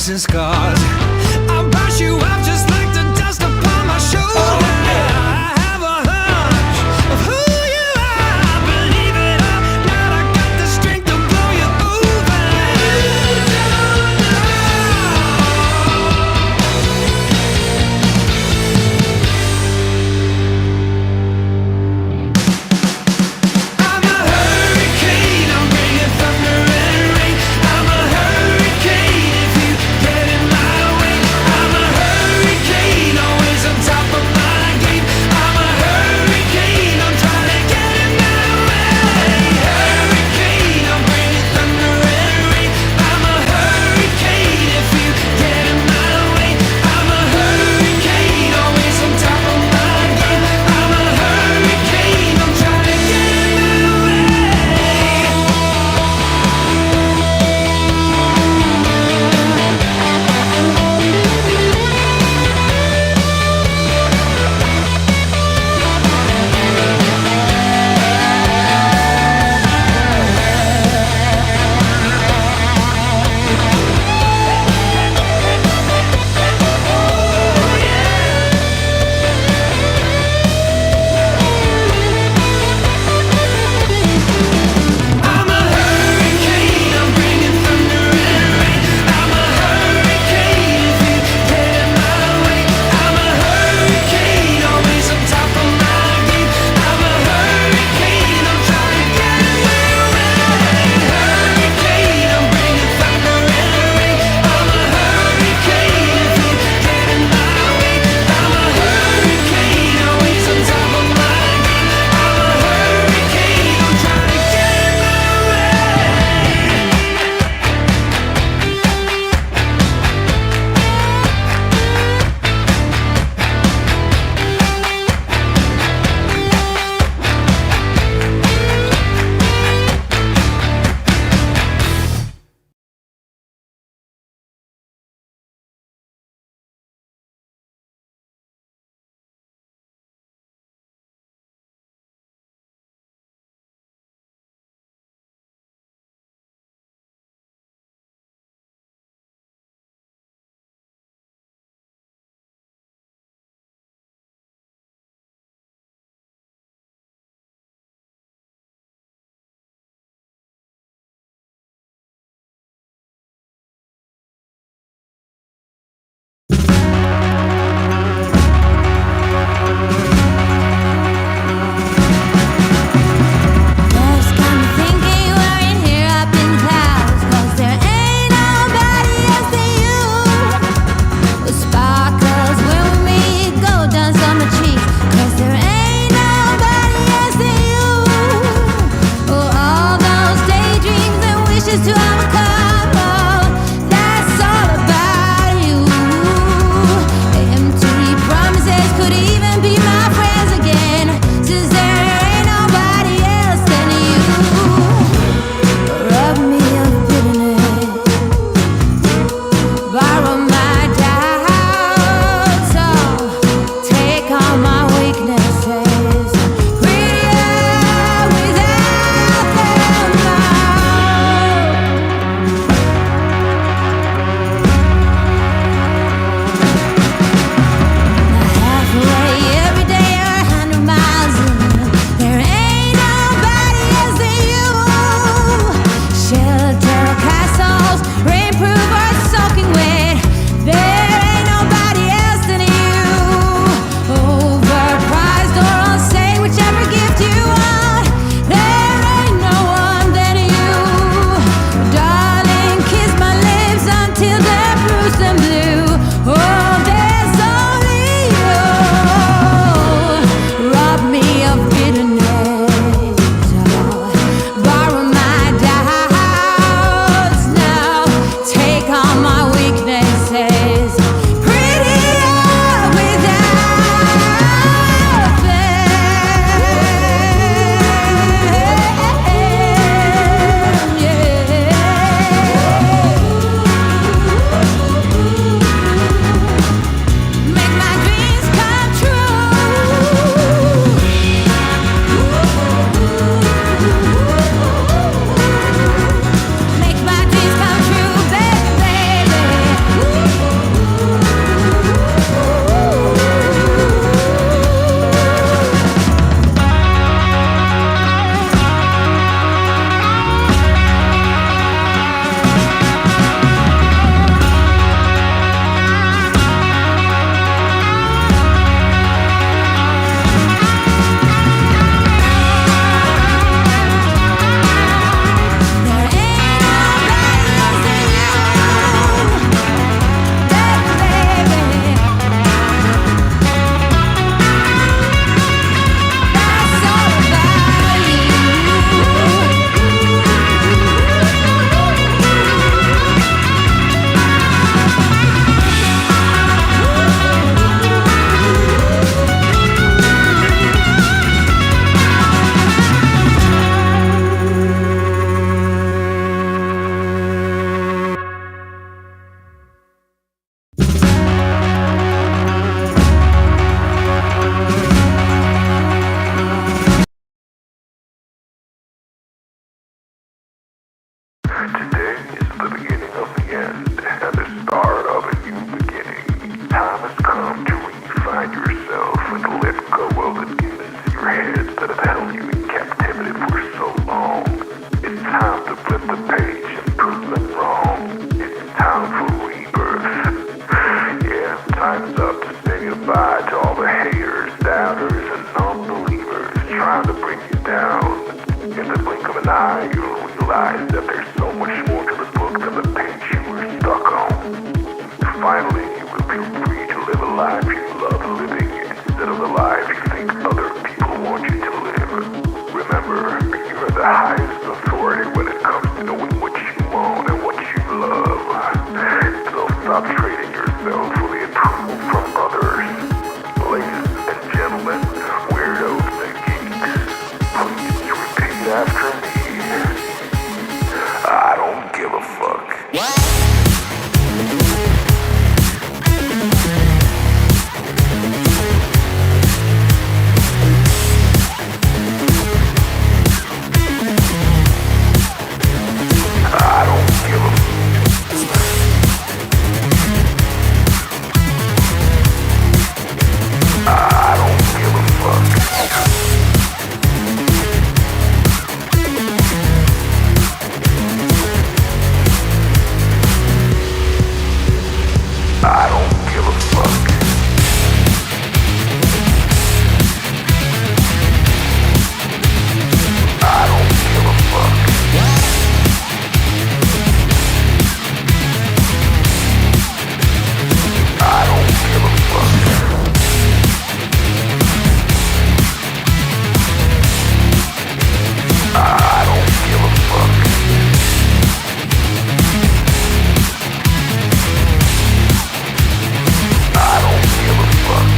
scars and scars. I'll brush you off just like the dust upon my shoulder. I have a hunch of who you are. Believe it or not, I got the strength to blow you over. I'm a hurricane, I'm bringing thunder and rain. I'm a hurricane if you get in my way. I'm a hurricane, always on top of my game. I'm a hurricane, I'm trying to get in my way. Hurricane, I'm bringing thunder and rain. I'm a hurricane if you get in my way. I'm a hurricane, always on top of my game. I'm a hurricane, I'm trying to get in my way. I'm a hurricane, I'm bringing thunder and rain. I'm a hurricane if you get in my way. I'm a hurricane, always on top of my game. I'm a hurricane, I'm trying to get in my way. Hurricane, I'm bringing thunder and rain. I'm a hurricane if you get in my way. I'm a hurricane, always on top of my game. I'm a hurricane, I'm trying to get in my way. Just got me thinking we're in here up in clouds, 'cause there ain't nobody else than you. With sparkles when we meet, gold dust on my cheeks, 'cause there ain't nobody else than you. Oh, all those daydreams and wishes to have a couple, that's all about you. Empty promises could even be my friends again, since there ain't nobody else than you. Rub me of bitterness, borrow my doubts, so take all my weaknesses. Prettier without them all. the beginning of the end and the start of a new beginning. Time has come to redefine yourself and let go of the demons in your head that have held you in captivity for so long. It's time to flip the page and prove them wrong. It's time for rebirth. Yeah, time's up to say goodbye to all the haters, doubters, and non-believers trying to bring you down. In the blink of an eye, you'll realize that there's so much more to the book than the page you were stuck on. Finally, you will feel free to live a life you love living instead of the life you think other people want you to live. Remember, you are the highest authority when it comes to knowing what you want and what you love. So stop trading yourself for the approval from others. Ladies and gentlemen, weirdos and geeks, please repeat after me. I don't give a fuck. I don't give a I don't give a fuck. I don't give a fuck. I don't give a fuck. I don't give a fuck. I don't give a fuck. I don't give a fuck.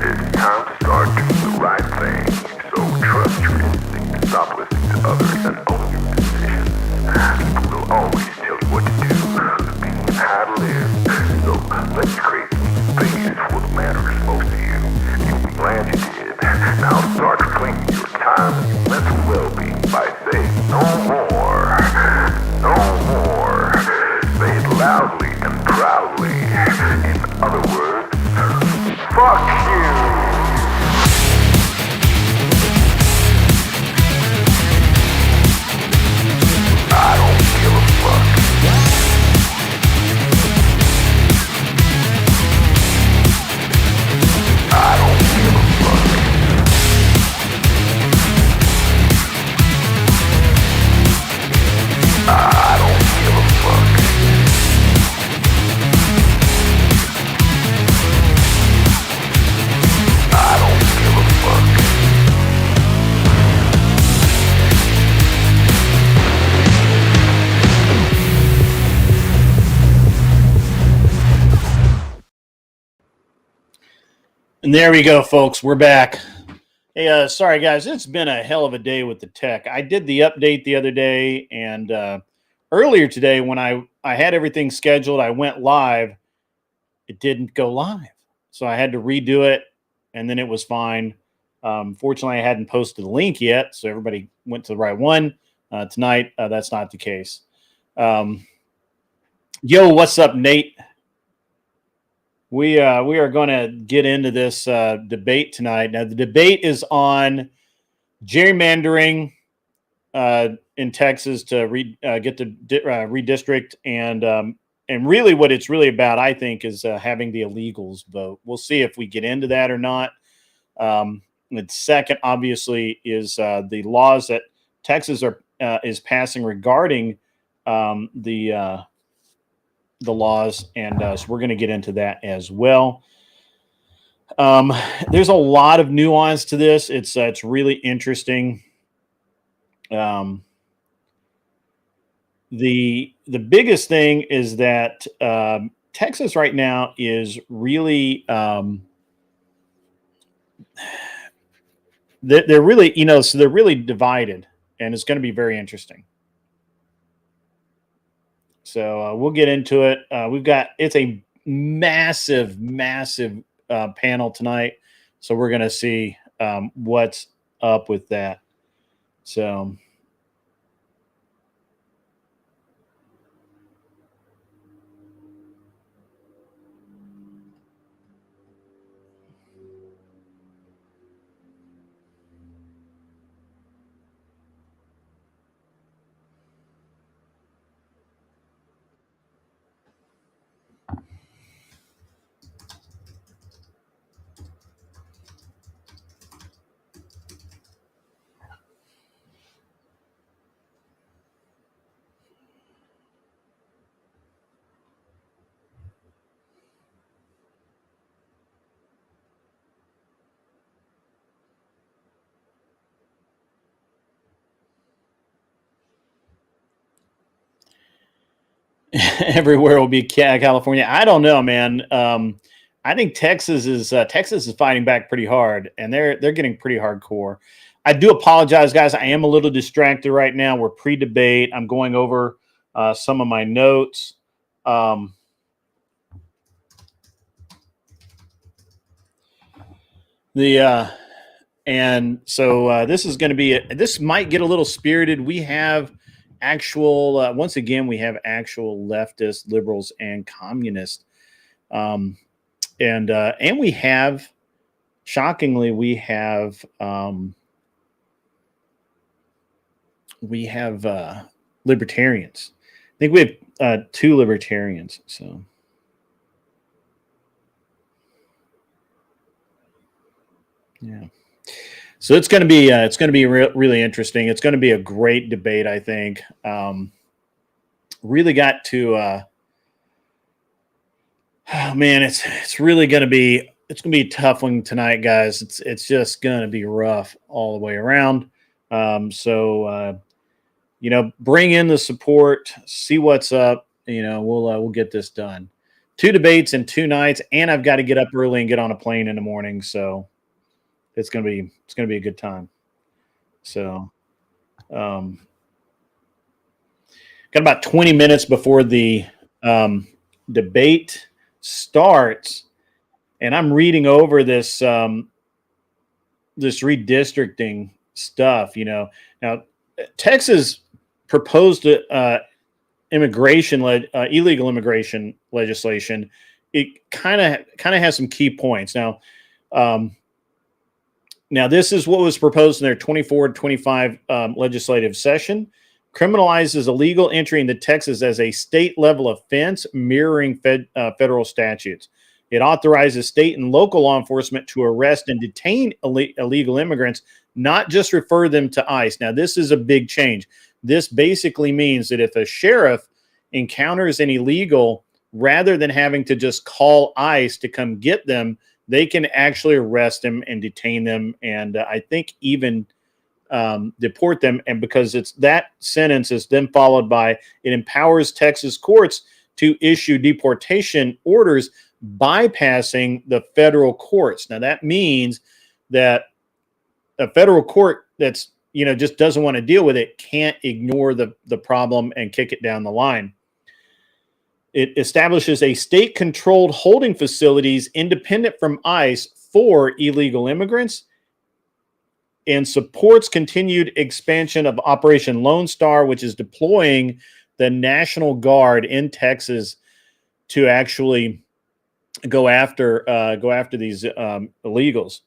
It's time to start doing the right thing. So trust your instinct, stop listening to others, and own your decisions. People will always tell you what to do, and how to live. So let's create space for what matters most to you. You'll be glad you did. Now start claiming your time and your mental well-being by saying no more. No more. Say it loudly and proudly. In other words, fuck you. I don't give a fuck. I don't give a fuck. I don't give a fuck. I don't give a fuck. And there we go, folks. We're back. Hey, sorry, guys. It's been a hell of a day with the tech. I did the update the other day, and earlier today when I had everything scheduled, I went live. It didn't go live. So I had to redo it, and then it was fine. Fortunately, I hadn't posted the link yet, so everybody went to the right one. Tonight, that's not the case. Yo, what's up, Nate? We are going to get into this debate tonight. Now, the debate is on gerrymandering in Texas to get the redistrict, and really what it's really about, I think, is having the illegals vote. We'll see if we get into that or not. The second, obviously, is the laws that Texas is passing regarding the laws, and so we're going to get into that as well. There's a lot of nuance to this. It's really interesting. The biggest thing is that Texas right now is really they're really so they're really divided, and it's going to be very interesting. So we'll get into it. It's a massive panel tonight. So we're going to see what's up with that. So everywhere will be California. I don't know, man. I think Texas is fighting back pretty hard, and they're getting pretty hardcore. I do apologize, guys. I am a little distracted right now. We're pre-debate. I'm going over some of my notes. And so this is going to be this might get a little spirited. We have actual once again we have actual leftists, liberals, and communists, and we have shockingly we have libertarians. I think we have two libertarians. So yeah. So it's going to be really interesting. It's going to be a great debate, I think. Really got to oh man, it's really going to be a tough one tonight, guys. It's just going to be rough all the way around. So bring in the support, see what's up. We'll get this done. 2 debates in 2 nights, and I've got to get up early and get on a plane in the morning. So it's gonna be a good time. So, got about 20 minutes before the debate starts, and I'm reading over this this redistricting stuff. Now Texas proposed illegal immigration legislation. It kind of has some key points now. Now, this is what was proposed in their 24-25 legislative session. Criminalizes illegal entry into Texas as a state-level offense, mirroring federal statutes. It authorizes state and local law enforcement to arrest and detain illegal immigrants, not just refer them to ICE. Now, this is a big change. This basically means that if a sheriff encounters an illegal, rather than having to just call ICE to come get them, they can actually arrest them and detain them, and I think even deport them. And because it's that sentence is then followed by it empowers Texas courts to issue deportation orders bypassing the federal courts. Now that means that a federal court that's just doesn't want to deal with it can't ignore the problem and kick it down the line. It establishes a state-controlled holding facilities independent from ICE for illegal immigrants and supports continued expansion of Operation Lone Star, which is deploying the National Guard in Texas to actually go after these illegals.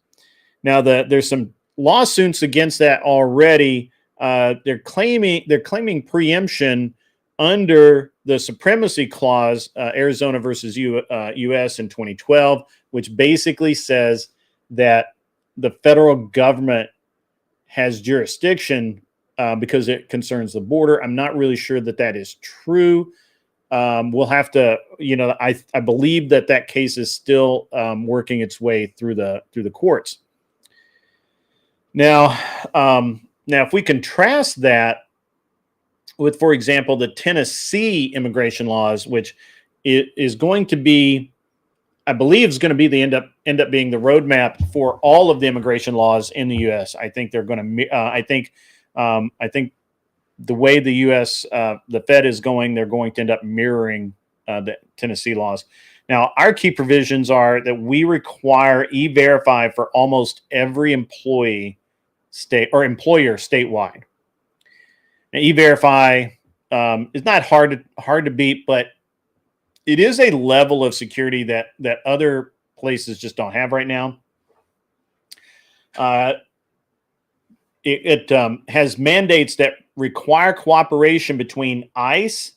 Now, there's some lawsuits against that already. They're claiming preemption under the Supremacy Clause, Arizona versus U.S. in 2012, which basically says that the federal government has jurisdiction because it concerns the border. I'm not really sure that is true. We'll have to, I believe that case is still working its way through the courts. Now, if we contrast that with, for example, the Tennessee immigration laws, which is going to be, I believe, is going to be the end up being the roadmap for all of the immigration laws in the U.S. I think they're going to. I think the way the U.S. The Fed is going, they're going to end up mirroring the Tennessee laws. Now, our key provisions are that we require E-Verify for almost every employer statewide. Now, E-Verify is not hard to beat, but it is a level of security that other places just don't have right now. It has mandates that require cooperation between ICE,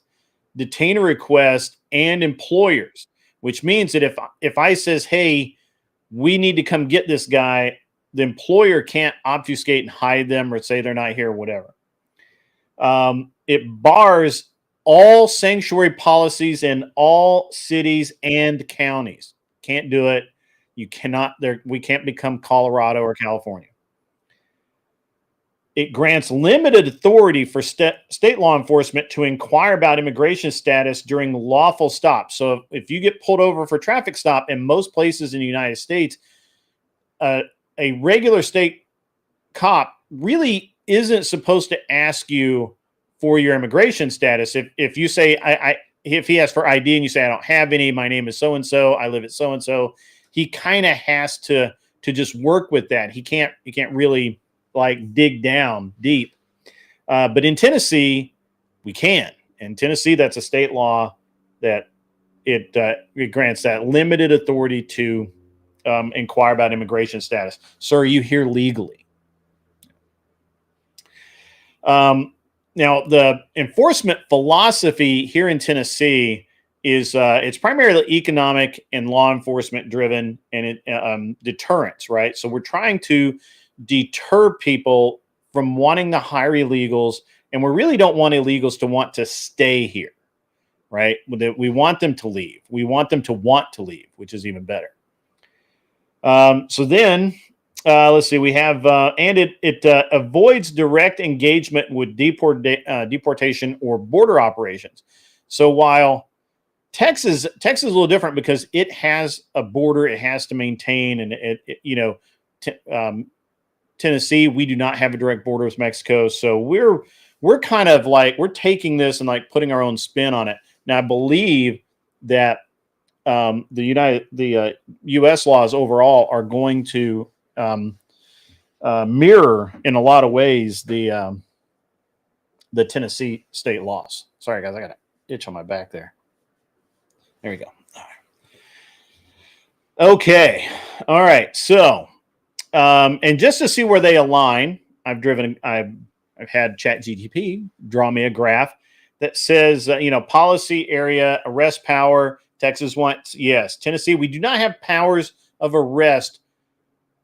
detainer request, and employers, which means that if ICE says, hey, we need to come get this guy, the employer can't obfuscate and hide them or say they're not here or whatever. It bars all sanctuary policies in all cities and counties. Can't do it. You cannot. We can't become Colorado or California. it grants limited authority for state law enforcement to inquire about immigration status during lawful stops. So if you get pulled over for a traffic stop in most places in the United States, a regular state cop really isn't supposed to ask you for your immigration status. If you say, if he asks for ID and you say, I don't have any, my name is so-and-so, I live at so-and-so, he kind of has to just work with that. He can't really like dig down deep. But in Tennessee, we can. In Tennessee, that's a state law that it grants that limited authority to inquire about immigration status. So are you here legally? Now, the enforcement philosophy here in Tennessee is it's primarily economic and law enforcement driven, and deterrence, right? So we're trying to deter people from wanting to hire illegals, and we really don't want illegals to want to stay here, right? We want them to leave. We want them to want to leave, which is even better. So then, let's see, we have, and it avoids direct engagement with deportation or border operations. So while Texas is a little different because it has a border it has to maintain, and Tennessee, we do not have a direct border with Mexico, so we're kind of like we're taking this and like putting our own spin on it. Now, I believe that the U.S. laws overall are going to mirror in a lot of ways the Tennessee state laws. Sorry, guys, I got an itch on my back there. There we go. All right. Okay. All right. So, and just to see where they align, I've had ChatGPT draw me a graph that says, policy area, arrest power. Texas wants, yes. Tennessee, we do not have powers of arrest.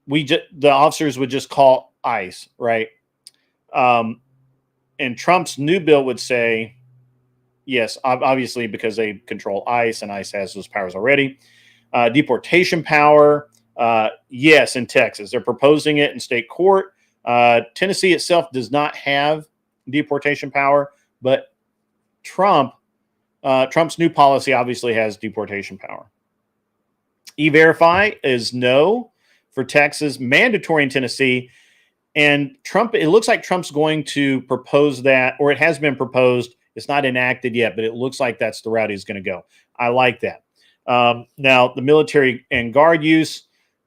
The officers would just call ICE, right? And Trump's new bill would say, yes, obviously because they control ICE and ICE has those powers already. Deportation power, yes, in Texas. They're proposing it in state court. Tennessee itself does not have deportation power, but Trump's new policy obviously has deportation power. E-Verify is no for Texas, mandatory in Tennessee. And it looks like Trump's going to propose that, or it has been proposed. It's not enacted yet, but it looks like that's the route he's going to go. I like that. Now, the military and guard use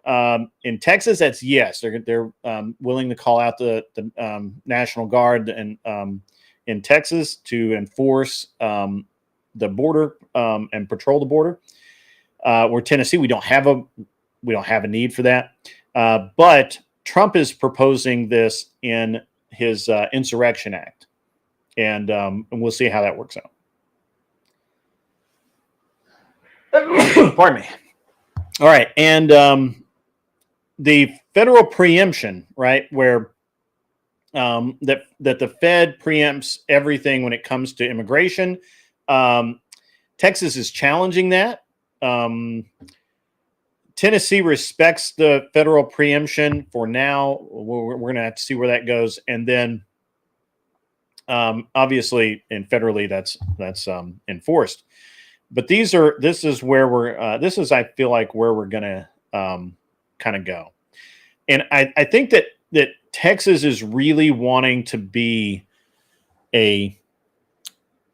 in Texas, that's yes. They're willing to call out the National Guard and in Texas to enforce the border and patrol the border. Where Tennessee, we don't have a need for that. But Trump is proposing this in his Insurrection Act. And we'll see how that works out. Pardon me. All right. And the federal preemption, right, where that the Fed preempts everything when it comes to immigration. Texas is challenging that. Tennessee respects the federal preemption for now. We're going to have to see where that goes. And then obviously, and federally, that's enforced. But this is where I feel like where we're going to kind of go. And I think that Texas is really wanting to be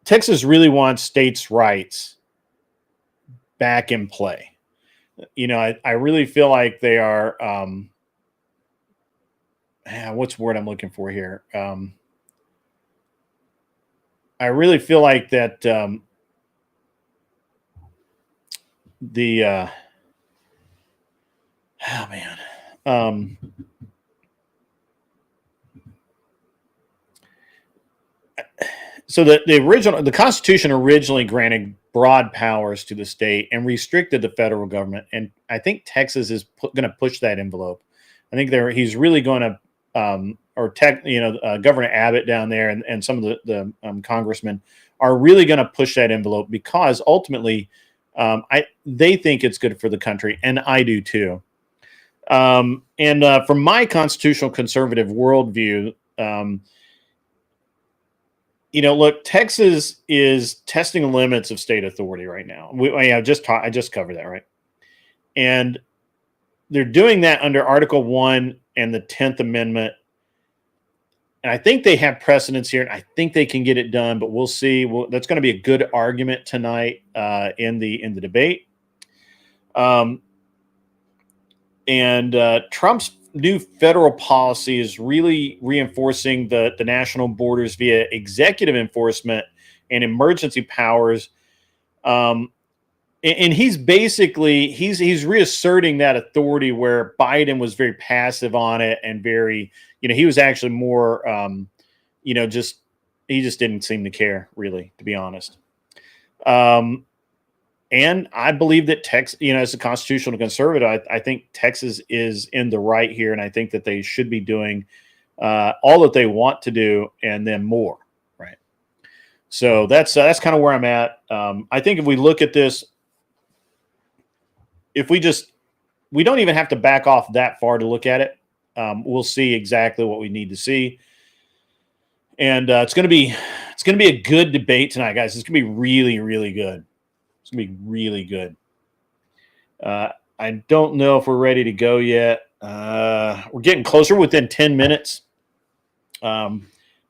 Texas really wants states' rights back in play. I really feel like they are, what's the word I'm looking for here? I really feel like that so the Constitution originally granted broad powers to the state and restricted the federal government, and I think Texas is going to push that envelope. I think he's really going to, Governor Abbott down there and some of the congressmen are really going to push that envelope because ultimately, they think it's good for the country, and I do too. From my constitutional conservative worldview, Um, look, Texas is testing the limits of state authority right now. I just covered that, right? And they're doing that under Article 1 and the 10th Amendment. And I think they have precedence here, and I think they can get it done, but we'll see. That's going to be a good argument tonight in the debate. And Trump's new federal policy is really reinforcing the national borders via executive enforcement and emergency powers. And he's basically he's reasserting that authority where Biden was very passive on it and very, he was actually more, he just didn't seem to care, really, to be honest. And I believe that Texas, as a constitutional conservative, I think Texas is in the right here, and I think that they should be doing all that they want to do and then more, right? So that's kind of where I'm at. I think if we look at this, if we don't even have to back off that far to look at it, we'll see exactly what we need to see. And it's going to be a good debate tonight, guys. It's going to be really, really good. It's going to be really good. I don't know if we're ready to go yet. We're getting closer, within 10 minutes. Going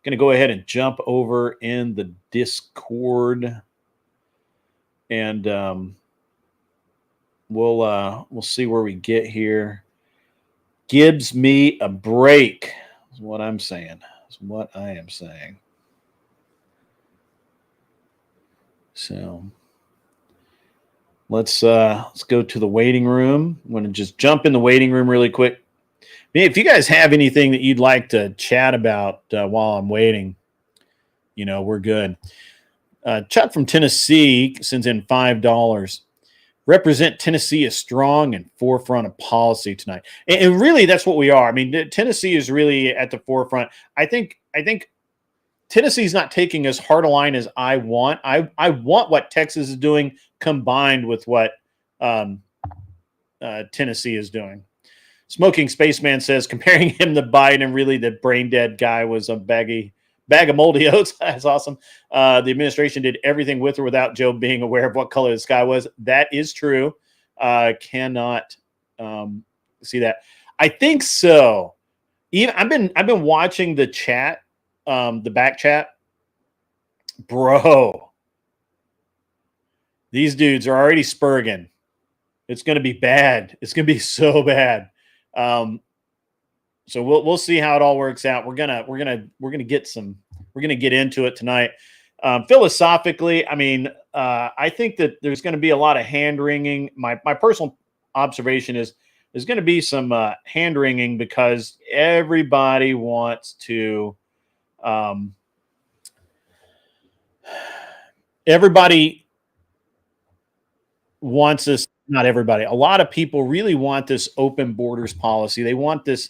to go ahead and jump over in the Discord, and we'll see where we get here. Gives me a break is what I'm saying. Is what I am saying. So let's go to the waiting room. I'm going to just jump in the waiting room really quick. If you guys have anything that you'd like to chat about while I'm waiting, we're good. Chuck from Tennessee sends in $5. Represent Tennessee is strong and forefront of policy tonight. And really, that's what we are. I mean, Tennessee is really at the forefront. I think Tennessee's not taking as hard a line as I want. I want what Texas is doing combined with what Tennessee is doing. Smoking Spaceman says, comparing him to Biden, really the brain dead guy was a bag of moldy oats. That's awesome. The administration did everything with or without Joe being aware of what color the sky was. That is true. Cannot see that. I think so. I've been watching the chat, the back chat. Bro, these dudes are already spurging. It's going to be bad. It's going to be so bad. So we'll see how it all works out. We're gonna get into it tonight. Philosophically, I mean, I think that there's going to be a lot of hand wringing. My personal observation is there's going to be some hand wringing because everybody wants to. Everybody wants this. Not everybody. A lot of people really want this open borders policy. They want this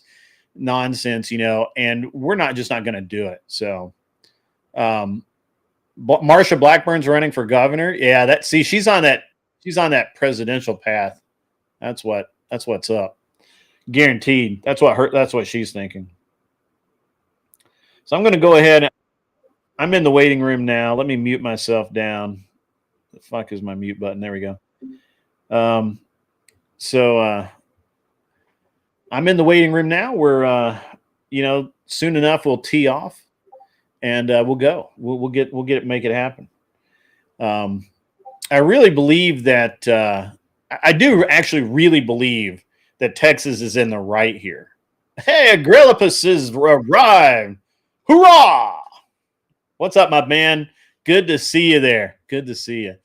nonsense, and we're not going to do it. So, Marsha Blackburn's running for governor. Yeah, she's on that presidential path. That's what's up. Guaranteed. That's what she's thinking. So I'm going to go ahead. I'm in the waiting room now. Let me mute myself down. The fuck is my mute button? There we go. So I'm in the waiting room now. We're soon enough we'll tee off and we'll go. We'll make it happen. I really believe that I do actually really believe that Texas is in the right here. Hey, Agrippas has arrived. Hurrah! What's up, my man? Good to see you there. Good to see you.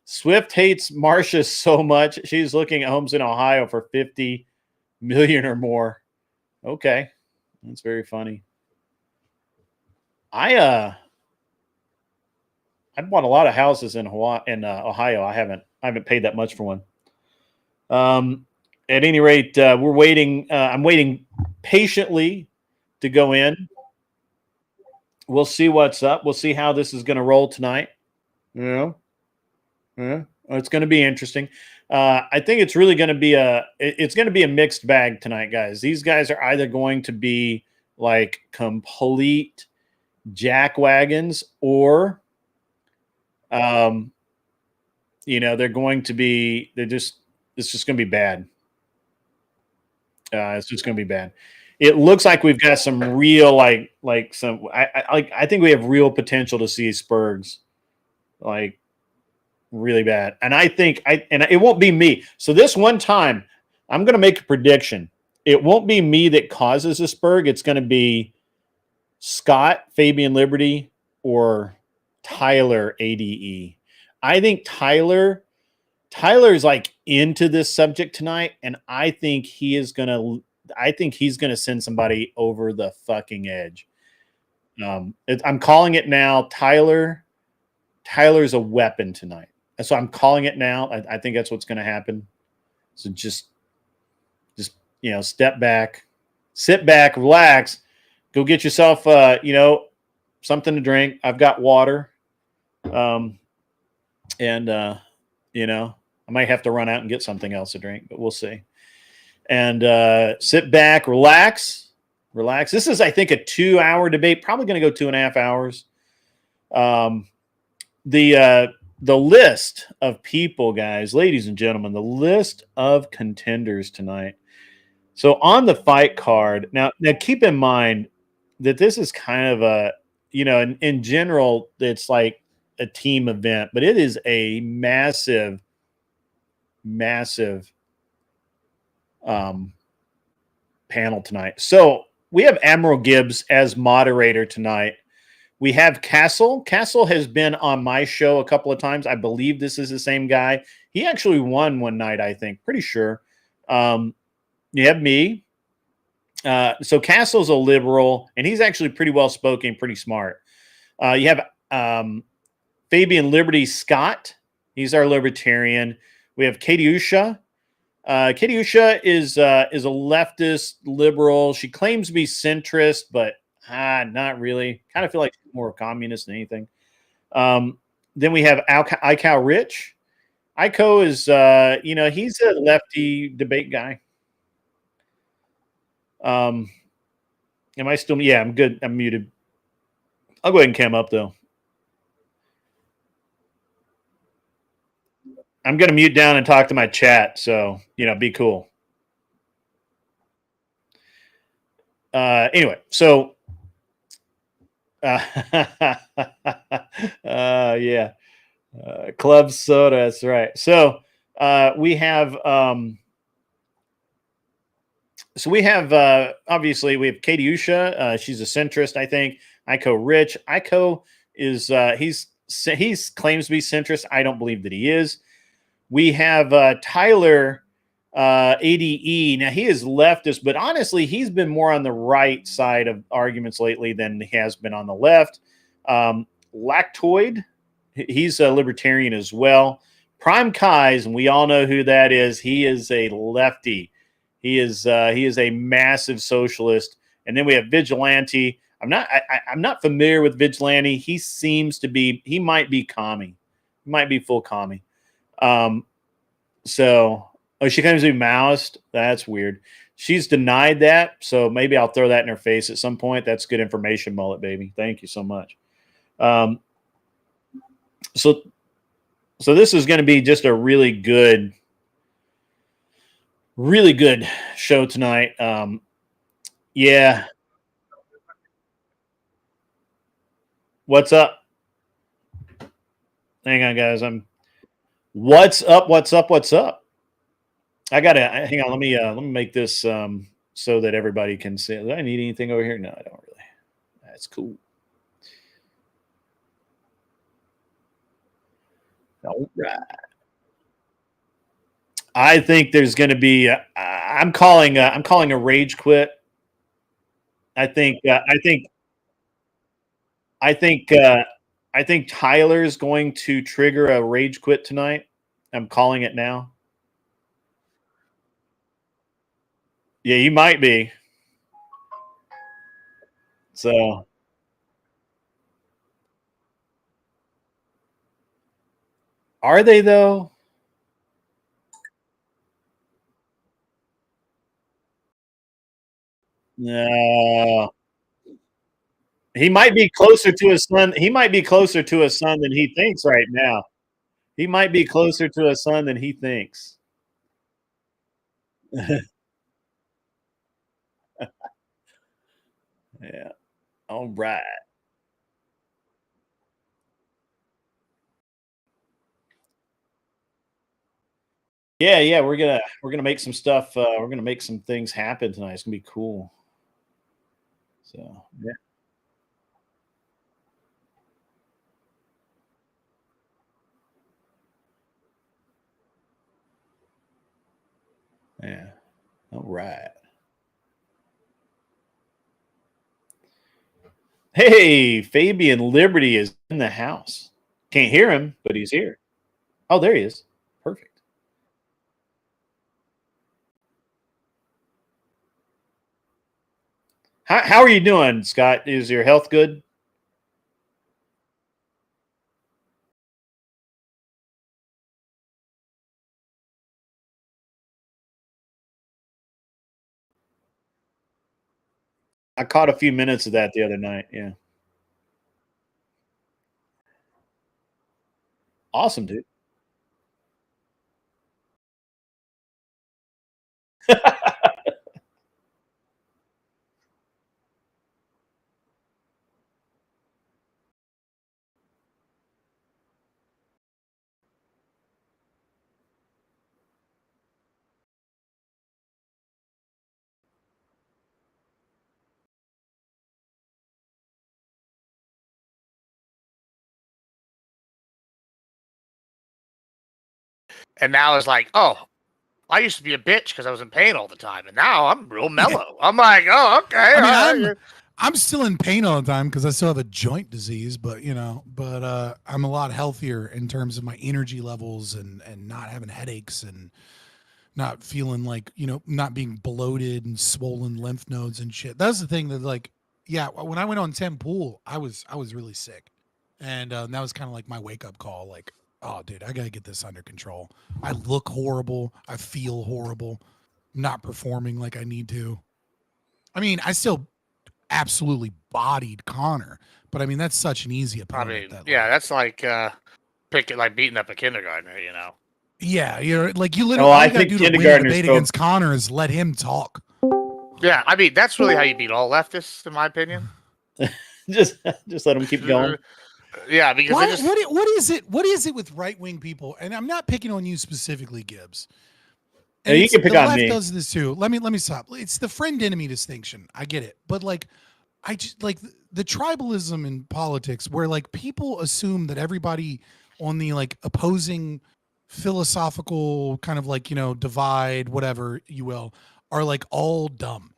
Swift hates Marsha so much. She's looking at homes in Ohio for 50 million or more. Okay. That's very funny. I bought a lot of houses in Ohio. I haven't paid that much for one. At any rate, we're waiting. I'm waiting patiently to go in. We'll see what's up. We'll see how this is going to roll tonight. Yeah, it's going to be interesting. I think it's really going to be a mixed bag tonight, guys. These guys are either going to be like complete jackwagons, or um, they're going to be. They're just. It's just going to be bad. It's just going to be bad. It looks like we've got some real like some. I think we have real potential to see Spurgs like really bad. And I think it won't be me. So this one time, I'm going to make a prediction. It won't be me that causes a Spurg. It's going to be Scott, Fabian Liberty, or Tyler ADE. I think Tyler's like into this subject tonight, and I think he's gonna send somebody over the fucking edge. I'm calling it now. Tyler's a weapon tonight. So I'm calling it now. I think that's what's going to happen. So just step back, sit back, relax, go get yourself something to drink. I've got water, and I might have to run out and get something else to drink, but we'll see. And sit back, relax. This is, I think, a 2-hour debate. Probably going to go 2.5 hours. The list of people, guys, ladies and gentlemen, the list of contenders tonight. So on the fight card, now keep in mind that this is kind of a, in general, it's like a team event, but it is a massive, massive panel tonight. So we have Admiral Gibbs as moderator tonight. We have Castle. Castle has been on my show a couple of times. I believe this is the same guy. He actually won one night, I think. Pretty sure. You have me. So Castle's a liberal, and he's actually pretty well spoken, pretty smart. You have Fabian Liberty Scott. He's our libertarian. We have Katie Usha. Katie Usha is a leftist liberal. She claims to be centrist, but not really. Kind of feel like she's more communist than anything. Then we have Ico Rich. Ico is, he's a lefty debate guy. Am I still? Yeah, I'm good. I'm muted. I'll go ahead and cam up though. I'm going to mute down and talk to my chat. So, be cool. Anyway, so, yeah. Club soda. That's right. So, we have, obviously we have Katie Usha. She's a centrist, I think. Ico Rich. Ico is, he's claims to be centrist. I don't believe that he is. We have Tyler ADE. Now, he is leftist, but honestly, he's been more on the right side of arguments lately than he has been on the left. Lactoid, he's a libertarian as well. Prime Kais, and we all know who that is. He is a lefty. He is a massive socialist. And then we have Vigilante. I'm not familiar with Vigilante. He might be commie. He might be full commie. She claims to be Maoist. That's weird. She's denied that, so maybe I'll throw that in her face at some point. That's good information, Mullet Baby. Thank you so much. So this is going to be just a really good show tonight. Yeah. What's up? Hang on, guys. What's up? I gotta hang on. Let me make this so that everybody can see. Do I need anything over here? No, I don't really. That's cool. All right. I think there's going to be. I'm calling a rage quit. I think. I think. I think Tyler's going to trigger a rage quit tonight. I'm calling it now. Yeah, you might be. So, are they though? No. He might be closer to his son. He might be closer to his son than he thinks right now. He might be closer to his son than he thinks. Yeah. All right. Yeah, yeah, we're gonna make some stuff. We're gonna make some things happen tonight. It's gonna be cool. So yeah, yeah. All right. Hey, Fabian Liberty is in the house. Can't hear him, but he's here. Oh, there he is. Perfect. How are you doing, Scott? Is your health good? I caught a few minutes of that the other night. Yeah. Awesome, dude. And now it's like, oh, I used to be a bitch because I was in pain all the time, and now I'm real mellow. I'm like, oh, okay. I mean, I'm still in pain all the time because I still have a joint disease, but I'm a lot healthier in terms of my energy levels and not having headaches and not feeling like, not being bloated and swollen lymph nodes and shit. That's the thing that, like, yeah, when I went on 10 pool, I was really sick. And that was kind of like my wake up call. Like, oh, dude, I got to get this under control. I look horrible. I feel horrible. I'm not performing like I need to. I mean, I still absolutely bodied Connor, but I mean, that's such an easy opponent. That's like beating up a kindergartner, Yeah, you're like, you literally, I think do to win a debate against Connor is let him talk. Yeah, I mean, that's really how you beat all leftists, in my opinion. just let them keep going. Yeah, because what is it with right wing people? And I'm not picking on you specifically, Gibbs. And you can pick the on left me. does this too. Let me stop. It's the friend enemy distinction. I get it, but like, I just like the tribalism in politics, where like people assume that everybody on the like opposing philosophical kind of like divide, whatever you will, are like all dumb.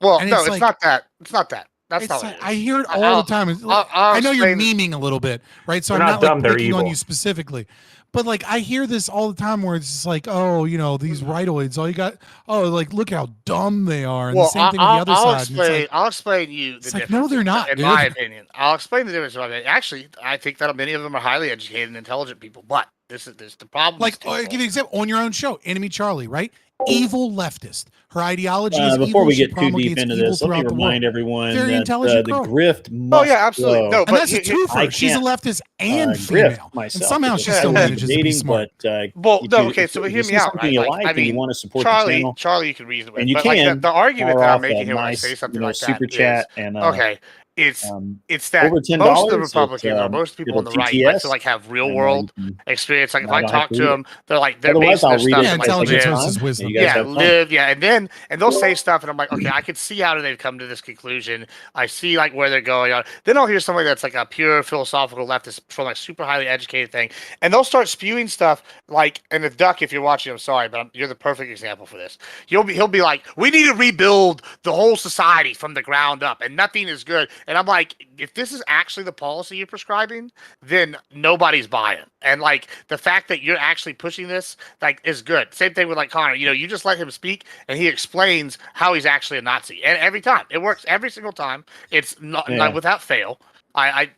Well, and no, it's like, not that. It's not that. That's not like, I hear it all the time. I know you're memeing a little bit, right? So I'm not dumb, like picking on you specifically. But like I hear this all the time where it's just like, oh, these rightoids, all you got, like look how dumb they are. And the same thing on the other side. I'll explain to you the difference. Like, no, they're not. In my opinion, I'll explain the difference. Actually, I think that many of them are highly educated and intelligent people. But this is the problem. Like, I'll give you an example on your own show, Enemy Charlie, right? Evil leftist. Her ideology is before evil. we get too deep into this, let me remind everyone that the grift must absolutely. No, and that's a twofer. She's a leftist and female. And somehow she still manages to be smart. Okay, so hear me out. Right? I mean, you want to support Charlie, you can reason with. And you but can. Like the argument that I'm making here when I say something like that super chat and okay. It's that over $10, most of the Republicans or most people on the right like to like have real world experience. Like if I talk to them, they're basing their stuff on intelligence versus wisdom. And they'll say stuff, and I'm like, okay, I can see how they've come to this conclusion. I see like where they're going on. Then I'll hear somebody that's like a pure philosophical leftist from like super highly educated thing, and they'll start spewing stuff like. And the Duck, if you're watching, I'm sorry, but you're the perfect example for this. He'll be like, we need to rebuild the whole society from the ground up, and nothing is good. And I'm like, if this is actually the policy you're prescribing, then nobody's buying. And like the fact that you're actually pushing this, like, is good. Same thing with like Connor. You just let him speak, and he explains how he's actually a Nazi. And every time it works, every single time. It's not without fail. I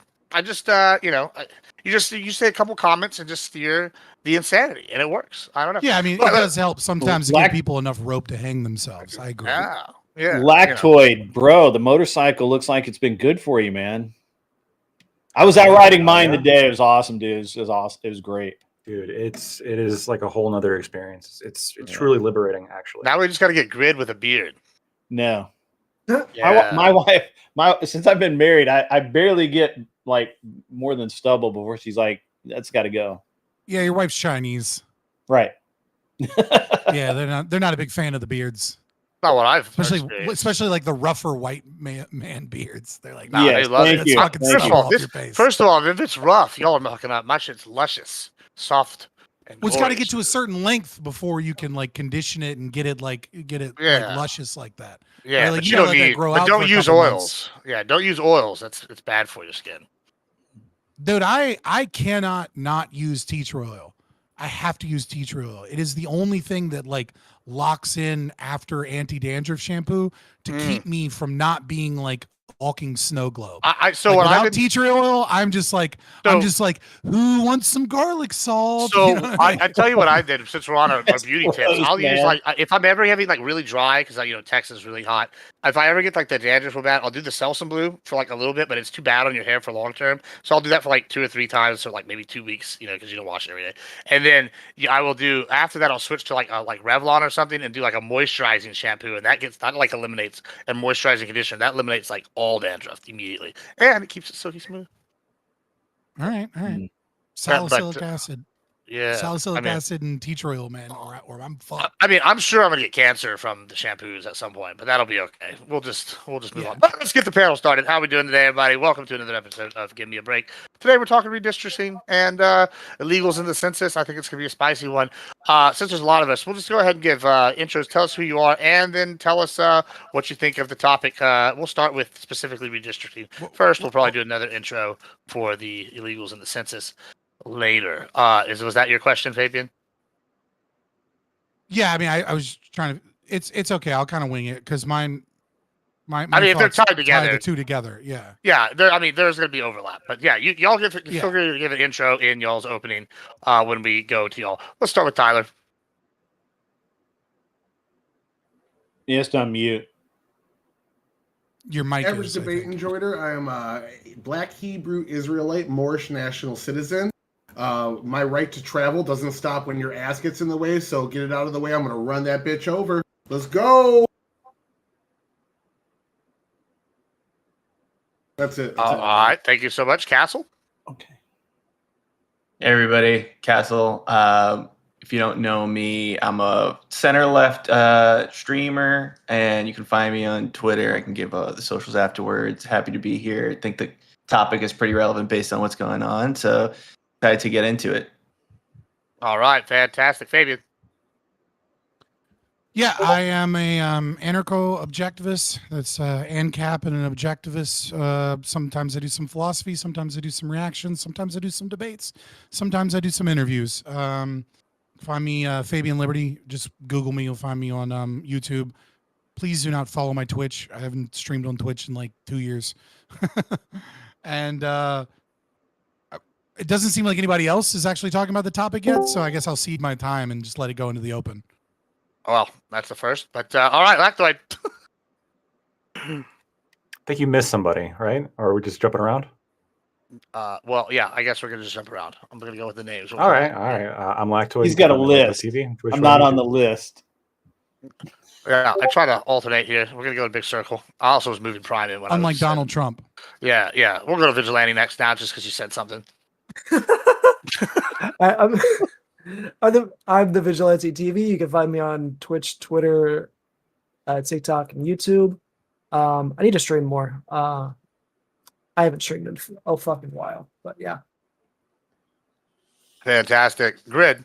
just you say a couple comments and just steer the insanity, and it works. I don't know. Yeah, I mean, it does help sometimes to give people enough rope to hang themselves. I agree. Yeah. Yeah. Lactoid, bro. The motorcycle looks like it's been good for you, man. I was out riding mine today. It was awesome, dude. It was awesome. It was great. Dude, it is like a whole nother experience. It's truly liberating, actually. Now we just got to get Grid with a beard. No. Yeah. My wife, since I've been married, I barely get like more than stubble before she's like, that's got to go. Yeah, your wife's Chinese. Right. Yeah, they're not a big fan of the beards. Not what I've especially like the rougher white man beards. They're like, nah, they love it. Thank you. First of all, if it's rough, y'all are mucking up. My shit's luscious, soft, and well, it's got to get to a certain length before you can like condition it and get it like luscious like that. Yeah, like, but you don't need. But don't use oils. Months. Yeah, don't use oils. It's bad for your skin. Dude, I cannot not use tea tree oil. I have to use tea tree oil. It is the only thing that like locks in after anti-dandruff shampoo to keep me from not being like walking snow globe. So like, when without tea tree oil, I'm just like who wants some garlic salt? So you know what I mean? I tell you what I did since we're on our beauty tips. I'll use like if I'm ever having like really dry because Texas is really hot. If I ever get like the dandruff real bad, I'll do the Selsun Blue for like a little bit, but it's too bad on your hair for long term. So I'll do that for like 2 or 3 times, so like maybe 2 weeks, because you don't wash it every day. And then I will do after that. I'll switch to like Revlon or something and do like a moisturizing shampoo, and that like eliminates and moisturizing conditioner that eliminates like all dandruff immediately, and it keeps it silky smooth. All right. Salicylic acid. Yeah, salicylic acid and tea tree oil, man, or I'm fucked. I mean, I'm sure I'm gonna get cancer from the shampoos at some point, but that'll be okay. We'll just move on. But let's get the panel started. How are we doing today, everybody? Welcome to another episode of Give Me a Break. Today we're talking redistricting and illegals in the census. I think it's gonna be a spicy one. Since there's a lot of us, we'll just go ahead and give intros. Tell us who you are, and then tell us what you think of the topic. We'll start with specifically redistricting. First, we'll probably do another intro for the illegals in the census later. Was that your question, Fabian? Yeah, I mean, I was trying to. It's okay. I'll kind of wing it because my I mean, if they're tied together, the two together, yeah. Yeah, there's going to be overlap, but yeah, y'all still going to give an intro in y'all's opening when we go to y'all. Let's start with Tyler. Yes, to unmute. Your mic. Average debate enjoyer. I am a Black Hebrew Israelite Moorish national citizen. My right to travel doesn't stop when your ass gets in the way, so get it out of the way. I'm going to run that bitch over. Let's go. That's it. All right. Thank you so much, Castle. Okay. Hey everybody, Castle. If you don't know me, I'm a center-left streamer, and you can find me on Twitter. I can give the socials afterwards. Happy to be here. I think the topic is pretty relevant based on what's going on, so excited to get into it. All right, fantastic. Fabian. Yeah, I am a anarcho-objectivist. That's ANCAP and an objectivist. Sometimes I do some philosophy. Sometimes I do some reactions. Sometimes I do some debates. Sometimes I do some interviews. Find me Fabian Liberty. Just Google me. You'll find me on YouTube. Please do not follow my Twitch. I haven't streamed on Twitch in like 2 years. And it doesn't seem like anybody else is actually talking about the topic yet, so I guess I'll cede my time and just let it go into the open. Well, that's the first. But all right, Lactoid. I think you missed somebody, right? Or are we just jumping around? Well, yeah, I guess we're going to just jump around. I'm going to go with the names. All right. I'm Lactoid. He's got a list. I'm not on the list. Yeah, I try to alternate here. We're going to go in a big circle. I also was moving Prime in. Unlike Donald Trump. Yeah. We'll go to Vigilante next now just because you said something. I'm the Vigilante TV. You can find me on Twitch, Twitter, TikTok, and YouTube. I need to stream more. I haven't streamed in a fucking while, but yeah. Fantastic. Grid.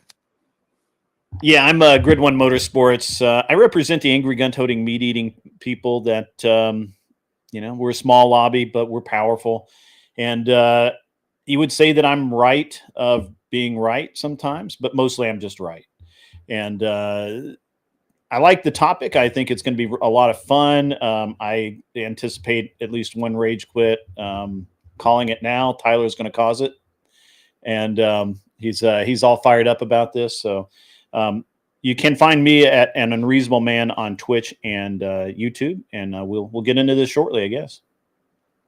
Yeah, I'm Grid One Motorsports. I represent the angry gun-toting, meat-eating people that, we're a small lobby, but we're powerful. And you would say that I'm right of being right sometimes, but mostly I'm just right. And I like the topic. I think it's going to be a lot of fun. I anticipate at least one rage quit. Calling it now. Tyler's going to cause it. And he's all fired up about this. So you can find me at an Unreasonable Man on Twitch and YouTube, and we'll get into this shortly, I guess.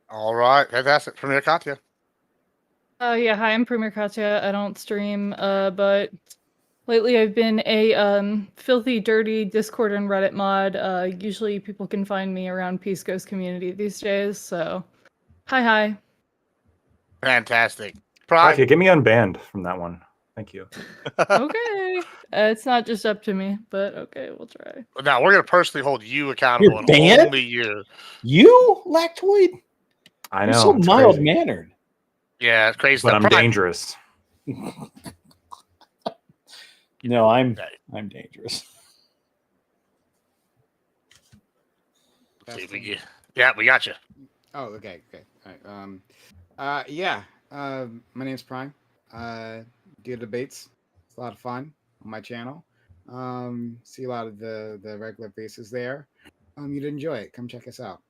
All right, fantastic. Premier Katya. Yeah, hi, I'm Premier Katya. I don't stream, but lately I've been a filthy, dirty Discord and Reddit mod. Usually people can find me around Peace Coast community these days, so hi. Fantastic. Katya, get me unbanned from that one. Thank you. Okay. It's not just up to me, but okay, we'll try. Now we're gonna personally hold you accountable, You're and banned? only you. You, Lactoid? I You're know. so it's mild crazy. mannered. Yeah, it's crazy. But stuff. I'm Prime. dangerous. No, I'm dangerous. See if we get- Yeah, we got you. Oh, okay. All right. My name's Prime. Do debates. It's a lot of fun on my channel. See a lot of the regular faces there. You'd enjoy it. Come check us out.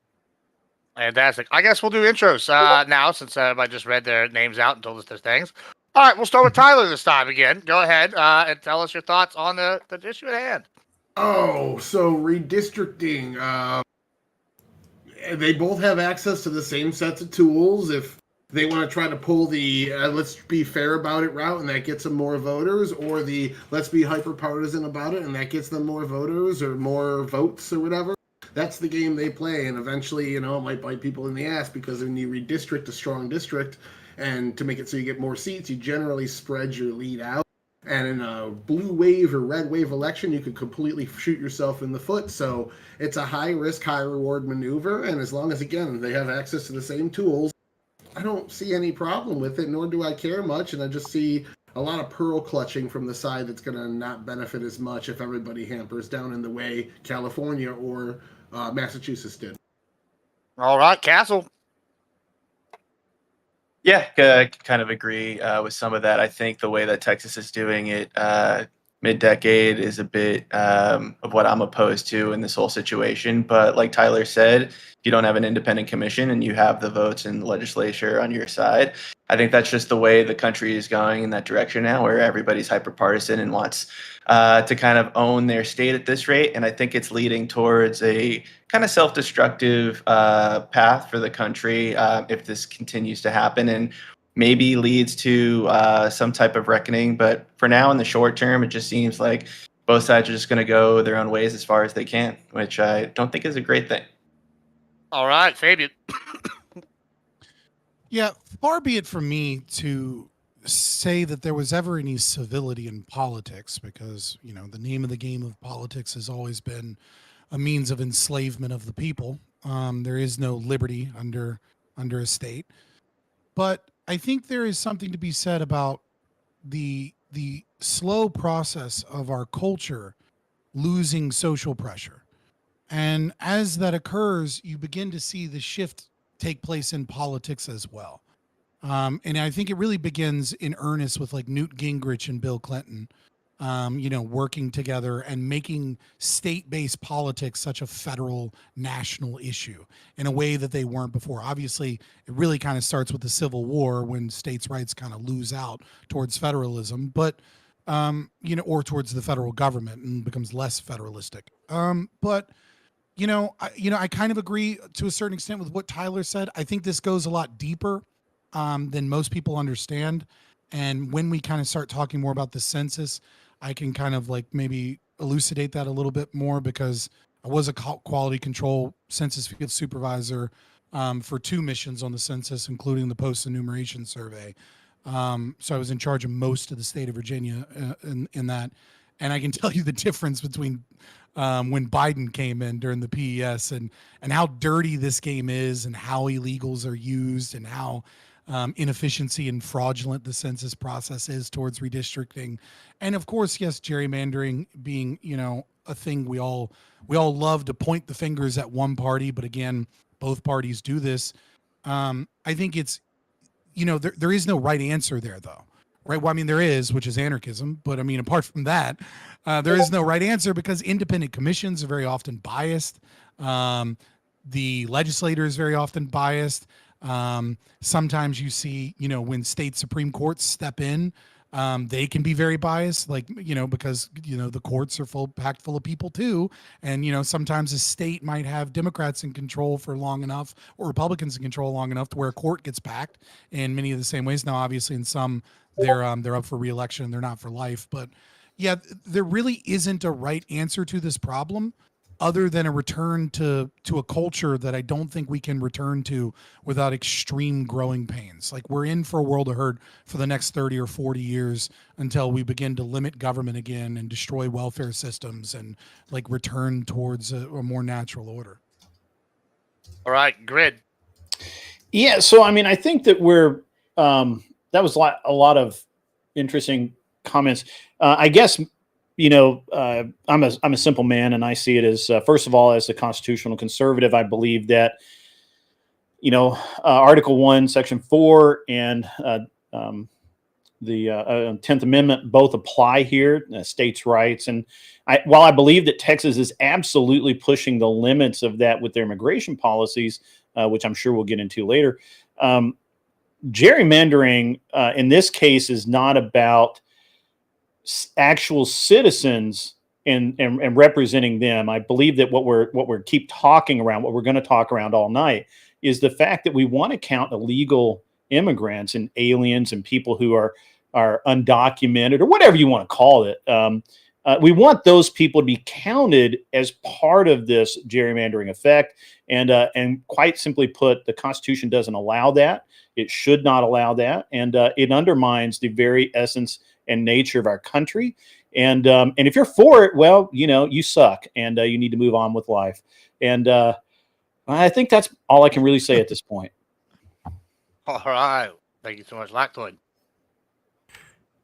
Fantastic. I guess we'll do intros now since I just read their names out and told us their things. All right, we'll start with Tyler this time again. Go ahead and tell us your thoughts on the issue at hand. Oh, so redistricting. They both have access to the same sets of tools. If they want to try to pull the let's be fair about it route and that gets them more voters, or the let's be hyper partisan about it and that gets them more voters or more votes or whatever, that's the game they play. And eventually, it might bite people in the ass, because when you redistrict a strong district, and to make it so you get more seats, you generally spread your lead out. And in a blue wave or red wave election, you could completely shoot yourself in the foot. So it's a high risk, high reward maneuver. And as long as, again, they have access to the same tools, I don't see any problem with it, nor do I care much. And I just see a lot of pearl clutching from the side that's going to not benefit as much if everybody hampers down in the way California or Massachusetts did. All right, Castle. Yeah, I kind of agree with some of that. I think the way that Texas is doing it mid-decade is a bit of what I'm opposed to in this whole situation. But like Tyler said, if you don't have an independent commission and you have the votes in the legislature on your side, I think that's just the way the country is going in that direction now, where everybody's hyper-partisan and wants to kind of own their state at this rate. And I think it's leading towards a kind of self-destructive path for the country if this continues to happen, and maybe leads to some type of reckoning. But for now, in the short term, it just seems like both sides are just going to go their own ways as far as they can, which I don't think is a great thing. All right, Fabian. Yeah, far be it from me to say that there was ever any civility in politics, because, the name of the game of politics has always been a means of enslavement of the people. There is no liberty under a state. But I think there is something to be said about the slow process of our culture losing social pressure. And as that occurs, you begin to see the shift take place in politics as well. And I think it really begins in earnest with like Newt Gingrich and Bill Clinton, working together and making state-based politics such a federal national issue in a way that they weren't before. Obviously, it really kind of starts with the Civil War, when states' rights kind of lose out towards federalism, but or towards the federal government, and becomes less federalistic. But I kind of agree to a certain extent with what Tyler said. I think this goes a lot deeper than most people understand. And when we kind of start talking more about the census, I can kind of like maybe elucidate that a little bit more, because I was a quality control census field supervisor for 2 missions on the census, including the post-enumeration survey. So I was in charge of most of the state of Virginia in that. And I can tell you the difference between when Biden came in during the PES and how dirty this game is, and how illegals are used, and how inefficiency and fraudulent the census process is towards redistricting. And of course, yes, gerrymandering being, a thing we all love to point the fingers at one party, but again, both parties do this. I think it's, there is no right answer there, though. Right. Well, I mean, there is, which is anarchism. But I mean, apart from that, there is no right answer, because independent commissions are very often biased. The legislator is very often biased. Sometimes you see, when state Supreme Courts step in They can be very biased, like, because, the courts are packed full of people too. And, sometimes a state might have Democrats in control for long enough or Republicans in control long enough to where a court gets packed in many of the same ways. Now, obviously in some they're up for re-election, they're not for life, but yeah, there really isn't a right answer to this problem other than a return to a culture that I don't think we can return to without extreme growing pains. Like, we're in for a world of hurt for the next 30 or 40 years until we begin to limit government again and destroy welfare systems and like return towards a more natural order. All right, Grid. Yeah, so I mean, I think that that was a lot of interesting comments. I guess I'm a simple man, and I see it as first of all, as a constitutional conservative, I believe that Article 1, Section 4, and the 10th Amendment both apply here, states' rights. And while I believe that Texas is absolutely pushing the limits of that with their immigration policies, which I'm sure we'll get into later, gerrymandering in this case is not about actual citizens and representing them. I believe that what we're going to talk around all night is the fact that we want to count illegal immigrants and aliens and people who are undocumented or whatever you want to call it. We want those people to be counted as part of this gerrymandering effect. And quite simply put, the Constitution doesn't allow that. It should not allow that. And it undermines the very essence and nature of our country. And if you're for it, well, you suck and you need to move on with life. And I think that's all I can really say at this point. All right. Thank you so much, Lactoid.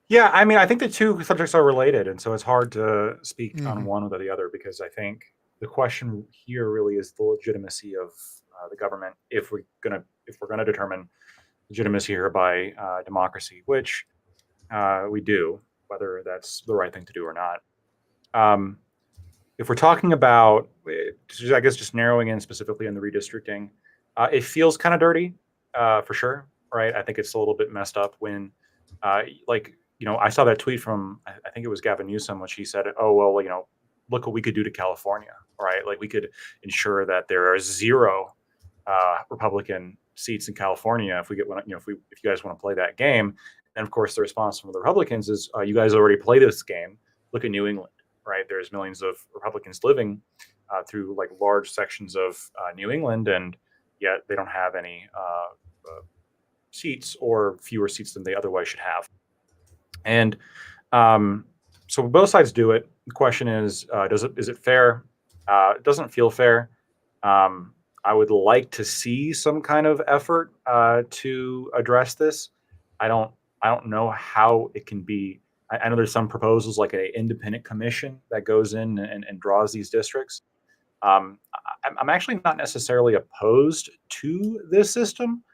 Yeah, I mean, I think the two subjects are related, and so it's hard to speak on one without the other, because I think the question here really is the legitimacy of the government if we're gonna determine legitimacy here by democracy, which we do, whether that's the right thing to do or not. If we're talking about, I guess, just narrowing in specifically on the redistricting, it feels kind of dirty, for sure, right? I think it's a little bit messed up when, I saw that tweet from, I think it was Gavin Newsom, which he said, "Oh well, look what we could do to California, right? Like, we could ensure that there are 0 Republican seats in California if we get one. If you guys want to play that game." And of course, the response from the Republicans is, "You guys already play this game. Look at New England, right? There's millions of Republicans living through like large sections of New England, and yet they don't have any seats or fewer seats than they otherwise should have." And so both sides do it. The question is it fair? It doesn't feel fair. I would like to see some kind of effort to address this. I don't know how it can be. I know there's some proposals like an independent commission that goes in and draws these districts. I'm actually not necessarily opposed to this system,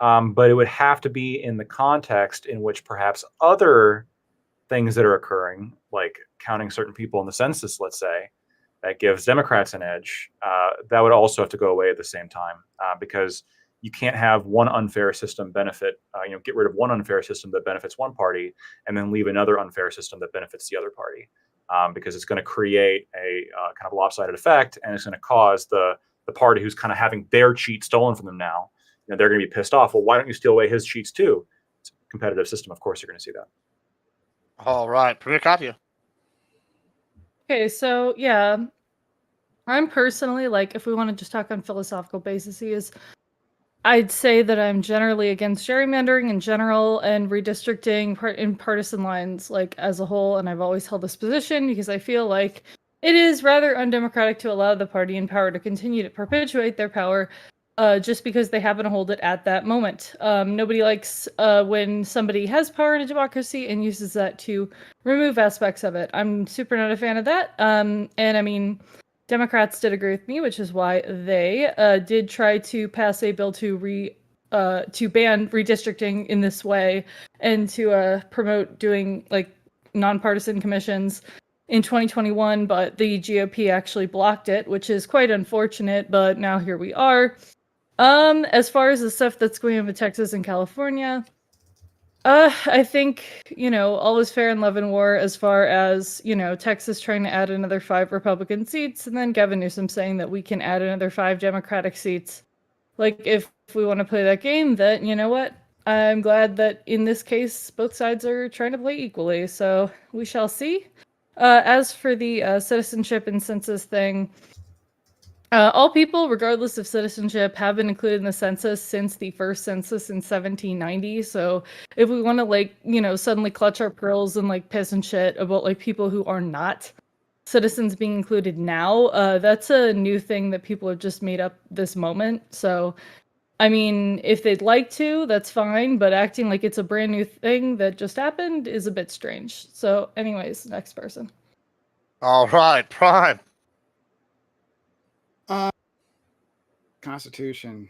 but it would have to be in the context in which perhaps other things that are occurring, like counting certain people in the census, let's say, that gives Democrats an edge, that would also have to go away at the same time, because you can't have one unfair system benefit, get rid of one unfair system that benefits one party and then leave another unfair system that benefits the other party, because it's going to create a kind of lopsided effect, and it's going to cause the party who's kind of having their cheat stolen from them now, they're going to be pissed off. Well, why don't you steal away his cheats too? It's a competitive system. Of course, you're going to see that. All right, Premier Katya. Okay, so yeah, I'm personally, like, if we want to just talk on philosophical bases, I'd say that I'm generally against gerrymandering in general and redistricting in partisan lines, like, as a whole, and I've always held this position because I feel like it is rather undemocratic to allow the party in power to continue to perpetuate their power just because they happen to hold it at that moment. Nobody likes when somebody has power in a democracy and uses that to remove aspects of it. I'm super not a fan of that. And I mean, Democrats did agree with me, which is why they did try to pass a bill to ban redistricting in this way and to promote doing like nonpartisan commissions in 2021, but the GOP actually blocked it, which is quite unfortunate, but now here we are. As far as the stuff that's going on with Texas and California, I think, all is fair in love and war as far as, Texas trying to add another 5 Republican seats, and then Gavin Newsom saying that we can add another 5 Democratic seats. Like, if we want to play that game, then you know what? I'm glad that in this case, both sides are trying to play equally, so we shall see. As for the citizenship and census thing, all people, regardless of citizenship, have been included in the census since the first census in 1790. So if we want to, suddenly clutch our pearls and piss and shit about people who are not citizens being included now, that's a new thing that people have just made up this moment. So, I mean, if they'd like to, that's fine. But acting like it's a brand new thing that just happened is a bit strange. So, anyways, next person. All right, Prime. Constitution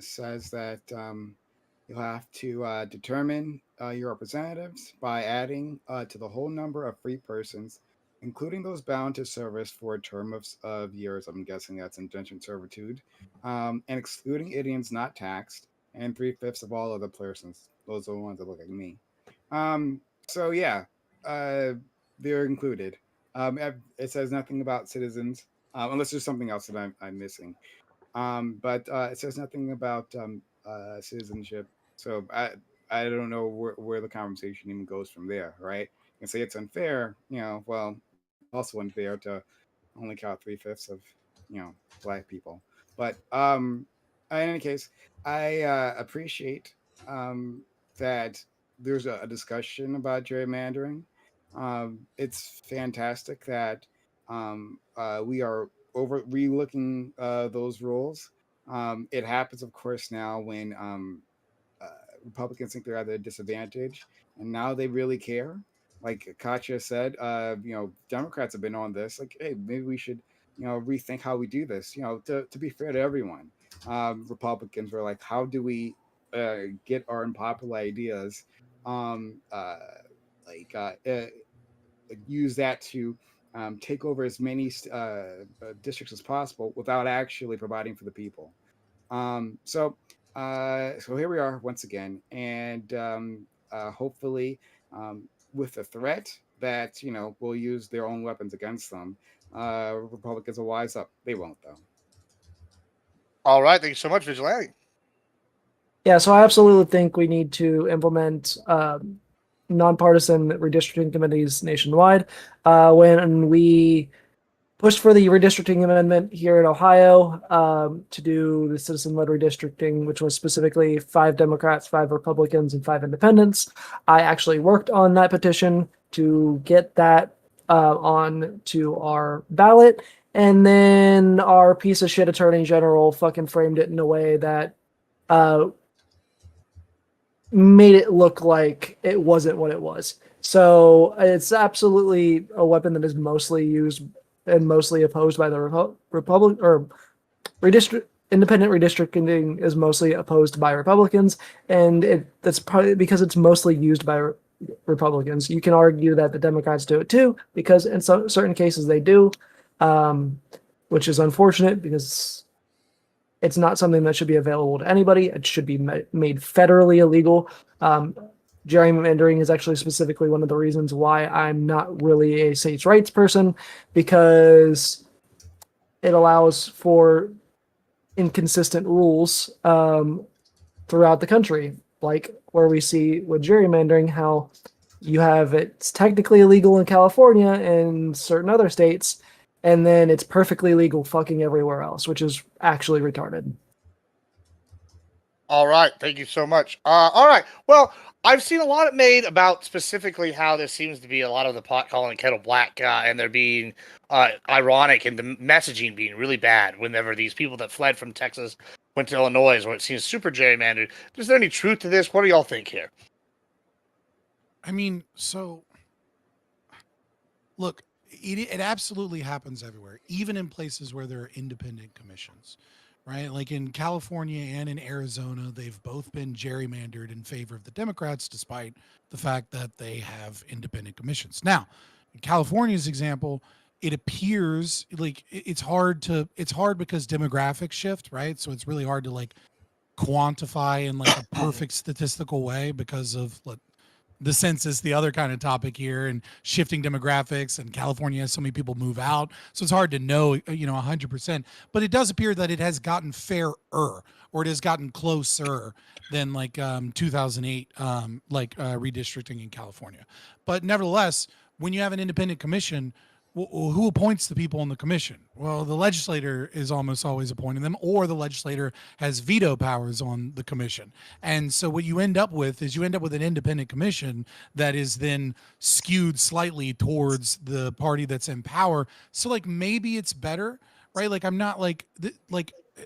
says that you'll have to determine your representatives by adding to the whole number of free persons, including those bound to service for a term of years. I'm guessing that's indentured servitude, and excluding aliens not taxed, and 3/5 of all other persons. Those are the ones that look like me. So yeah, they're included. It says nothing about citizens, unless there's something else that I'm missing. But it says nothing about citizenship. So I don't know where the conversation even goes from there, right? You can say it's unfair, well, also unfair to only count 3/5 of, black people. But in any case, I appreciate that there's a discussion about gerrymandering. It's fantastic that we are over relooking those rules. It happens, of course, now when Republicans think they're at a disadvantage, and now they really care. Like Katya said, Democrats have been on this. Like, hey, maybe we should, rethink how we do this. To be fair to everyone, Republicans were like, how do we get our unpopular ideas, like use that to take over as many districts as possible without actually providing for the people. So here we are once again, and hopefully, with the threat that will use their own weapons against them, Republicans will wise up. They won't, though. All right, thank you so much, Vigilante. Yeah, so I absolutely think we need to implement nonpartisan redistricting committees nationwide. When we pushed for the redistricting amendment here in Ohio to do the citizen-led redistricting, which was specifically 5 Democrats, 5 Republicans, and 5 independents, I actually worked on that petition to get that on to our ballot. And then our piece of shit attorney general fucking framed it in a way that made it look like it wasn't what it was. So it's absolutely a weapon that is mostly used and mostly opposed by the Republic or independent redistricting is mostly opposed by Republicans, and that's probably because it's mostly used by Republicans. You can argue that the Democrats do it too, because in some certain cases they do, which is unfortunate because it's not something that should be available to anybody. It should be made federally illegal. Gerrymandering is actually specifically one of the reasons why I'm not really a states' rights person, because it allows for inconsistent rules throughout the country, like where we see with gerrymandering how you have it's technically illegal in California and certain other states, and then it's perfectly legal fucking everywhere else, which is actually retarded. All right, thank you so much. All right, well, I've seen a lot made about specifically how there seems to be a lot of the pot calling kettle black, and there being ironic and the messaging being really bad whenever these people that fled from Texas went to Illinois, where it seems super gerrymandered. Is there any truth to this? What do y'all think here? I mean, so look, it absolutely happens everywhere, even in places where there are independent commissions, right? Like in California and in Arizona, they've both been gerrymandered in favor of the Democrats, despite the fact that they have independent commissions. Now, in California's example, it appears like it's hard because demographics shift, right? So it's really hard to like quantify in like a perfect statistical way because of the census, the other kind of topic here, and shifting demographics, and California has so many people move out, so it's hard to know 100%, but it does appear that it has gotten fairer, or it has gotten closer than like 2008 redistricting in California. But nevertheless, when you have an independent commission, who appoints the people in the commission? Well, the legislator is almost always appointing them, or the legislator has veto powers on the commission. And so what you end up with is an independent commission that is then skewed slightly towards the party that's in power. So like maybe it's better, right? Like I'm not like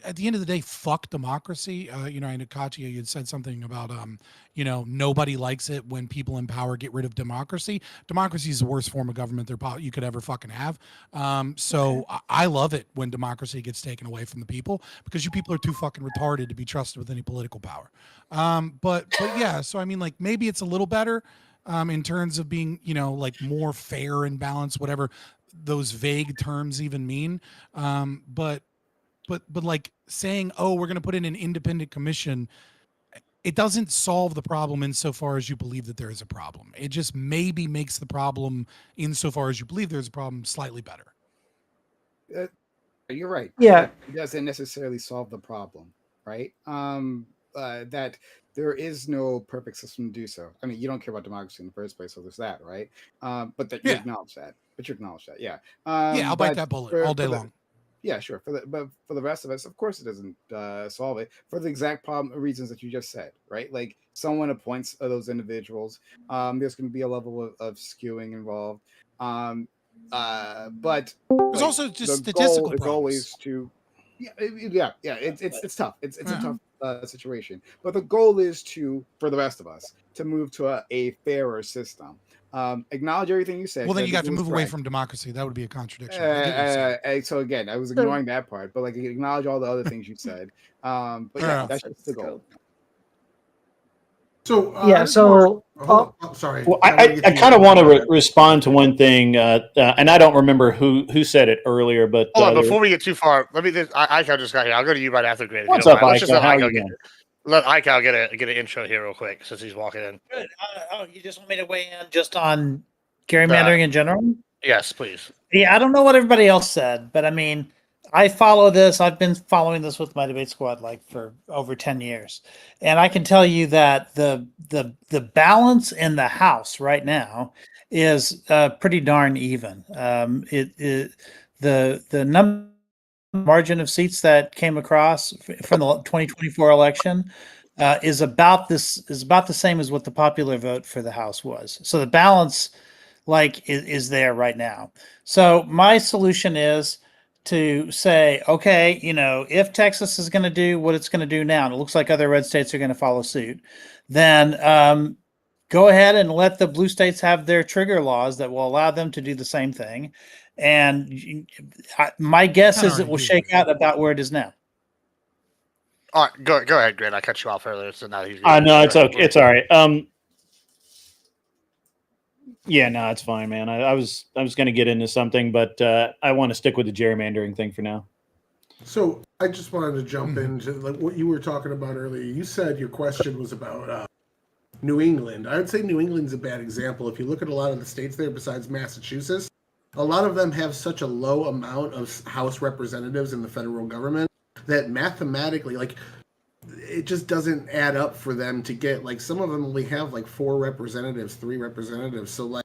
at the end of the day, fuck democracy. I know Katya, you had said something about nobody likes it when people in power get rid of democracy. Democracy is the worst form of government you could ever fucking have. So I love it when democracy gets taken away from the people, because you people are too fucking retarded to be trusted with any political power. But yeah, so I mean, like maybe it's a little better in terms of being, like more fair and balanced, whatever those vague terms even mean. But like saying, oh, we're going to put in an independent commission, it doesn't solve the problem insofar as you believe that there is a problem. It just maybe makes the problem, insofar as you believe there's a problem, slightly better. You're right. Yeah. It doesn't necessarily solve the problem, right? That there is no perfect system to do so. I mean, you don't care about democracy in the first place, so there's that, right? But that you acknowledge that. Yeah. I'll bite that bullet all day long. Yeah, sure. But for the rest of us, of course, it doesn't solve it for the exact reasons that you just said, right? Like someone appoints those individuals. There's going to be a level of skewing involved. But there's also just statistical problems. It's always to, it's tough. It's a tough situation. But the goal is for the rest of us to move to a fairer system. Acknowledge everything you said. Well, then you got to move away from democracy. That would be a contradiction. So again, I was ignoring that part, but like acknowledge all the other things you said. But yeah, that's just the goal. So sorry. Well, I kind of want to respond to one thing, and I don't remember who said it earlier, but hold on, before we get too far, let me. Iko just got here. I'll go to you right after Grant. What's up, Iko? How are you doing? Let Iko get an intro here real quick since he's walking in. Good. You just want me to weigh in just on gerrymandering in general? Yes, please. Yeah, I don't know what everybody else said, but I mean, I follow this. I've been following this with my debate squad for over 10 years. And I can tell you that the balance in the House right now is pretty darn even. The number margin of seats that came across from the 2024 election is about the same as what the popular vote for the House was. So the balance is there right now. So my solution is to say, okay, if Texas is going to do what it's going to do now, and it looks like other red states are going to follow suit, then go ahead and let the blue states have their trigger laws that will allow them to do the same thing. And my guess is it will shake out about where it is now. All right, go ahead, Grant. I cut you off earlier, so now he's. No, it's okay. It's all right. Yeah, no, it's fine, man. I was going to get into something, but I want to stick with the gerrymandering thing for now. So I just wanted to jump into what you were talking about earlier. You said your question was about New England. I would say New England's a bad example. If you look at a lot of the states there, besides Massachusetts, a lot of them have such a low amount of House representatives in the federal government that mathematically, it just doesn't add up for them to get, some of them only have 4 representatives, 3 representatives. So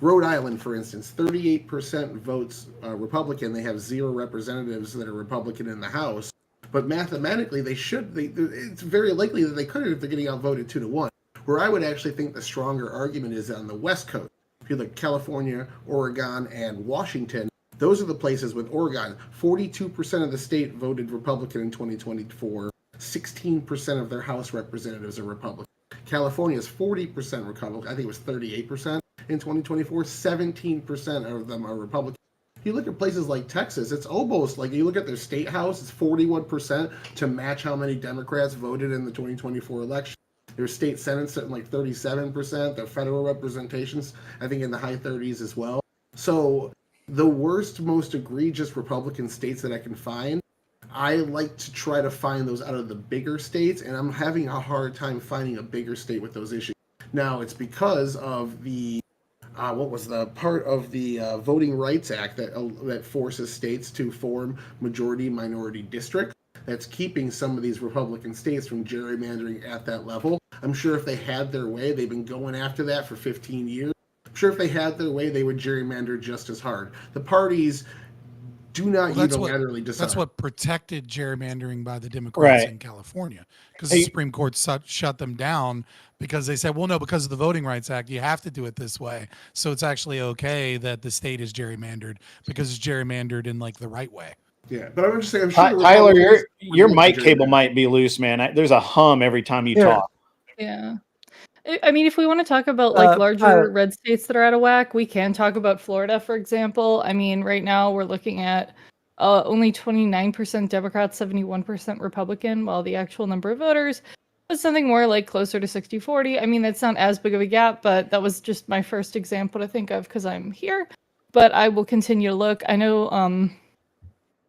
Rhode Island, for instance, 38% votes Republican. They have 0 representatives that are Republican in the House. But mathematically, it's very likely that they could if they're getting outvoted 2-1. Where I would actually think the stronger argument is on the West Coast. If you look at California, Oregon, and Washington, those are the places with Oregon. 42% of the state voted Republican in 2024. 16% of their House representatives are Republican. California is 40% Republican. I think it was 38% in 2024. 17% of them are Republican. If you look at places like Texas, it's almost you look at their state house, it's 41% to match how many Democrats voted in the 2024 election. Their state senate's at 37%. Their federal representations, I think, in the high 30s as well. So the worst, most egregious Republican states that I can find I like to try to find those out of the bigger states, and I'm having a hard time finding a bigger state with those issues. Now, it's because of the what was the part of the Voting Rights Act that forces states to form majority minority districts. That's keeping some of these Republican states from gerrymandering at that level. I'm sure if they had their way, they've been going after that for 15 years. I'm sure if they had their way, they would gerrymander just as hard. The parties do not unilaterally decide. That's what protected gerrymandering by the Democrats Right. in California, because the Supreme Court shut them down because they said, well, no, because of the Voting Rights Act, you have to do it this way. So it's actually okay that the state is gerrymandered because it's gerrymandered in like the right way. Yeah, but I'm just saying, I'm sure the Tyler, Republicans your would like mic to cable gerrymander. might be loose, man. There's a hum every time you Yeah. talk. Yeah. I mean, if we want to talk about like larger Tyler. red states that are out of whack, we can talk about Florida, for example. I mean, right now we're looking at only 29% Democrats, 71% Republican, while the actual number of voters was something more like closer to 60-40. I mean, that's not as big of a gap, but that was just my first example to think of because I'm here. But I will continue to look. I know,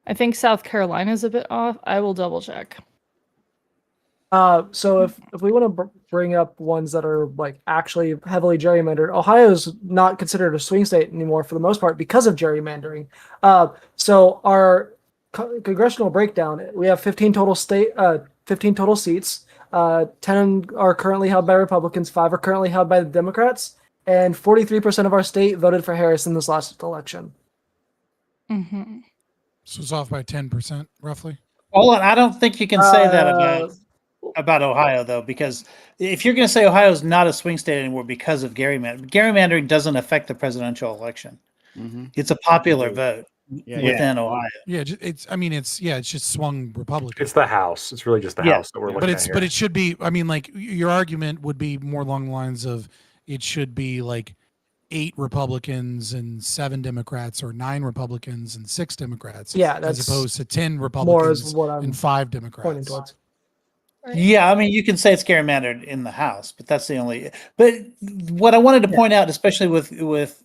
I think South Carolina is a bit off. I will double check. So if we want to bring up ones that are like actually heavily gerrymandered, Ohio is not considered a swing state anymore for the most part because of gerrymandering. So our congressional breakdown, we have 15 total 15 total seats. 10 are currently held by Republicans, 5 are currently held by the Democrats, and 43% of our state voted for Harris in this last election. Mm-hmm. So it's off by 10%, roughly. Hold on, I don't think you can say that about Ohio, though, because if you're going to say Ohio is not a swing state anymore because of gerrymandering doesn't affect the presidential election. Mm-hmm. It's a popular vote Yeah, within Ohio. Yeah, it's just swung Republican. It's the House. It's really just the Yeah. House that we're looking at here. But it should be. I mean, like your argument would be more along the lines of it should be like 8 Republicans and 7 Democrats, or 9 Republicans and 6 Democrats. Yeah, as that's opposed to 10 more Republicans is what I'm and 5 pointing Democrats. towards. Yeah, I mean, you can say it's gerrymandered in the House, but that's the only. But what I wanted to point out, especially with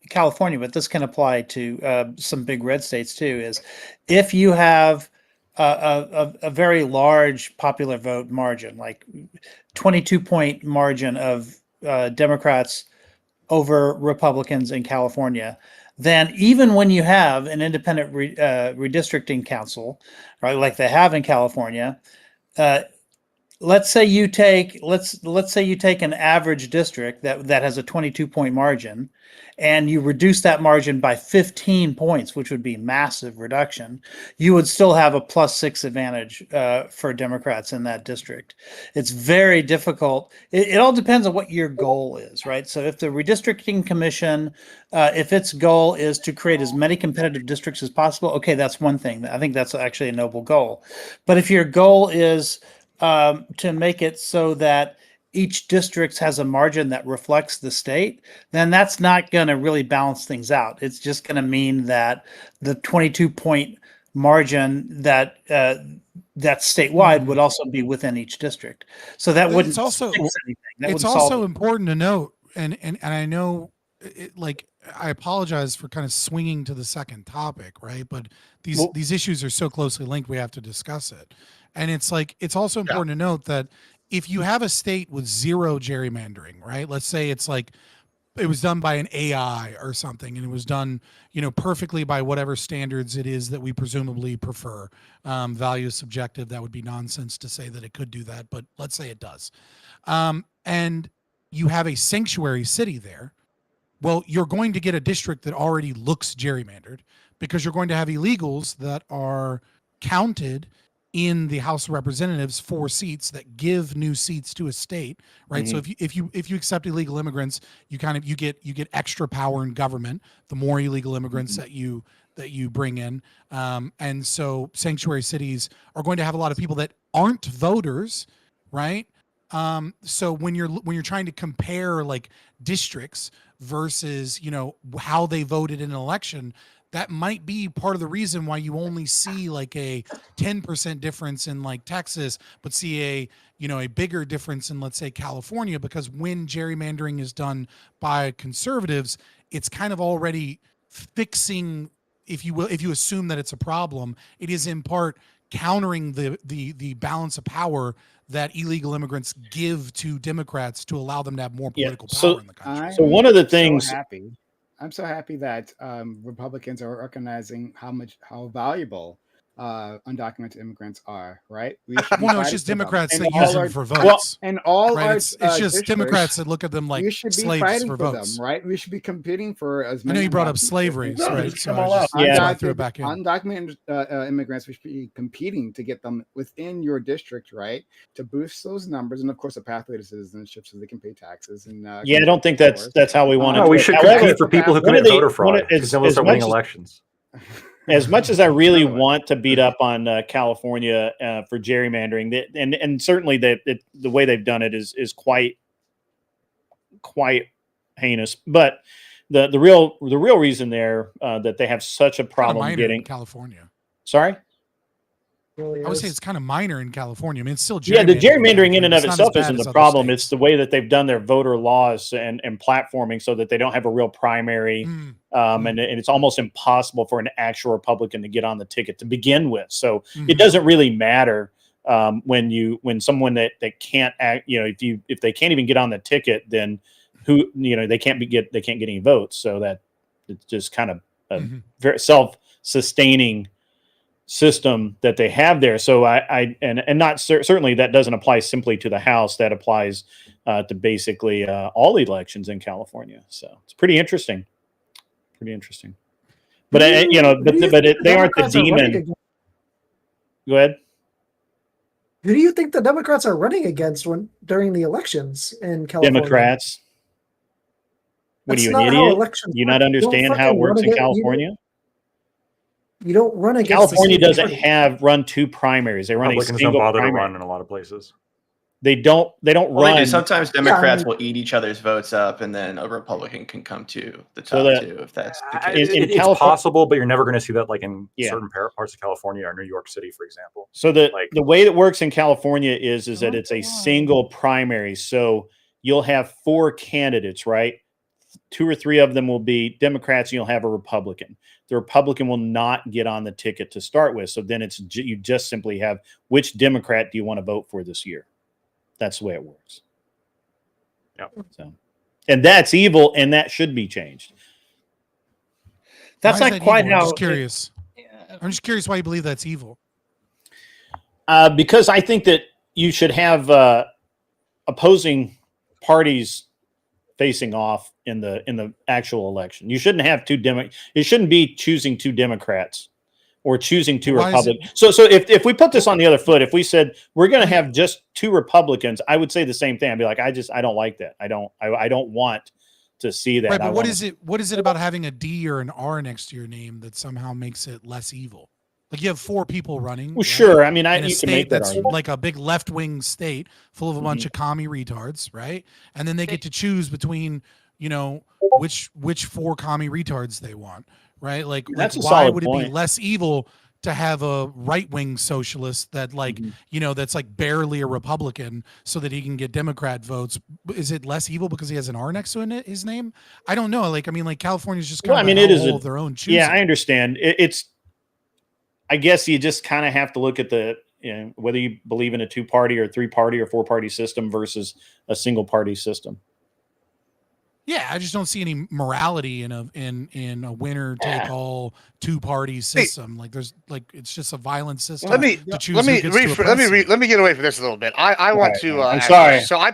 California, but this can apply to some big red states too, is if you have a very large popular vote margin, like 22-point margin of Democrats over Republicans in California, then even when you have an independent redistricting council, right, like they have in California. Let's say you take an average district that has a 22-point margin, and you reduce that margin by 15 points, which would be massive reduction. You would still have a +6 advantage for Democrats in that district. It's very difficult. It all depends on what your goal is, right? So if the redistricting commission, if its goal is to create as many competitive districts as possible, okay, that's one thing. I think that's actually a noble goal. But if your goal is to make it so that each district has a margin that reflects the state, then that's not going to really balance things out. It's just going to mean that the 22-point margin that that's statewide would also be within each district. So that wouldn't It's also fix anything. That it's wouldn't also solve it. important to note, and I know, I apologize for kind of swinging to the second topic, right? But these issues are so closely linked, we have to discuss it. And it's also important to note that if you have a state with 0 gerrymandering, right? Let's say it's like it was done by an AI or something, and it was done, perfectly by whatever standards it is that we presumably prefer. Value is subjective. That would be nonsense to say that it could do that, but let's say it does. And you have a sanctuary city there. Well, you're going to get a district that already looks gerrymandered because you're going to have illegals that are counted in the House of Representatives for seats that give new seats to a state, right? Mm-hmm. So if you accept illegal immigrants, you get extra power in government the more illegal immigrants that you bring in, and so sanctuary cities are going to have a lot of people that aren't voters, right? So when you're trying to compare like districts versus how they voted in an election, that might be part of the reason why you only see like a 10% difference in like Texas, but see a bigger difference in, let's say, California, because when gerrymandering is done by conservatives, it's kind of already fixing if you will, if you assume that it's a problem, it is in part countering the balance of power that illegal immigrants give to Democrats to allow them to have more political power in the country. So one of the things. I'm so happy that Republicans are recognizing how valuable undocumented immigrants are. Right? We should be Well, no, it's fighting just for them. Democrats And that all use them our- for votes. And all right? our It's just districts, Democrats that look at them like we should be slaves fighting for for votes. them, right? We should be competing for as I many. know you brought up undocumented slavery, immigrants. right? So that's why I threw it back in. Undocumented immigrants, we should be competing to get them within your district, right? To boost those numbers, and of course, a pathway to citizenship so they can pay taxes. And I don't think that's how we want to. No, we should compete for people who commit voter fraud because then we'll start winning elections. As much as I really want to beat up on California for gerrymandering, and certainly the way they've done it is quite heinous. But the real reason there that they have such a problem getting California. Sorry. I would say it's kind of minor in California. I mean, it's still Yeah, the gerrymandering in and of It's not itself as bad isn't as the other problem. states. It's the way that they've done their voter laws and platforming so that they don't have a real primary. And it's almost impossible for an actual Republican to get on the ticket to begin with. So it doesn't really matter when someone that can't act, if they can't even get on the ticket, then they can't get any votes. So that it's just kind of a very self-sustaining system that they have there. So certainly that doesn't apply simply to the House. That applies to basically all elections in California. So it's pretty interesting. But they aren't the demon. Go ahead. Who do you think the Democrats are running against during the elections in California? Democrats. What are you, an That's not how idiot? elections You work. not You understand don't how it fucking works run in against- California? You don't run against California the same doesn't party. run two primaries. They run a Republicans single don't bother primary. to run in a lot of places. They don't Well, run. they do. Sometimes Democrats will eat each other's votes up, and then a Republican can come to the top too, if that's the case. It's possible, but you're never going to see that like in certain parts of California or New York City, for example. So the way it works in California is that it's a single primary. So you'll have 4 candidates, right? 2 or 3 of them will be Democrats, and you'll have a Republican. The Republican will not get on the ticket to start with. So then you just simply have, which Democrat do you want to vote for this year? That's the way it works. Yep. So, and that's evil, and that should be changed. That's Why is not that quite evil? how. I'm just curious. I'm just curious why you believe that's evil. Because I think that you should have opposing parties facing off in the actual election. You shouldn't have it shouldn't be choosing 2 Democrats or choosing 2 Republicans. So if we put this on the other foot, if we said we're going to have just 2 Republicans, I would say the same thing. I'd be like, I don't like that. I don't want to see that. Right, but what is it about having a D or an R next to your name that somehow makes it less evil? Like you have 4 people running. Well, sure. I mean, in a you can make state that that's argument. like a big left-wing state full of a bunch of commie retards, right? And then they get to choose between, which 4 commie retards they want, right? Like That's a why solid would it be point. less evil to have a right-wing socialist that that's like barely a Republican so that he can get Democrat votes? Is it less evil because he has an R next to his name? I don't know. California's just kind of it is of their own choosing. Yeah, I understand. I guess you just kind of have to look at whether you believe in a 2-party or 3-party or 4-party system versus a single-party system. Yeah, I just don't see any morality in a winner take all 2-party system. It's just a violent system. Let me get away from this a little bit. I want to. I'm sorry. So I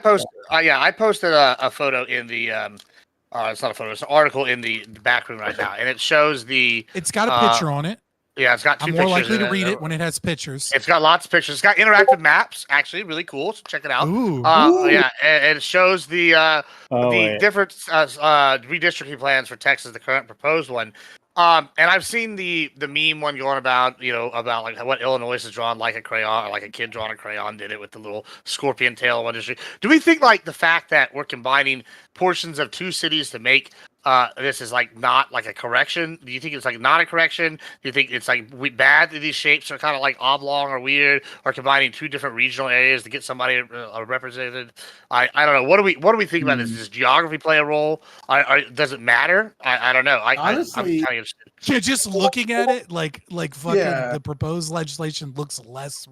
posted a photo in the. It's not a photo. It's an article in the back room right now, and it shows the. It's got a picture on it. Yeah, it's got 2 I'm pictures. more likely to in read it when it has pictures. It's got lots of pictures. It's got interactive maps. Actually, really cool. So check it out. Ooh. Yeah, and it shows the different redistricting plans for Texas, the current proposed one. And I've seen the meme one going about, about like what Illinois has drawn like a crayon, or like a kid drawing a crayon did it with the little scorpion tail in one district. Do we think like the fact that we're combining portions of 2 cities to make this is like not like a correction? Do you think it's like not a correction? Do you think it's like bad that these shapes are kind of like oblong or weird, or combining two different regional areas to get somebody represented? I don't know. What do we think about this? Does geography play a role? Does it matter? I don't know. I'm Honestly, kind of Yeah, just looking at it, like fucking Yeah. the proposed legislation looks less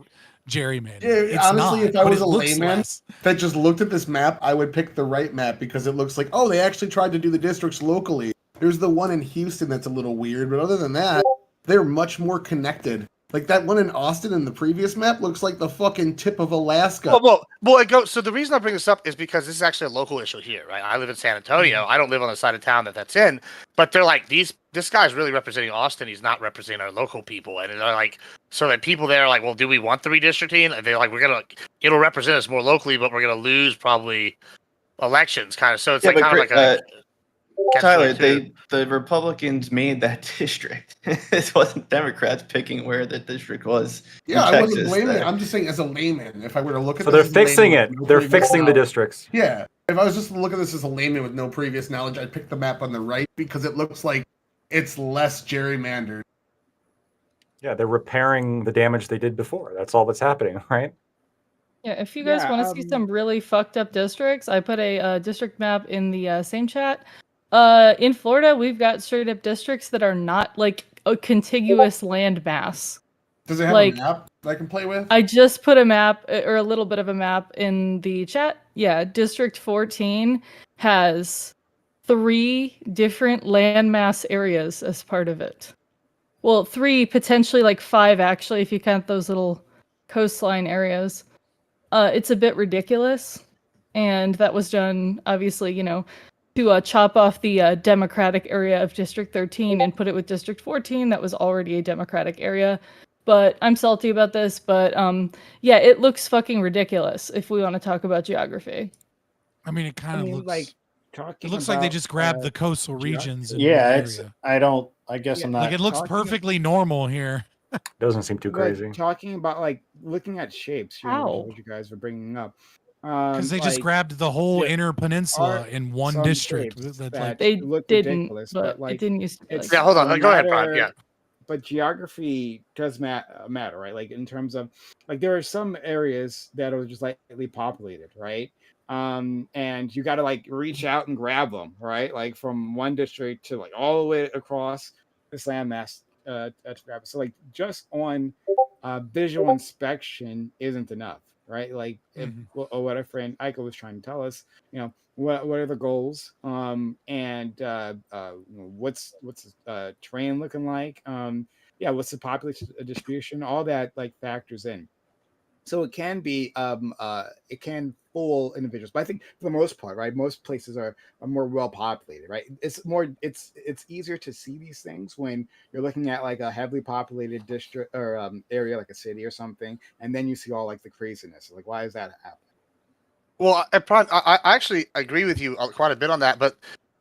gerrymandered. Yeah, It's honestly, not, if I but was it a looks layman less. that just looked at this map, I would pick the right map because it looks like, oh, they actually tried to do the districts locally. There's the one in Houston that's a little weird, but other than that, they're much more connected. Like that one in Austin in the previous map looks like the fucking tip of Alaska. Well, it goes. So the reason I bring this up is because this is actually a local issue here, right? I live in San Antonio. I don't live on the side of town that's in, but they're like This guy's really representing Austin. He's not representing our local people, and they're like, so that people there are like, well, do we want the redistricting? And they're like, it'll represent us more locally, but we're gonna lose probably elections, kind of. So it's Yeah, like but kind of like a Tyler, catch-22. the Republicans made that district. It wasn't Democrats picking where the district was. Yeah, in I wasn't Texas. blaming it. I'm just saying, as a layman, if I were to look at So this, they're as a layman fixing it. with no They're previous fixing the knowledge- districts. Yeah, if I was just to look at this as a layman with no previous knowledge, I'd pick the map on the right because it looks like it's less gerrymandered. Yeah, they're repairing the damage they did before. That's all that's happening, right? Yeah, if you guys Yeah, want to see some really fucked up districts, I put a district map in the same chat. In Florida, we've got straight up districts that are not like a contiguous land mass. Does it have Like, a map that I can play with? I just put a map or a little bit of a map in the chat. Yeah, District 14 has 3 different landmass areas as part of it. Well, 3, potentially like 5 actually, if you count those little coastline areas. It's a bit ridiculous, and that was done obviously, to chop off the Democratic area of District 13 and put it with District 14 that was already a Democratic area. But I'm salty about this, but yeah, it looks fucking ridiculous if we want to talk about geography. I mean, it kind of looks like it talking. looks like they about, just grabbed the coastal regions. In Yeah, one it's. area. I guess Yeah, I'm not. Like it looks talking- perfectly normal here. Doesn't seem too like, crazy. talking about like looking at shapes, which is How? what you guys were bringing up. Because they just like, grabbed the whole there inner peninsula are in one some district. shapes That's that like, They look didn't, ridiculous, but like it didn't used to be like it's Yeah, hold on. a Go ahead, Prime. Yeah. but geography does matter, right? Like in terms of like there are some areas that are just lightly populated, right? And you got to like reach out and grab them, right? Like from one district to like all the way across this landmass to grab it. So like just on visual inspection isn't enough, right? Like if, or what our friend Ika was trying to tell us, what are the goals, and what's the terrain looking like, yeah, what's the population distribution, all that like factors in. So it can be it can fool individuals, but I think for the most part, right, most places are more well populated, right? It's easier to see these things when you're looking at like a heavily populated district or area like a city or something, and then you see all like the craziness. Like, why is that happening? Well, I actually agree with you quite a bit on that, but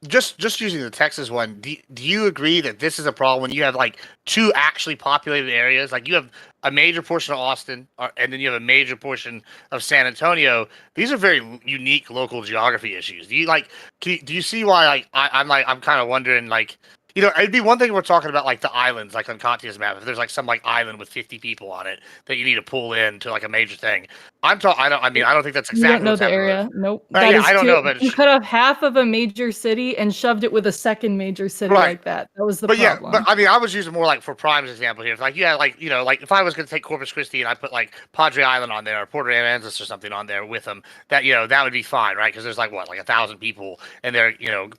just using the Texas one, do you agree that this is a problem when you have like 2 actually populated areas? Like you have a major portion of Austin, and then you have a major portion of San Antonio. These are very unique local geography issues. Do you see why I'm kind of wondering like, it'd be one thing if we're talking about like the islands, like on Katya's map. If there's like some like island with 50 people on it that you need to pull in to like a major thing. I don't think that's exactly You don't know what's the happening. area. Nope. Yeah, That is I don't know, but you cut off half of a major city and shoved it with a second major city Right. like that. That was the But problem. yeah, but I mean, I was using more like for Prime's example here. It's like, yeah, like, like if I was going to take Corpus Christi and I put like Padre Island on there or Port Aransas or something on there with them, that, that would be fine, right? Because there's like 1,000 people and they're,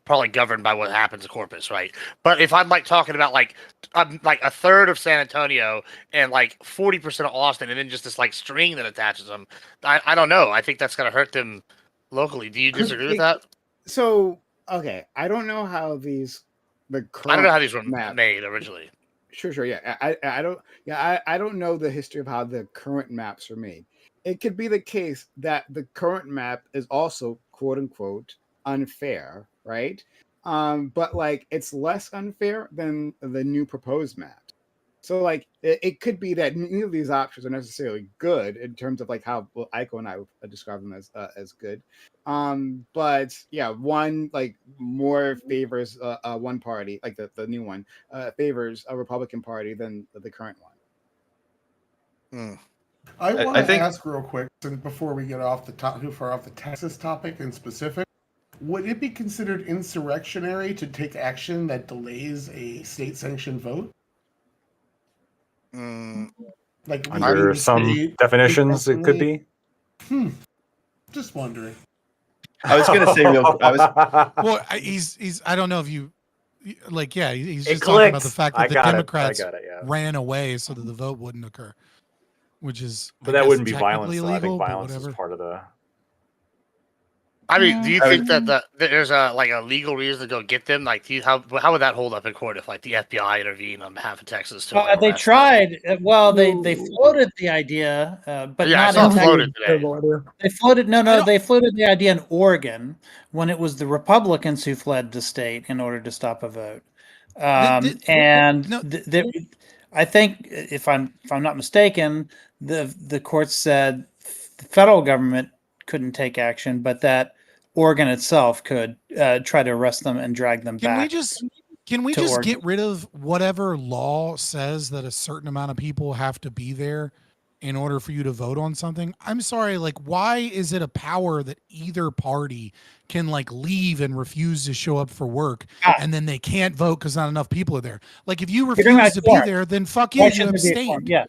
probably governed by what happens in Corpus, right? But if I'm like talking about like a third of San Antonio and like 40% of Austin and then just this like string that attaches them, I don't know. I think that's going to hurt them locally. Do you disagree with that? So, okay, I don't know how the I don't know how these were map made originally. Sure, yeah. I don't know the history of how the current maps were made. It could be the case that the current map is also quote unquote unfair, right? But like it's less unfair than the new proposed map. So like it could be that neither of these options are necessarily good in terms of like how Aiko and I would describe them as good. But yeah, one like more favors one party, like the new one favors a Republican Party than the current one. I want I to think- ask real quick, and before we get off too far off the Texas topic in specific, would it be considered insurrectionary to take action that delays a state-sanctioned vote? Like Under leaving the some state definitions, it could be. Just wondering. I was gonna say real. I was. Well, he's. I don't know if you, like, yeah, he's It just talking about the clicks. fact I that the got it. I Democrats got it, yeah. ran away so that the vote wouldn't occur, which is. But I that guess, wouldn't be violence. technically Though. I think illegal, but violence is whatever. part of the. I mean, do you I think would- that there's a like a legal reason to go get them? Like, how would that hold up in court if like the FBI intervened on behalf of Texas? To They arrest them? tried. Well, they Ooh. floated the idea, but Yeah, I not saw in it Texas. floated today. Terrible idea. They floated they floated the idea in Oregon when it was the Republicans who fled the state in order to stop a vote. I think if I'm not mistaken, the court said the federal government couldn't take action, but that Oregon itself could try to arrest them and drag them back. Can we to just Oregon. get rid of whatever law says that a certain amount of people have to be there in order for you to vote on something? I'm sorry, like, why is it a power that either party can like leave and refuse to show up for work and then they can't vote because not enough people are there? Like, if you talking about refuse to be quorum. there, then fuck you, Why you shouldn't there be a quorum? abstained. Yeah.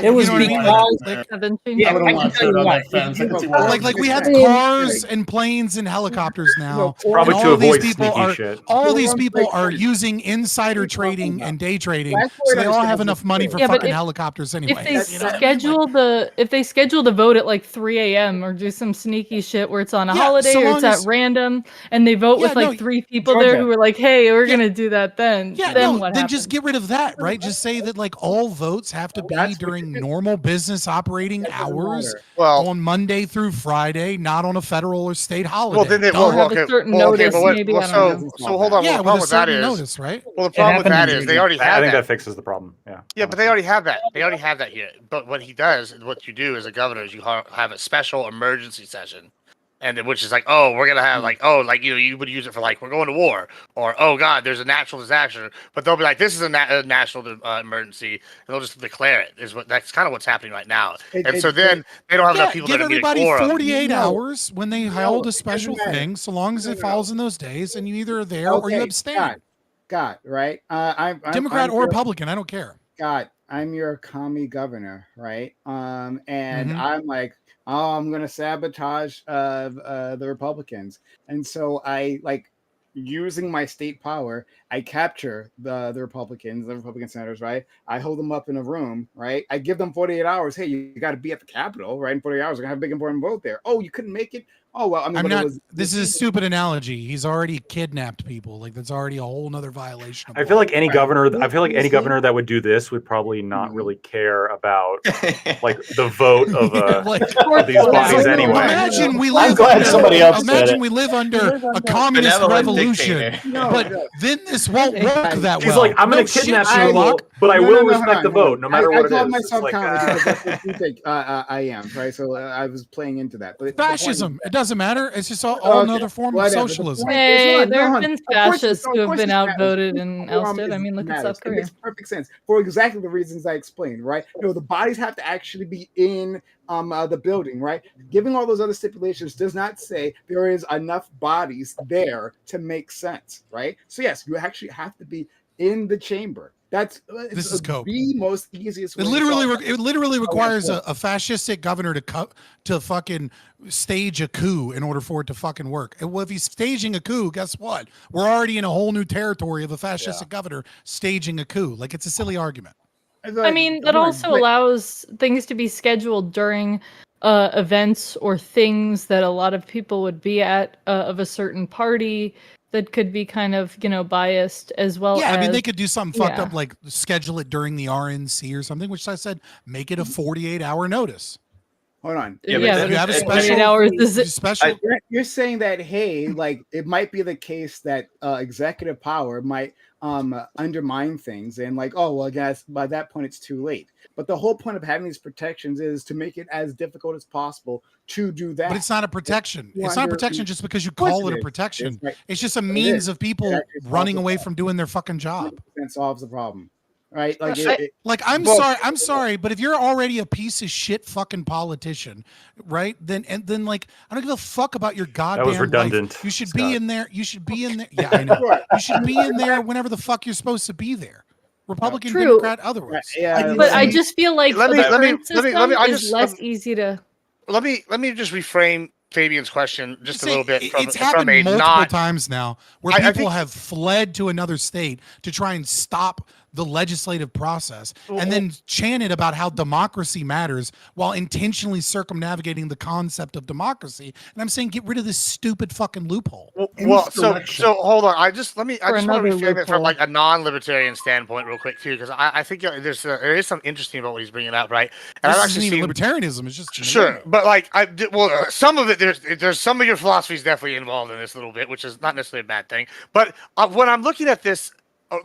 It was know what I mean? because Like, Haven't changed Yeah, I don't I want can to tell turn you on why. that fence. I can see why. like we have I mean, cars and planes and helicopters now. Probably and to all of these avoid people sneaky are shit. all of these Quorum people breaks are in. using insider trading and day trading, That's so what they I all understand have is enough money for Yeah, but fucking if- helicopters anyway. If they You know what I mean? Like, if they schedule the vote at like 3 a.m. or do some sneaky shit where it's on a Yeah, holiday so or long it's at as- random and they vote with Yeah, like no, 3 people there Georgia. who are like, hey, we're Yeah. gonna do that then. Yeah, then no, what then happens? just get rid of that, right? Just say that like all votes have to be That's what during you do. normal business operating That doesn't hours matter. Well, on Monday through Friday, not on a federal or state holiday. well, then they Done. have a certain notice, maybe, I don't know. so hold on. Yeah, Well, the with a problem with that certain is, notice, right? well, the problem with happened that in is they Georgia. already I have think that. that fixes the problem. Yeah. Yeah, but they already have that. They already have that here. But what he does, what you do as a governor, is you have a special emergency session, and which is like, oh, we're gonna have like, oh, like you would use it for like we're going to war, or oh god, there's a natural disaster. But they'll be like, this is a national emergency, and they'll just declare it. That's kind of what's happening right now. And so then they don't have Yeah, enough people give there to meet a everybody quorum. 48 No. hours when they hold it a special doesn't matter. thing, so long as No, it no. falls in those days, and you either are there or you abstain. God, right? I'm Democrat or your- Republican, I don't care. God, I'm your commie governor, right? And Mhm. I'm like, oh, I'm gonna sabotage the Republicans, and so I like using my state power. I capture the Republicans, the Republican senators, right? I hold them up in a room, right? I give them 48 hours. Hey, you got to be at the Capitol, right? In 48 hours, we're gonna have a big important vote there. Oh, you couldn't make it. Oh well, I mean, I'm but it not. was- This is a stupid analogy. He's already kidnapped people. Like that's already a whole nother violation. Of I feel law. like any governor. I feel like any Honestly- governor that would do this would probably not Mhm. really care about like the vote of Like- of these bodies anyway. Imagine we I'm live. glad under, somebody else said Imagine it. we live under a communist Benevolent revolution. dictator. No, But no. then this won't work that He's well. like, I'm No going to shit, kidnap Sherlock. people, but I No, will no, no, respect hold the on, vote, hold no on. matter I what it called is. myself It's like, commie because that's what you think I am, right? So I was playing into that. But the point is Fascism. that- It doesn't matter. It's just all Okay, another form of whatever. The socialism. point is- Hey, hold on, there hold have on. been Of course fascists it- who of have course been it matters. outvoted and Quorum ousted. I is- mean, look at matters. South It makes Korea. perfect sense for exactly the reasons I explained, right? You know, the bodies have to actually be in the building, right? Giving all those other stipulations does not say there is enough bodies there to make sense, right? So yes, you actually have to be in the chamber. That's This is cope. the most easiest. It way to literally, solve it literally requires yeah. a fascistic governor to fucking stage a coup in order for it to fucking work. And well, if he's staging a coup, guess what? We're already in a whole new territory of a fascistic governor staging a coup. Like it's a silly argument. it. I mean, that Hold on, also but- allows things to be scheduled during events or things that a lot of people would be at of a certain party that could be kind of, biased as well. Yeah, I mean, as- they could do something fucked yeah. up like schedule it during the RNC or something, which I said make it a 48-hour notice. Hold on. Yeah, but Yeah, that- but You have a it's special 48 hours. Is you it? special. You're saying that, hey, like it might be the case that executive power might undermine things, and like, oh well, I guess by that point it's too late. But the whole point of having these protections is to make it as difficult as possible to do that. But it's not a protection. You It's not a under- protection just because you course call it it a is. protection. It's right. It's just a It means is. of It people actually solves running the away problem. from doing their fucking job. 100% solves the problem, right? Like, I- Like I'm sorry, but if you're already a piece of shit fucking politician, right? Then like I don't give a fuck about your goddamn life. redundant, You should Scott. be in there. You should be in there. Yeah, I know. You should be in there whenever the fuck you're supposed to be there. Republican, True. Democrat, otherwise. Yeah, But I see, just feel like Let the me- let me- current let me- system I is just- less easy to. Let me just reframe Fabian's question just a Say, little bit it's from happened a multiple not. times now where I people think- have fled to another state to try and stop the legislative process and then chanted about how democracy matters while intentionally circumnavigating the concept of democracy. And I'm saying get rid of this stupid fucking loophole. Well, so Insurrection. hold on. I just want For to another reframe it loophole. from like a non-libertarian standpoint, real quick too, because I think there is something interesting about what he's bringing up, right? And This I've isn't actually even seen libertarianism. It's just sure, but like some of it there's some of your philosophy is definitely involved in this a little bit, which is not necessarily a bad thing. But when I'm looking at this,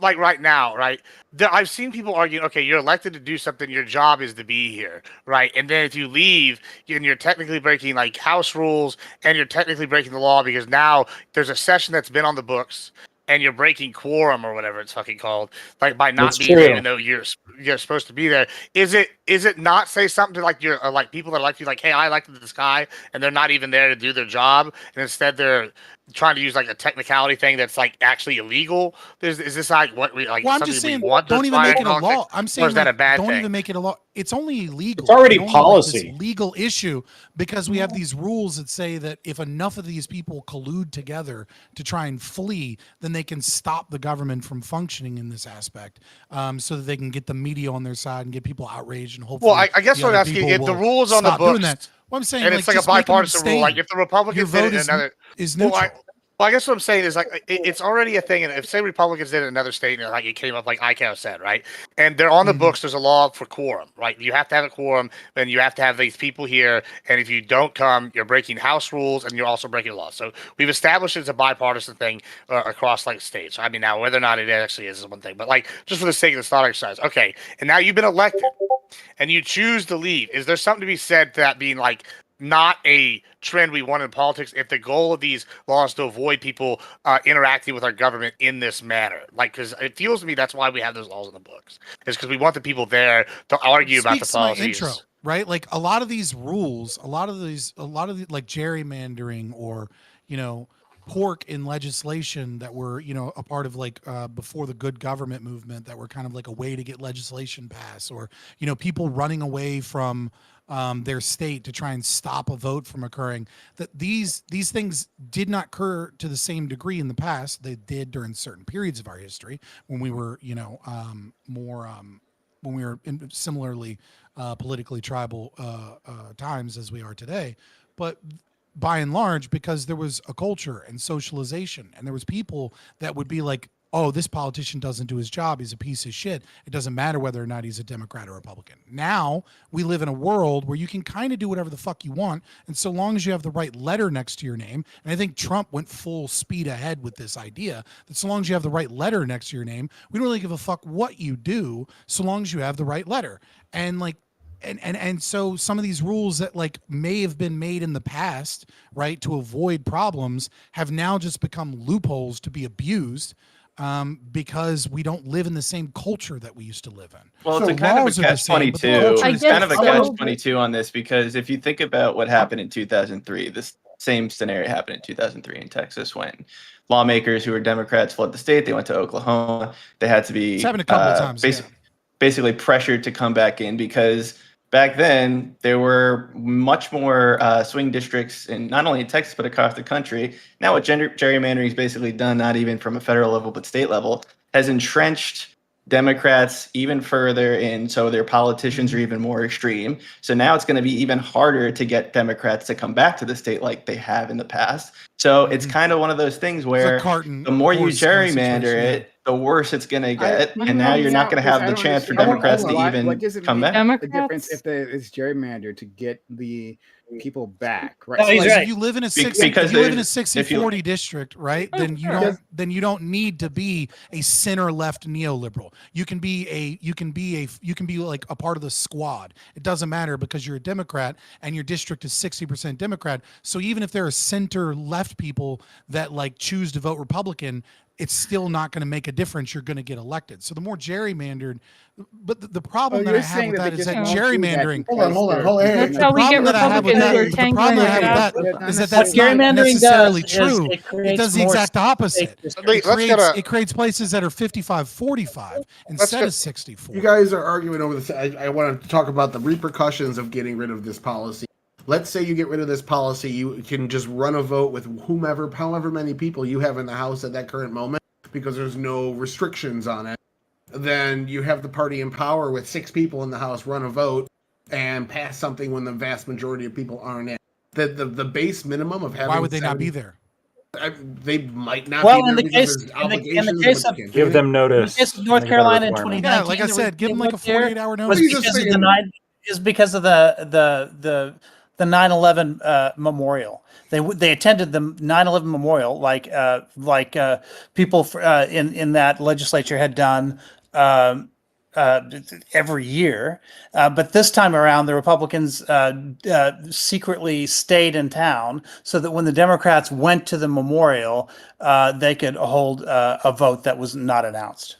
like right now, right, I've seen people argue, okay, you're elected to do something, your job is to be here, right, and then if you leave, and you're technically breaking like house rules, and you're technically breaking the law because now there's a session that's been on the books. And you're breaking quorum or whatever it's fucking called, like by not That's being there, true. even though you're supposed to be there. Is it not say something to like your like people that elect you, like, hey, I elected this guy, and they're not even there to do their job, and instead they're trying to use like a technicality thing that's like actually illegal? Is this like what we like? Well, I'm something just we saying, want to don't even aspire make it to a politics? law. I'm Or saying, is that like, a bad don't thing? even make it a law. It's only illegal. It's already only, like, policy. this legal issue because we have these rules that say that if enough of these people collude together to try and flee, then they can stop the government from functioning in this aspect, so that they can get the media on their side and get people outraged and hopefully. Well, I guess the what I'm other asking, people if the will rules on the stop doing books, that. Well, I'm saying, and it's like a just make them bipartisan rule, like abstain. if the Republicans Your did vote it in another, is well, neutral. I guess what I'm saying is like it's already a thing, and if say Republicans did it in another state, and like it came up like ICAO said, right, and they're on the books, there's a law for quorum, right? You have to have a quorum, then you have to have these people here, and if you don't come, you're breaking house rules, and you're also breaking the law. So we've established it's a bipartisan thing across like states. I mean, now whether or not it actually is one thing, but like just for the sake of this thought exercise, okay, and now you've been elected, and you choose to leave. Is there something to be said to that being like not a trend we want in politics if the goal of these laws is to avoid people interacting with our government in this manner? Like, because it feels to me that's why we have those laws in the books, is because we want the people there to argue about the Speaks to my policies. intro, right? Like a lot of these rules, a lot of the like gerrymandering or, you know, pork in legislation that were, you know, a part of like before the good government movement that were kind of like a way to get legislation passed, or, you know, people running away from their state to try and stop a vote from occurring. That these things did not occur to the same degree in the past. They did during certain periods of our history when we were, you know, more when we were in similarly politically tribal times as we are today. But by and large, because there was a culture and socialization, and there was people that would be like, oh, this politician doesn't do his job, he's a piece of shit, it doesn't matter whether or not he's a Democrat or Republican. Now we live in a world where you can kind of do whatever the fuck you want, and so long as you have the right letter next to your name, and I think Trump went full speed ahead with this idea that so long as you have the right letter next to your name, we don't really give a fuck what you do so long as you have the right letter. And like, and so some of these rules that like may have been made in the past, right, to avoid problems, have now just become loopholes to be abused, because we don't live in the same culture that we used to live in. Well, So it's a kind of laws a are the same, but the catch-22. culture It's is kind of a different. catch-22 on this, because if you think about what happened in 2003, this same scenario happened in 2003 in Texas when lawmakers who were Democrats fled the state. They went to Oklahoma. They had to be It's happened a couple of times, basically pressured to come back in, because back then there were much more swing districts in not only in Texas but across the country. Now what gerrymandering is basically done, not even from a federal level but state level, has entrenched Democrats even further in, so their politicians are even more extreme. So now it's going to be even harder to get Democrats to come back to the state like they have in the past. So it's kind of one of those things where the more you gerrymander it, the worse it's gonna get, I- and now you're not now, gonna 'cause have I the don't chance for understand Democrats to why- even what does it come make back. the difference Democrats. if it's gerrymandered to get the people back, right? No, So, he's like, Because right. if you live in a Be- 60, because if you live in a there's- 60 if you- 40 district, right? Oh, Then you sure. don't need to be a center left neoliberal. You can be like a part of the squad. It doesn't matter because you're a Democrat and your district is 60% Democrat. So even if there are center left people that like choose to vote Republican, it's still not going to make a difference. You're going to get elected. So the more gerrymandered, but the problem that I you're have saying with that that they is just that won't do that gerrymandering. Hold on. That's The how we get problem that I have with Republicans that, who are but the tanking problem that I their have with gas. that is that What that's not gerrymandering necessarily does is true. it It creates does the more exact opposite. safe Wait, let's get a- It creates places that are 55-45 instead of 64. You guys are arguing over this. I want to talk about the repercussions of getting rid of this policy. Let's say you get rid of this policy, you can just run a vote with whomever, however many people you have in the House at that current moment, because there's no restrictions on it. Then you have the party in power with 6 people in the House run a vote and pass something when the vast majority of people aren't in. The base minimum of having Why would they not 70 be there? They might not Well, be there because there's obligations. case but of- you can't do Give it. them In the notice. case of North Make it a Carolina in requirement. 2019, Yeah, like I the said, give them like a reason they went 48-hour there was notice. just because of saying- because of the 9/11 memorial. They attended the 9/11 memorial like people in that legislature had done every year, but this time around the Republicans secretly stayed in town so that when the Democrats went to the memorial, they could hold a vote that was not announced.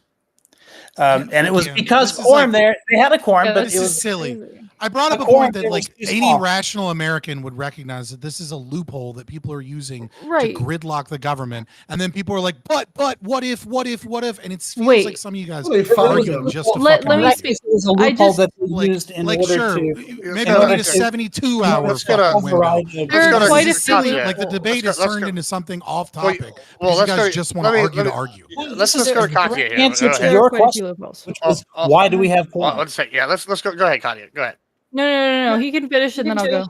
And it was Yeah, because this is quorum like- there, they had a quorum, Yeah, but This it is was silly. crazy. I brought up The a point quorum that was like too any small. rational American would recognize that this is a loophole that people are using Right. to gridlock the government, and then people are like, "But what if?" And it feels Wait. like some of you guys Well, they are fuck arguing them. just to Let fucking me argue. speak. it was a I loophole just- that they Like, used in like order sure, to maybe in we order need a to- 72-hour Let's get a- fucking window. override There Because are this quite is a silly. few- Like the debate let's is go- turned into something off Well, topic. well, You let's guys go- just want let to me- argue let to me- argue. Let's just go to Katya here. Answer Go to ahead. There are your quite a question, few loopholes. which was Oh, why do we have Well, quorum? let's say, yeah, let's go. Go ahead, Katya. Go ahead. No. He can finish and then I'll go.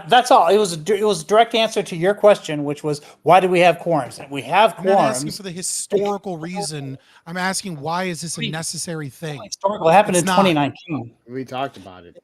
That's all. It was a direct answer to your question, which was why do we have quorums? We have I'm not asking quorums. for the historical reason. I'm asking why is this a necessary thing? Historical, it happened It's in not. 2019. We talked about it.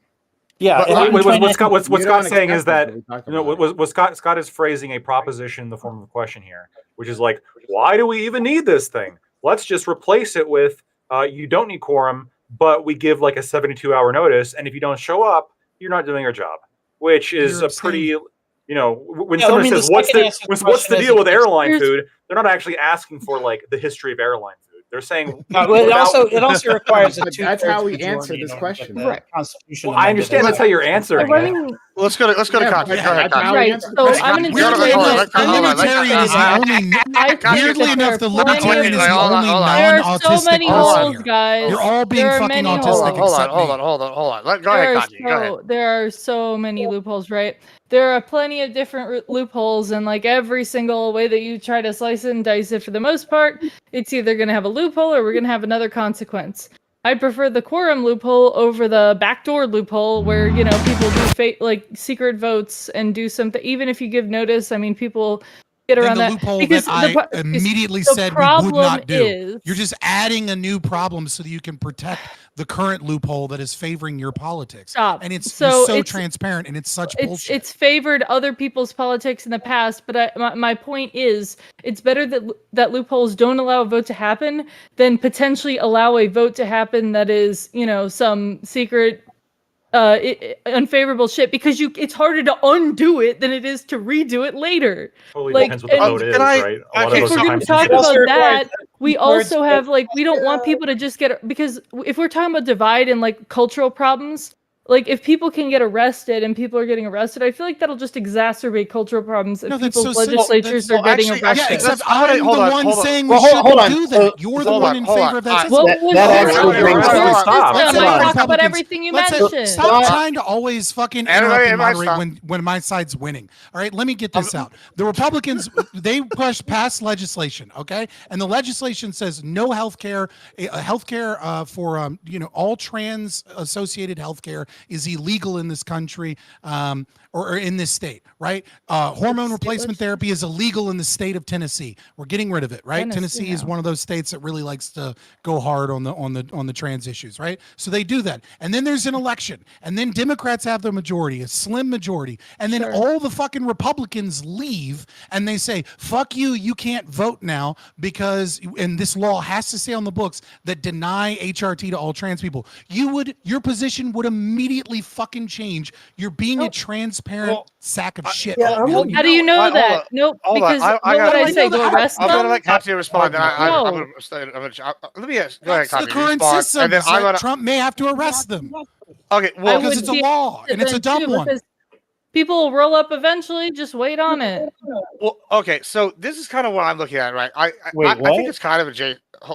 Yeah, But it happened in what 2019. Scott's You don't saying is accept it, that but we talked you know about it. what Scott is phrasing a proposition in the form of a question here, which is like, why do we even need this thing? Let's just replace it with you don't need quorum, but we give like a 72-hour notice, and if you don't show up, you're not doing your job, which is You're a pretty when Yeah, someone I mean, says the what's second the answer to the what's the question is deal with airline here's- food, they're not actually asking for like the history of airline food. They're saying No, well, without- it also requires a But that's how we two-thirds answer majority this in order to question. get the Right. Constitution Well, I amended. understand that's how you're answering Let it. me- Let's go to Katya. Yeah, Go but ahead, that's how Katya. we Right. answer So this. I'm gonna Weirdly explain enough, this. the I'm gonna libertarian is the explain only. I think Weirdly that enough, there the are plenty libertarian of- is the Hold on, only hold on. There are so non-autistic many person holes, here. guys. You're all being There are fucking many autistic holes. Hold except me. on. Go ahead, Katya. Go ahead. There are so many loopholes, right? There are plenty of different loopholes, and like every single way that you try to slice it and dice it, for the most part, it's either going to have a loophole or we're going to have another consequence. I prefer the quorum loophole over the backdoor loophole, where people do like secret votes and do something. Even if you give notice, I mean, people get Then around the that loophole because that I immediately the said we would problem not do. is- You're just adding a new problem so that you can protect the current loophole that is favoring your politics. Stop. And it's So you're so it's- transparent and it's such it's bullshit. it's favored other people's politics in the past, but my point is it's better that loopholes don't allow a vote to happen than potentially allow a vote to happen that is some secret unfavorable shit, because it's harder to undo it than it is to redo it later. Totally Like, depends what the and- vote is, Can I- right? A lot okay, of If those we're going times to talk you about should- that, we two-thirds also have we don't want people to just because if we're talking about divide and like cultural problems, like if people can get arrested and people are getting arrested, I feel like that'll just exacerbate cultural problems if No, that's people's so simple. legislatures That's- are getting actually, arrested. Yeah, except Hold on, I'm hold the on, one hold on. saying Well, we hold shouldn't on. do So- that. You're the hold one on, in hold favor on. of that. Well, That when actually you're brings arrested, up- Stop. I'm Let's not say talking about Republicans- everything you let's say- mentioned. Stop Stop. trying to always fucking Everybody- interrupt and everybody moderate stop. when my side's winning. All right, let me get this out. The Republicans, they passed legislation, okay? And the legislation says no healthcare for all trans associated healthcare is illegal in this country, or in this state, right? Hormone replacement therapy is illegal in the state of Tennessee. We're getting rid of it, right? Tennessee is one of those states that really likes to go hard on the trans issues, right? So they do that, and then there's an election, and then Democrats have the majority, a slim majority, and then all the fucking Republicans leave, and they say, "Fuck you, you can't vote now because," and this law has to stay on the books that deny HRT to all trans people. Your position would immediately fucking change. You're being a transparent sack of shit. Yeah, How do you know that? Nope. Because what would I say? Go arrest I'm them? gonna let Katya respond. Then I'm No. gonna let me ask. Go ahead, That's the Katya. current respond, system. and then Is I'm that gonna. Trump may have to arrest them. Okay, I well, because would it's a be law and it's a then dumb too, one. because people will roll up eventually. Just wait on it. Well, okay, so this is kind of what I'm looking at, right? I Wait, think what? it's kind of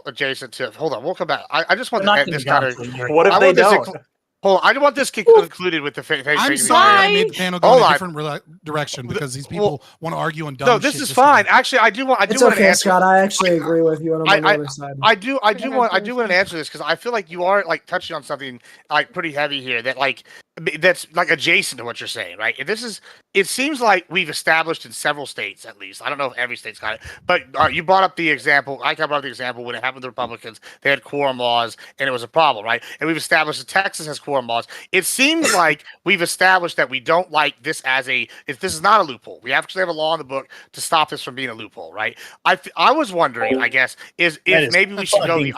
adjacent to. Hold on, we'll come back. I just want They're not this gonna kind go of. from What if I they want this don't? hold on, I want this concluded with the fake. I'm sorry I made the panel go Hold in a on. different direction because these people want to argue on dumb No, this shit is just fine. to- Actually, I do want It's an okay, answer. Scott. I actually agree with you, and I'm on the I other side. I do want to answer this because I feel like you are like touching on something like pretty heavy here that's like adjacent to what you're saying, right? It seems like we've established in several states at least. I don't know if every state's got it, but you brought up the example. I brought up the example when it happened to the Republicans. They had quorum laws and it was a problem, right? And we've established that Texas has quorum laws. It seems like we've established that we don't like this if this is not a loophole. We actually have a law in the book to stop this from being a loophole, right? I was wondering, I guess, if maybe we should go the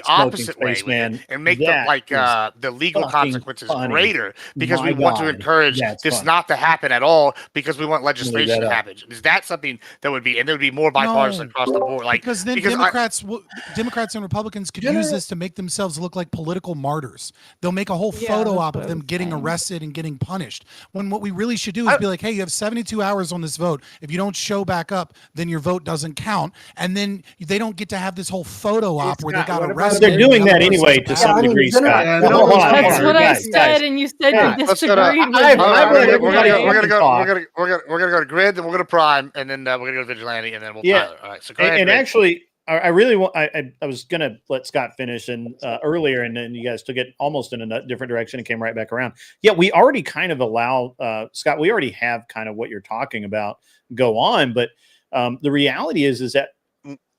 opposite way with man. it and make the legal fucking consequences funny. greater because My we want to God, encourage that's this funny. not to happen at all because we want Leave legislation that to up. happen. Is that something that would be, and there would be more bipartisan across the board? Like because then Democrats and Republicans could use this to make themselves look like political martyrs. They'll make a whole photo op of them getting arrested and getting punished. When what we really should do is be like, hey, you have 72 hours on this vote. If you don't show back up, then your vote doesn't count. And then they don't get to have this whole photo op where they got arrested. They're doing that anyway to some degree, Scott. Hold on, That's what I guys, said, and you said you let's go to- disagreed with I've me. let we're everybody gonna talk. go to grid, then we're gonna prime, and then we're gonna go to vigilante, and then we'll Tyler. All right, so go ahead. And Grid. actually, I really want. I was gonna let Scott finish and earlier, and then you guys took it almost in a different direction and came right back around. Yeah, we already kind of allow Scott. We already have kind of what you're talking about go on, but the reality is that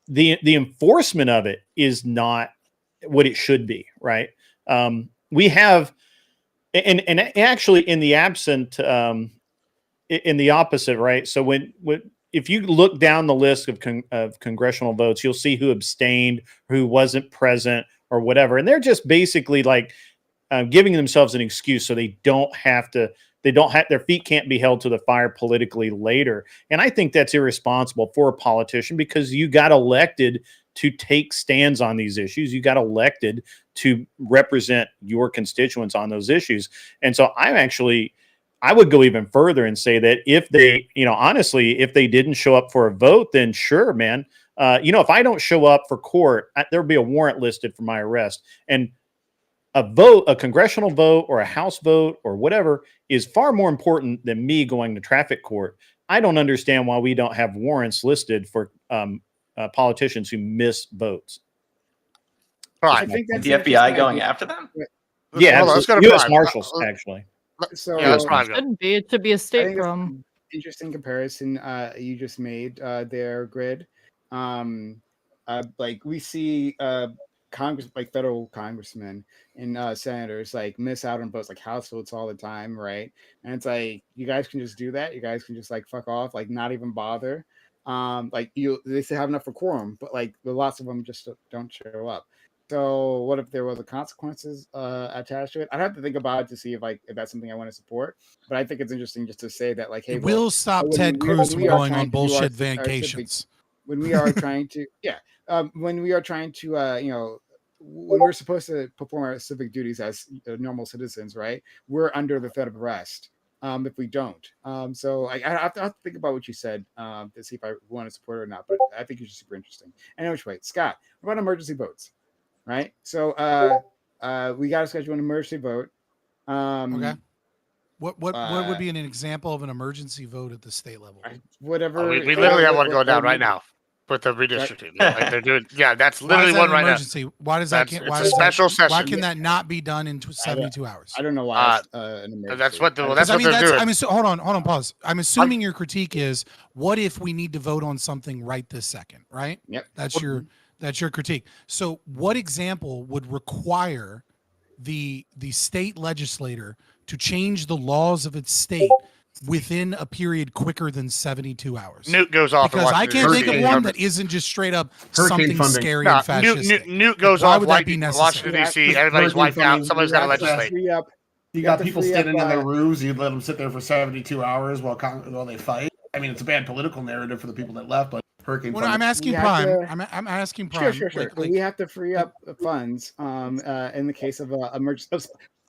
the enforcement of it is not what it should be, right? We have, and actually in the absent, in the opposite, right? So when if you look down the list of congressional votes, you'll see who abstained, who wasn't present, or whatever, and they're just basically like giving themselves an excuse so they don't have to. Their feet can't be held to the fire politically later. And I think that's irresponsible for a politician because you got elected to take stands on these issues. You got elected to represent your constituents on those issues. And so I would go even further and say that if they, honestly, if they didn't show up for a vote, then sure, man. If I don't show up for court, there'll be a warrant listed for my arrest. And a congressional vote or a House vote or whatever is far more important than me going to traffic court. I don't understand why we don't have warrants listed for politicians who miss votes. Right. I think that's The FBI going after them? Yeah, Hold on, let's go to U.S. Prime. Marshals, actually. So Yeah, let's Prime It go. shouldn't be. It should be a I state think it's problem. an interesting comparison you just made there, Grid. Like we see Congress, like federal congressmen and senators, like miss out on votes, like House votes all the time, right? And it's like you guys can just do that. You guys can just like fuck off, like not even bother. They say have enough for quorum, but like lots of them just don't show up. So what if there were the consequences attached to it? I'd have to think about it to see if that's something I want to support. But I think it's interesting just to say that, like, hey, We'll stop Ted Cruz from going on bullshit vacations. When we are trying to, when we are trying to, when we're supposed to perform our civic duties as normal citizens, right? We're under the threat of arrest if we don't. So I have to think about what you said to see if I want to support it or not. But I think it's super interesting. And which way, Scott? What about emergency votes? Right. So we got to schedule an emergency vote. Okay. What would be an example of an emergency vote at the state level? Whatever. We literally have one going down right now. with the redistricting. Yeah, like they're doing. Yeah, that's Why literally is that one an right emergency? Why does that? That's- Why it's a is special that, Why session. can that not be done in 72 hours? I don't know why now. it's an emergency. That's what. Well, Because that's what they're doing. hold on, pause. I'm assuming your critique is, what if we need to vote on something right this second, right? Yep. That's your critique. So, what example would require the state legislator to change the laws of its state within a period quicker than 72 hours? Nuke goes off. Because I can't think of Hurricane. one that isn't just straight up Hurricane something funding. scary No, and fascistic. Nuke goes Why off. would that White be people, necessary? Washington D.C. Everybody's wiped out. Somebody's got to legislate. Free up. You got people standing in their roofs. You'd let them sit there for 72 hours while they fight. I mean, it's a bad political narrative for the people that left, but hurricane. Well, I'm asking You have Prime. to- I'm asking Prime. Sure. We have to free up funds in the case of emergency,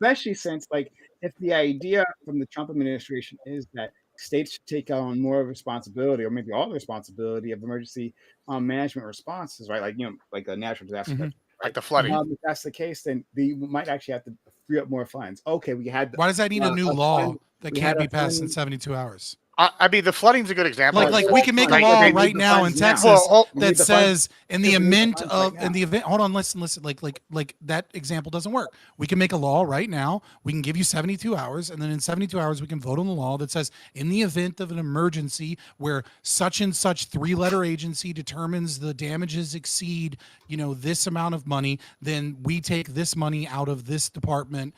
especially since, like, if the idea from the Trump administration is that states should take on more responsibility, or maybe all the responsibility of emergency management responses, right? Like, like a natural disaster, Mhm. right? Like the flooding. If that's the case, then we might actually have to free up more funds. Okay, we had. Why does that need a new a law fund- that we can't had be a passed in fund- 72 hours? I mean, the flooding's a good example. Like we can make a Like, law they need right the now in funds now. Texas Well, we that need the funds. says in the We need the event funds of right in the event. Hold on, listen. Like that example doesn't work. We can make a law right now. We can give you 72 hours, and then in 72 hours we can vote on the law that says in the event of an emergency where such and such 3-letter agency determines the damages exceed this amount of money, then we take this money out of this department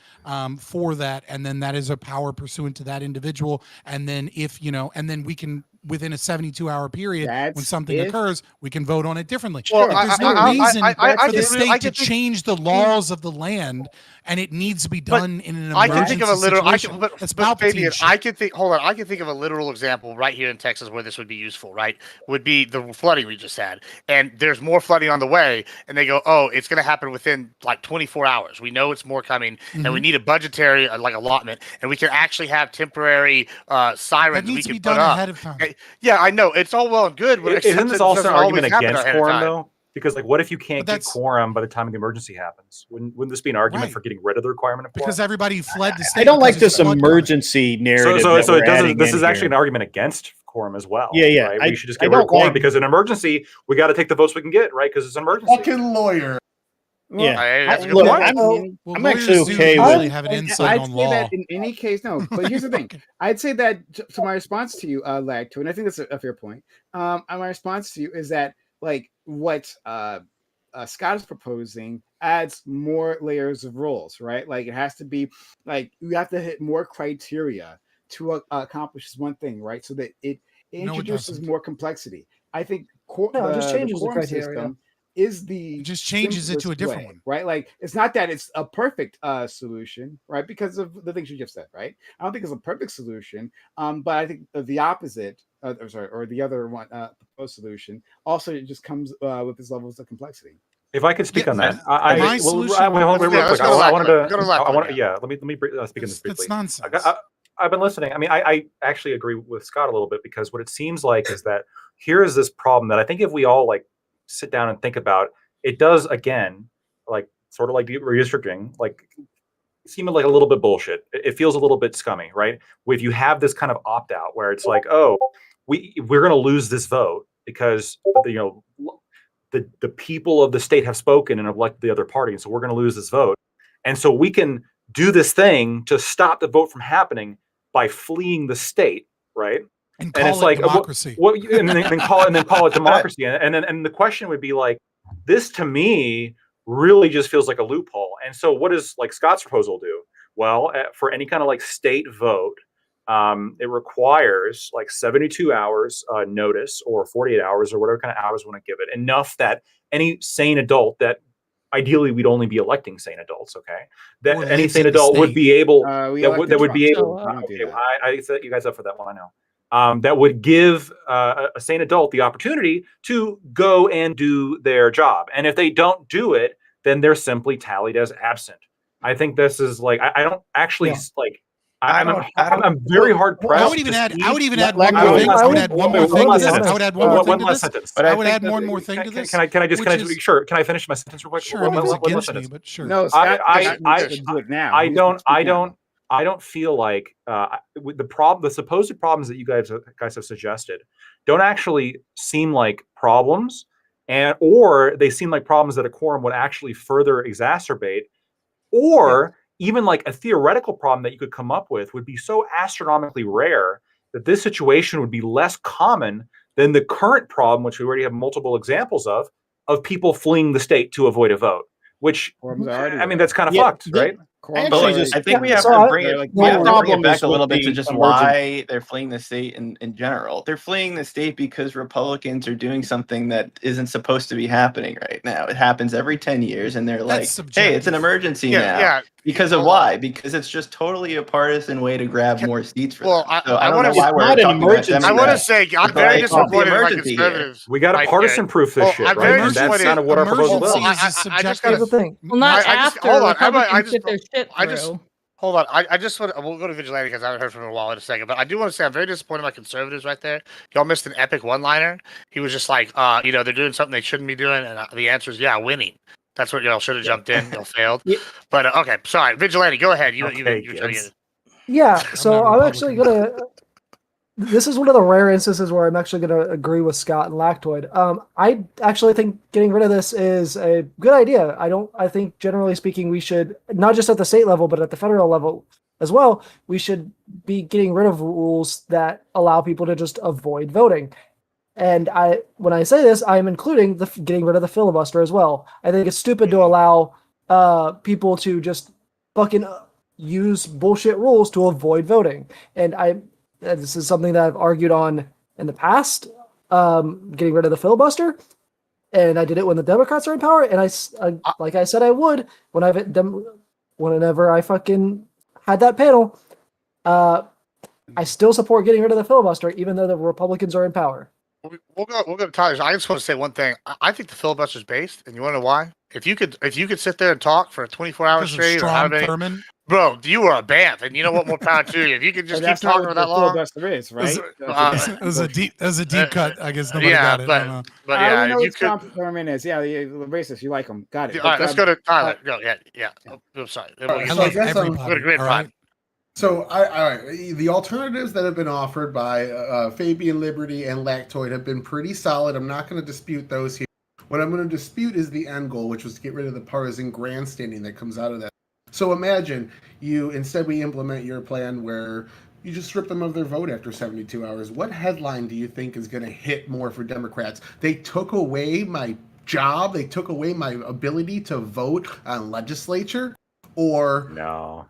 for that, and then that is a power pursuant to that individual, and then and then we can, within a 72-hour period, when That's something if- occurs, we can vote on it differently. Well, But there's no I- reason I for the can- state I to can think- change the laws of the land, and it needs to be done in an I emergency can think of a literal. situation. That's But Fabian, Palpatine shit. I can think. Hold on, I can think of a literal example right here in Texas where this would be useful. Right, would be the flooding we just had, and there's more flooding on the way, and they go, "Oh, it's going to happen within like 24 hours. We know it's more coming, and we need a budgetary allotment, and we can actually have temporary sirens That we needs to can be put done up." ahead of time. Yeah, I know it's all well and good, but Isn't this also an argument against quorum, though? though? Because, like, what if you can't But get that's- quorum by the time the emergency happens? Wouldn't this be an argument Right. for getting rid of the requirement of quorum? Because everybody fled the state. I don't like because this it's flood cover. emergency narrative. so that it we're doesn't. adding This in is actually here. an argument against quorum as well. Yeah, yeah. Right? I- We should just I get rid of don't quorum like- because in an emergency we got to take the votes we can get, right? Because it's an emergency. Fucking lawyer. Yeah. Hey, that's a good Look, point. I'm Well, I'm lawyers actually do okay usually with- have an And insight I'd on say law. that in any case, no. But here's the thing: I'd say that to my response to you, Lagto, and I think that's a fair point. My response to you is that, like, what Scott is proposing adds more layers of rules, right? Like, it has to be like you have to hit more criteria to accomplish this one thing, right? So that it No, it introduces doesn't. more complexity. I think No, it just changes the quorum criteria. system is the It just changes it to a simplest different way, one. right? Like, it's not that it's a perfect solution, right? Because of the things you just said, right? I don't think it's a perfect solution, but I think the opposite, or the other one, proposed solution, also just comes with its levels of complexity. If I could speak Yeah, on that, my solution- real Yeah, quick. let's go to I wanted Lachlan. to. Go to Lachlan, I want. yeah. Yeah, let me speak on this briefly. That's nonsense. I've been listening. I mean, I actually agree with Scott a little bit, because what it seems like is that here is this problem that I think if we all, like, sit down and think about, it does, again, like, sort of like redistricting, like, seem like a little bit bullshit. It feels a little bit scummy, right? If you have this kind of opt out where it's like, oh, we're going to lose this vote because the people of the state have spoken and have elected the other party, and so we're going to lose this vote, and so we can do this thing to stop the vote from happening by fleeing the state, right? And call it's it like democracy. and then call it democracy, and the question would be like, this to me really just feels like a loophole. And so what does, like, Scott's proposal do? Well, for any kind of, like, state vote, it requires like 72 hours notice, or 48 hours, or whatever kind of hours we want to give it, enough that any sane adult, that ideally we'd only be electing sane adults, okay, that Or any lives sane in the adult would state. be able We that elected would be Trump, able so we don't do okay, that. I set you guys up for that one, I know. That would give a sane adult the opportunity to go and do their job. And if they don't do it, then they're simply tallied as absent. I think this is like, I don't actually like, I'm very hard pressed. I would even add one more thing. I I would add one more thing to this. I would add one more thing One to last this. sentence. I would add one more thing to this. Can I Sure. Can I finish my sentence real quick? Sure, I mean, it's against me, but sure. No, Scott, I do it now. I He's don't gonna speak now. I don't feel like with the supposed problems that you guys have suggested don't actually seem like problems, or they seem like problems that a quorum would actually further exacerbate, or even like a theoretical problem that you could come up with would be so astronomically rare that this situation would be less common than the current problem, which we already have multiple examples of people fleeing the state to avoid a vote. Which, Quorums are already I mean, there. that's kind of Yeah, fucked, right? Quorums actually are just- I think we have so to I- bring it. like, We have to bring problem it back is a with little bit to the just emergent- why they're fleeing the state in general. They're fleeing the state because Republicans are doing something that isn't supposed to be happening right now. It happens every 10 years, and they're like, "Hey, subjective. it's an emergency Yeah, now." yeah. Because of Hold on. why? Because it's just totally a partisan way to grab more seats for Well, them. So I I don't wanna- know why It's we're not an talking about emergency. I want to Democrats. say I'm It's very like, disappointed in my emergency here. conservatives. We got to right partisan here. proof this Well, shit, I'm right? very And that's disappointed- kind of what our proposal Emergency Well, does. is a I just subjective. gotta- Here's the thing. Well, not I just- after hold on, Republicans get their shit I just- through. Hold on. I just want to, we'll go to Vigilante because I haven't heard from him in a while in a second. But I do want to say I'm very disappointed in my conservatives right there. Y'all missed an epic one-liner. He was just like, they're doing something they shouldn't be doing. And the answer is, yeah, winning. That's what y'all should have jumped in. Y'all failed. Yeah. But, okay, sorry. Vigilante, go ahead. You Okay, trying to get Gibbs. Yeah, I'm so not I'm actually Republican. gonna. This is one of the rare instances where I'm actually gonna agree with Scott and Lactoid. I actually think getting rid of this is a good idea. I think generally speaking, we should not just at the state level, but at the federal level as well. We should be getting rid of rules that allow people to just avoid voting. And when I say this, I'm including getting rid of the filibuster as well. I think it's stupid to allow people to just fucking use bullshit rules to avoid voting. And this is something that I've argued on in the past, getting rid of the filibuster. And I did it when the Democrats are in power. And like I said, I would whenever I fucking had that panel. I still support getting rid of the filibuster, even though the Republicans are in power. We'll go to Tyler. I just want to say one thing. I think the filibuster's based, and you want to know why? If you could sit there and talk for 24 hours Because of straight, or Strom however many, Thurmond. bro, you are a BAMF, and you know what? More power to you. If you could just But keep that's not talking what for the that long. filibuster is, right? That was a deep cut. I guess nobody yeah, got it. I don't know. but I yeah, don't know if you what could. Strom Thurmond is. Yeah, the racist. You like him. Got it. All right, let's go to Tyler. Go. Yeah. Yeah. I'm sorry. I I So love guess I'm- everybody. Go to Grid all Prime. right? So, the alternatives that have been offered by Fabian Liberty and Lactoid have been pretty solid. I'm not going to dispute those here. What I'm going to dispute is the end goal, which was to get rid of the partisan grandstanding that comes out of that. So imagine instead we implement your plan where you just strip them of their vote after 72 hours. What headline do you think is going to hit more for Democrats? They took away my job. They took away my ability to vote on legislature, or No.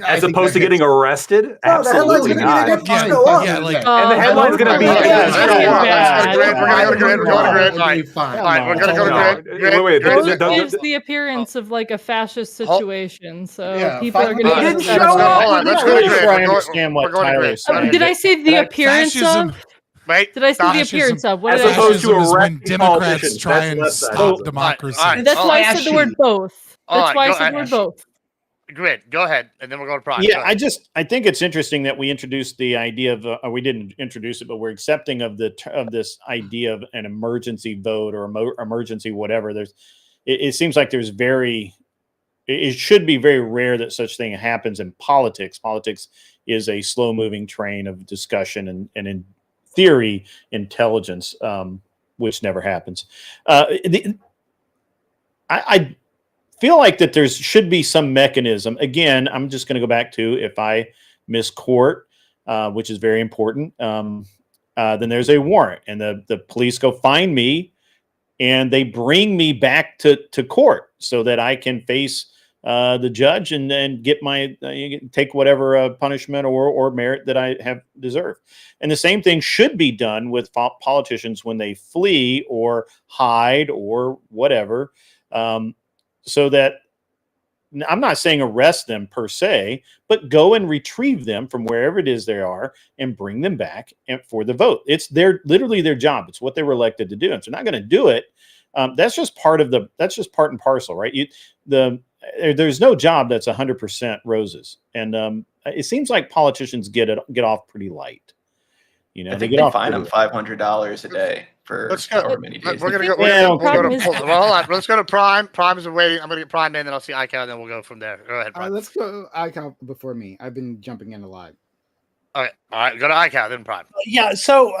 I As think opposed to that getting hits- arrested? No, the headline's Absolutely gonna be not. they get Yeah, show up. yeah, like And the headline's gonna be- We're yeah, gonna sure. go to bad. Grid. We're gonna go to Grid. We're going to Grid. All right. Fine. All right, we're gonna go to No. Grid. Wait, It does- gives the appearance of like a fascist situation, so Yeah, people are going to finally- get Didn't upset show about up. it. Hold on, let's I'm go to not Grid. sure I We're going- understand what we're going to Tyler Grid. is saying. Did I say the appearance Fascism. of? Wait. Did I say the Fascism. appearance of? What As did I opposed say? to Fascism is when arresting Democrats politicians. try That's and left side. stop So- democracy. all right. That's why I said the Fashion. word both. All That's right, why I go said the word ahead. both. Grid. Go ahead, and then we're going to Prime. Go Yeah, ahead. I think it's interesting that we introduced the idea of we didn't introduce it, but we're accepting of this idea of an emergency vote or emergency whatever. It seems like it should be very rare that such thing happens in politics. Politics is a slow moving train of discussion and in theory intelligence, which never happens. I feel like that there should be some mechanism. Again, I'm just going to go back to if I miss court, which is very important, then there's a warrant and the police go find me and they bring me back to court so that I can face the judge and then get take whatever punishment or merit that I have deserved. And the same thing should be done with politicians when they flee or hide or whatever. So that I'm not saying arrest them per se, but go and retrieve them from wherever it is they are and bring them back for the vote. It's literally their job. It's what they were elected to do. And if they're not going to do it, that's just part and parcel, right? There's no job that's 100% roses. And it seems like politicians get off pretty light. You know, I think get they off fine pretty them light. $500 a day for Let's go. however many days. We're gonna go. Yeah, We'll go to, okay. well, hold on. Let's go to Prime. Prime is waiting. I'm gonna get Prime in, then I'll see ICAO, and then we'll go from there. Go ahead, Prime. Let's go icon before me. I've been jumping in a lot. All right. Go to ICAO, then Prime. Yeah. So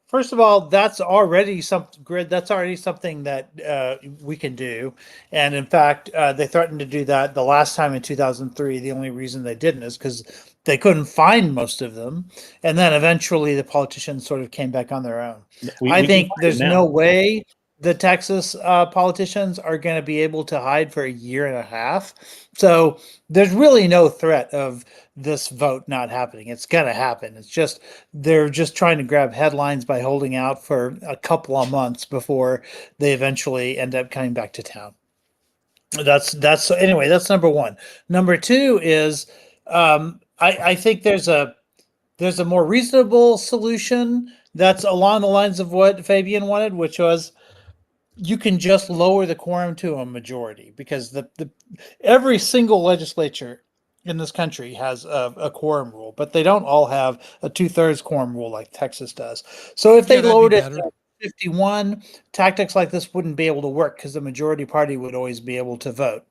First of all, that's already That's already something that we can do, and in fact, they threatened to do that the last time in 2003. The only reason they didn't is because they couldn't find most of them, and then eventually the politicians sort of came back on their own. I We can think find there's them now. no way the Texas politicians are going to be able to hide for a year and a half. So there's really no threat of this vote not happening. It's going to happen. It's just they're just trying to grab headlines by holding out for a couple of months before they eventually end up coming back to town. That's anyway. That's number one. Number two is I think there's a more reasonable solution that's along the lines of what Fabian wanted, which was you can just lower the quorum to a majority because the every single legislature in this country has a quorum rule, but they don't all have a 2/3 quorum rule like Texas does. So if they Yeah, that'd be lowered it better. to 51, tactics like this wouldn't be able to work because the majority party would always be able to vote.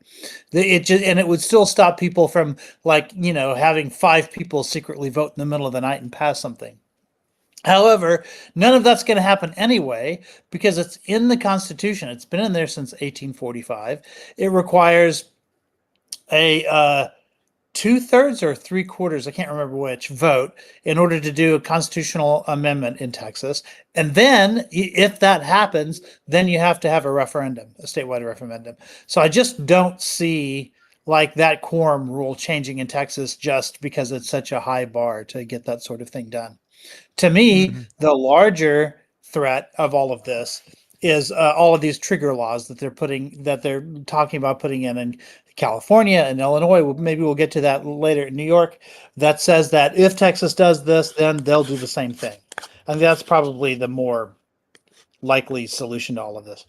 And it would still stop people from having 5 people secretly vote in the middle of the night and pass something. However, none of that's going to happen anyway because it's in the Constitution. It's been in there since 1845. It requires a 2/3 or 3/4, I can't remember which, vote in order to do a constitutional amendment in Texas. And then, if that happens, then you have to have a referendum, a statewide referendum. So I just don't see like that quorum rule changing in Texas just because it's such a high bar to get that sort of thing done. To me, the larger threat of all of this is all of these trigger laws that they're talking about putting in California and Illinois. Maybe we'll get to that later in New York. That says that if Texas does this, then they'll do the same thing. And that's probably the more likely solution to all of this.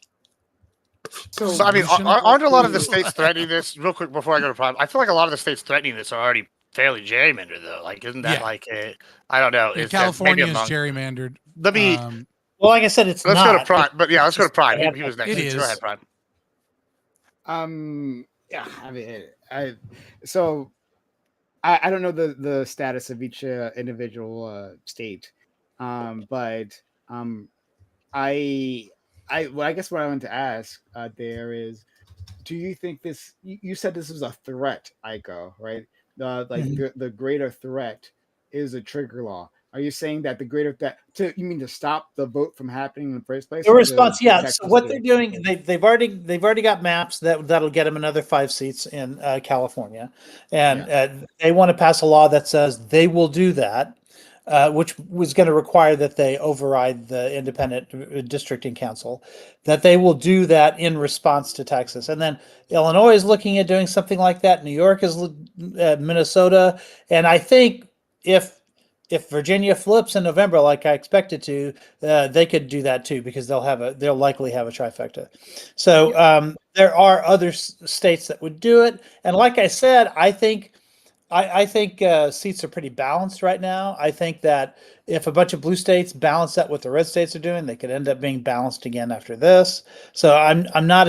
So I mean, aren't a lot of the states threatening this? Real quick before I go to problem, I feel like a lot of the states threatening this are already fairly gerrymandered, though. Like, isn't that like a? I don't know. Yeah, Is California is that gerrymandered. Let me. Well, like I said, it's let's not. go to Prime. But yeah, let's go to Prime. He was next. It is. Go ahead, Prime. Yeah, I mean, I don't know the status of each individual state, but I guess what I want to ask there is, do you think this? You said this was a threat, Aiko, right? The greater threat is a trigger law. Are you saying that the greater you mean to stop the vote from happening in the first place? The response, yeah. Texas So what they're doing, they've already got maps that'll get them another 5 seats in California, and they want to pass a law that says they will do that, which was going to require that they override the independent districting council. That they will do that in response to Texas, and then Illinois is looking at doing something like that. New York is, Minnesota, and I think if Virginia flips in November, like I expect it to, they could do that too because they'll likely have a trifecta. So there are other states that would do it, and like I said, I think seats are pretty balanced right now. I think that if a bunch of blue states balance that what the red states are doing, they could end up being balanced again after this. So I'm not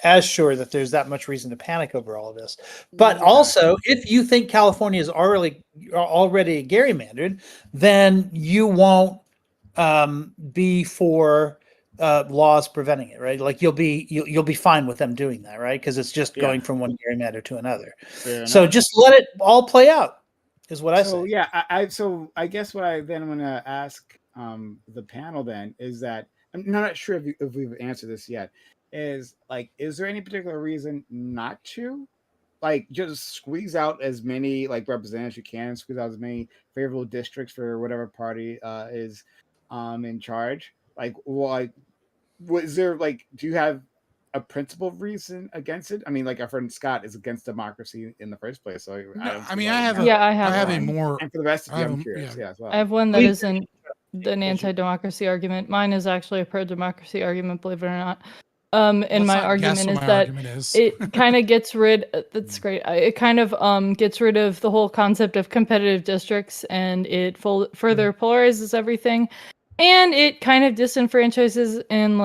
as sure that there's that much reason to panic over all of this. But also, if you think California is already gerrymandered, then you won't be for laws preventing it, right? Like you'll be fine with them doing that, right? Because it's just going from one gerrymander to another. So just let it all play out, is what I say. Yeah, I guess what I then want to ask the panel then is that I'm not sure if we've answered this yet. Is there any particular reason not to just squeeze out as many representatives you can, squeeze out as many favorable districts for whatever party is in charge? Was there do you have a principal reason against it? I mean, our friend Scott is against democracy in the first place, so I have a more. And for the rest of you, I'm curious. Yeah, as well. I have one that isn't an anti-democracy argument. Mine is actually a pro-democracy argument, believe it or not. And my argument is that it kind of gets rid. That's great. It kind of gets rid of the whole concept of competitive districts, and it further polarizes everything, and it kind of disenfranchises and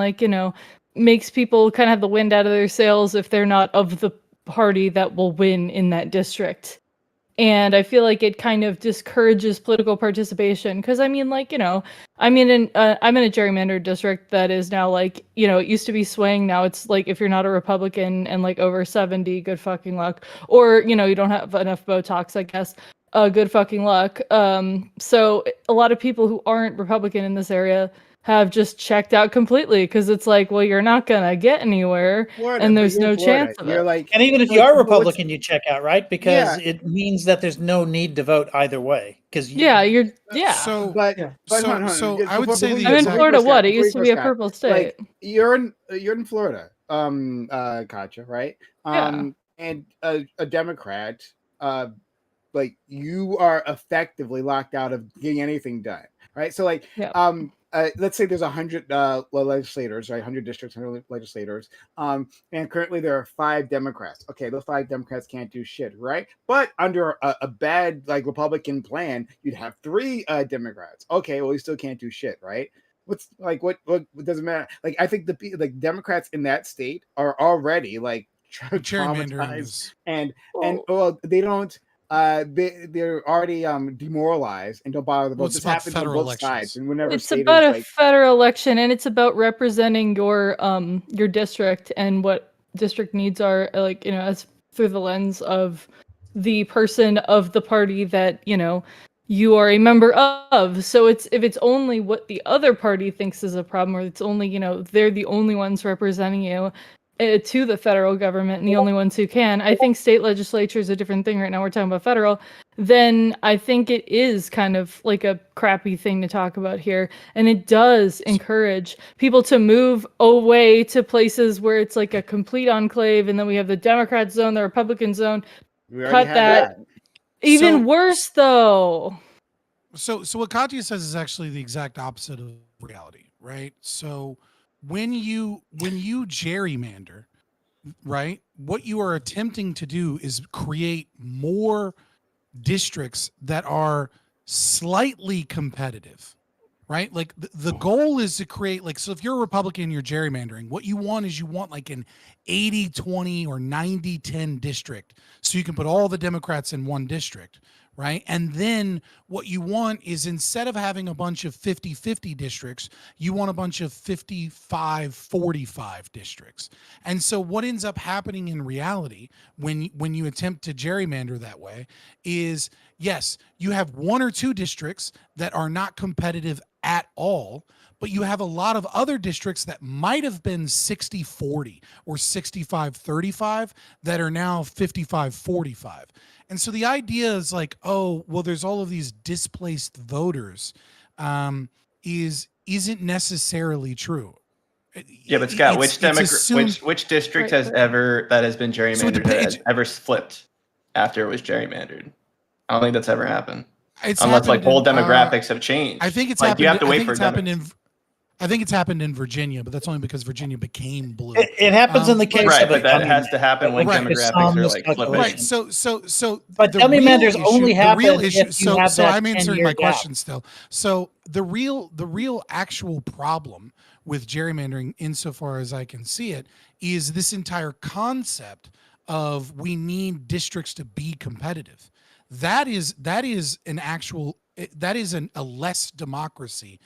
makes people kind of have the wind out of their sails if they're not of the party that will win in that district. And I feel like it kind of discourages political participation because I mean, like, I'm in a gerrymandered district that is now like, it used to be swing. Now it's like if you're not a Republican and like over 70, good fucking luck. Or you don't have enough Botox, I guess. Good fucking luck. So a lot of people who aren't Republican in this area have just checked out completely because it's like, well, you're not gonna get anywhere, Florida, and but there's you're in no Florida. chance of You're it. like, And even if you like, are but what's- Republican, you check out, right? Because Yeah. it means that there's no need to vote either way. Because Yeah, you're So but Yeah. but hold on, so just I would before- say before the you I'm go- in exact- before you Florida. go, Scott, What? It before used you to go, be a Scott, purple state. Like you're in Florida, Katja, right? Yeah. And a Democrat, like you are effectively locked out of getting anything done, right? So like, Yeah. let's say there's 100 legislators, right? 100 districts, 100 legislators, and currently there are 5 Democrats. Okay, those 5 Democrats can't do shit, right? But under a bad like Republican plan, you'd have 3 Democrats. Okay, well you still can't do shit, right? What's like what doesn't matter? Like I think like Democrats in that state are already like gerrymandering traumatized is and Well, well they don't they're already demoralized and don't bother to vote. Well, it's This about happens on federal both sides, elections. and whenever it's state about is a like federal election, and it's about representing your district and what district needs are, like, as through the lens of the person of the party that you are a member of. So if it's only what the other party thinks is a problem, or it's only they're the only ones representing you to the federal government and the only ones who can. I think state legislature is a different thing. Right now we're talking about federal. Then I think it is kind of like a crappy thing to talk about here, and it does encourage people to move away to places where it's like a complete enclave, and then we have the Democrat zone, the Republican zone. we already Cut had that. Even So- worse though. So what Katya says is actually the exact opposite of reality, right? So when you gerrymander, right, what you are attempting to do is create more districts that are slightly competitive, right? Like the goal is to create, like, so if you're a Republican, you're gerrymandering, what you want is like an 80-20 or 90-10 district, so you can put all the Democrats in one district, right? And then what you want is, instead of having a bunch of 50-50 districts, you want a bunch of 55-45 districts. And so what ends up happening in reality when you attempt to gerrymander that way is, yes, you have 1 or 2 districts that are not competitive at all, but you have a lot of other districts that might have been 60-40 or 65-35 that are now 55-45. And so the idea is like, oh, well, there's all of these displaced voters, isn't necessarily true. Yeah, but Scott, It's assumed- which district Right, that has been gerrymandered So it depends- has ever flipped after it was gerrymandered? I don't think that's ever happened. It's Unless like happened whole in, demographics have changed. I think it's like, happened. you have to I wait think for it's happened Demo- I think it's happened in Virginia, but that's only because Virginia became blue. it happens in the case right, of but that a has to happen when Right. demographics are like flipping. Right. So But the dummy real manders issue- only the real happen issue. if you have So that I'm answering 10-year my gap. question still. So the real actual problem with gerrymandering, insofar as I can see it, is this entire concept of we need districts to be competitive. That is a less democracy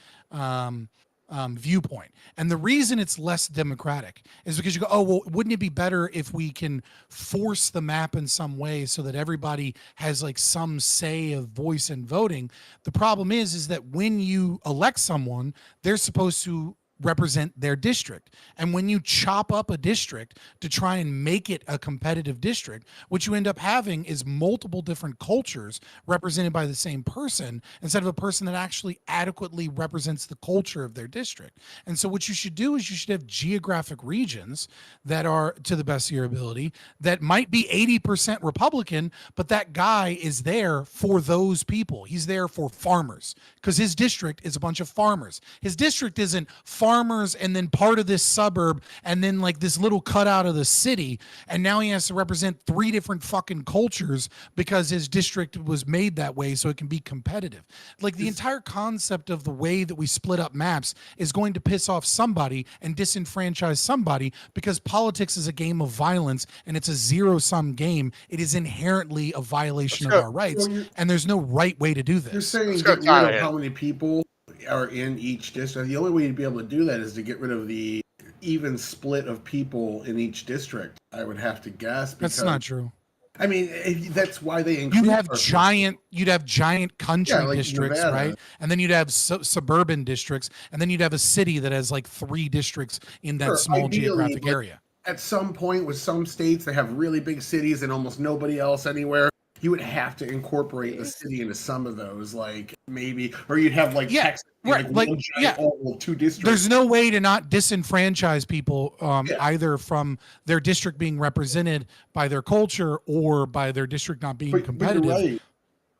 viewpoint. And the reason it's less democratic is because you go, oh, well, wouldn't it be better if we can force the map in some way so that everybody has like some say of voice in voting? The problem is that when you elect someone, they're supposed to represent their district. And when you chop up a district to try and make it a competitive district, what you end up having is multiple different cultures represented by the same person, instead of a person that actually adequately represents the culture of their district. And so what you should do is you should have geographic regions that are, to the best of your ability, that might be 80% Republican, but that guy is there for those people. He's there for farmers, because his district is a bunch of farmers. His district isn't farmers farmers and then part of this suburb and then like this little cutout of the city, and now he has to represent 3 different fucking cultures because his district was made that way so it can be competitive. Like the entire concept of the way that we split up maps is going to piss off somebody and disenfranchise somebody, because politics is a game of violence and it's a zero-sum game. It is inherently a violation of our rights, and there's no right way to do this. You're saying Let's go, get rid Tyler, of here. how many people are in each district. The only way you'd be able to do that is to get rid of the even split of people in each district, I would have to guess. That's not true. I mean, that's why they include. You'd have giant country Yeah, like districts, Nevada. right? And then you'd have suburban districts, and then you'd have a city that has like 3 districts in that Sure, small ideally, geographic but area. At some point, with some states that have really big cities and almost nobody else anywhere, you would have to incorporate the city into some of those, like maybe, or you'd have like Yeah, Texas, right, like, like, giant, all 2 districts. There's no way to not disenfranchise people Yeah. either from their district being represented by their culture or by their district not being But competitive. you're right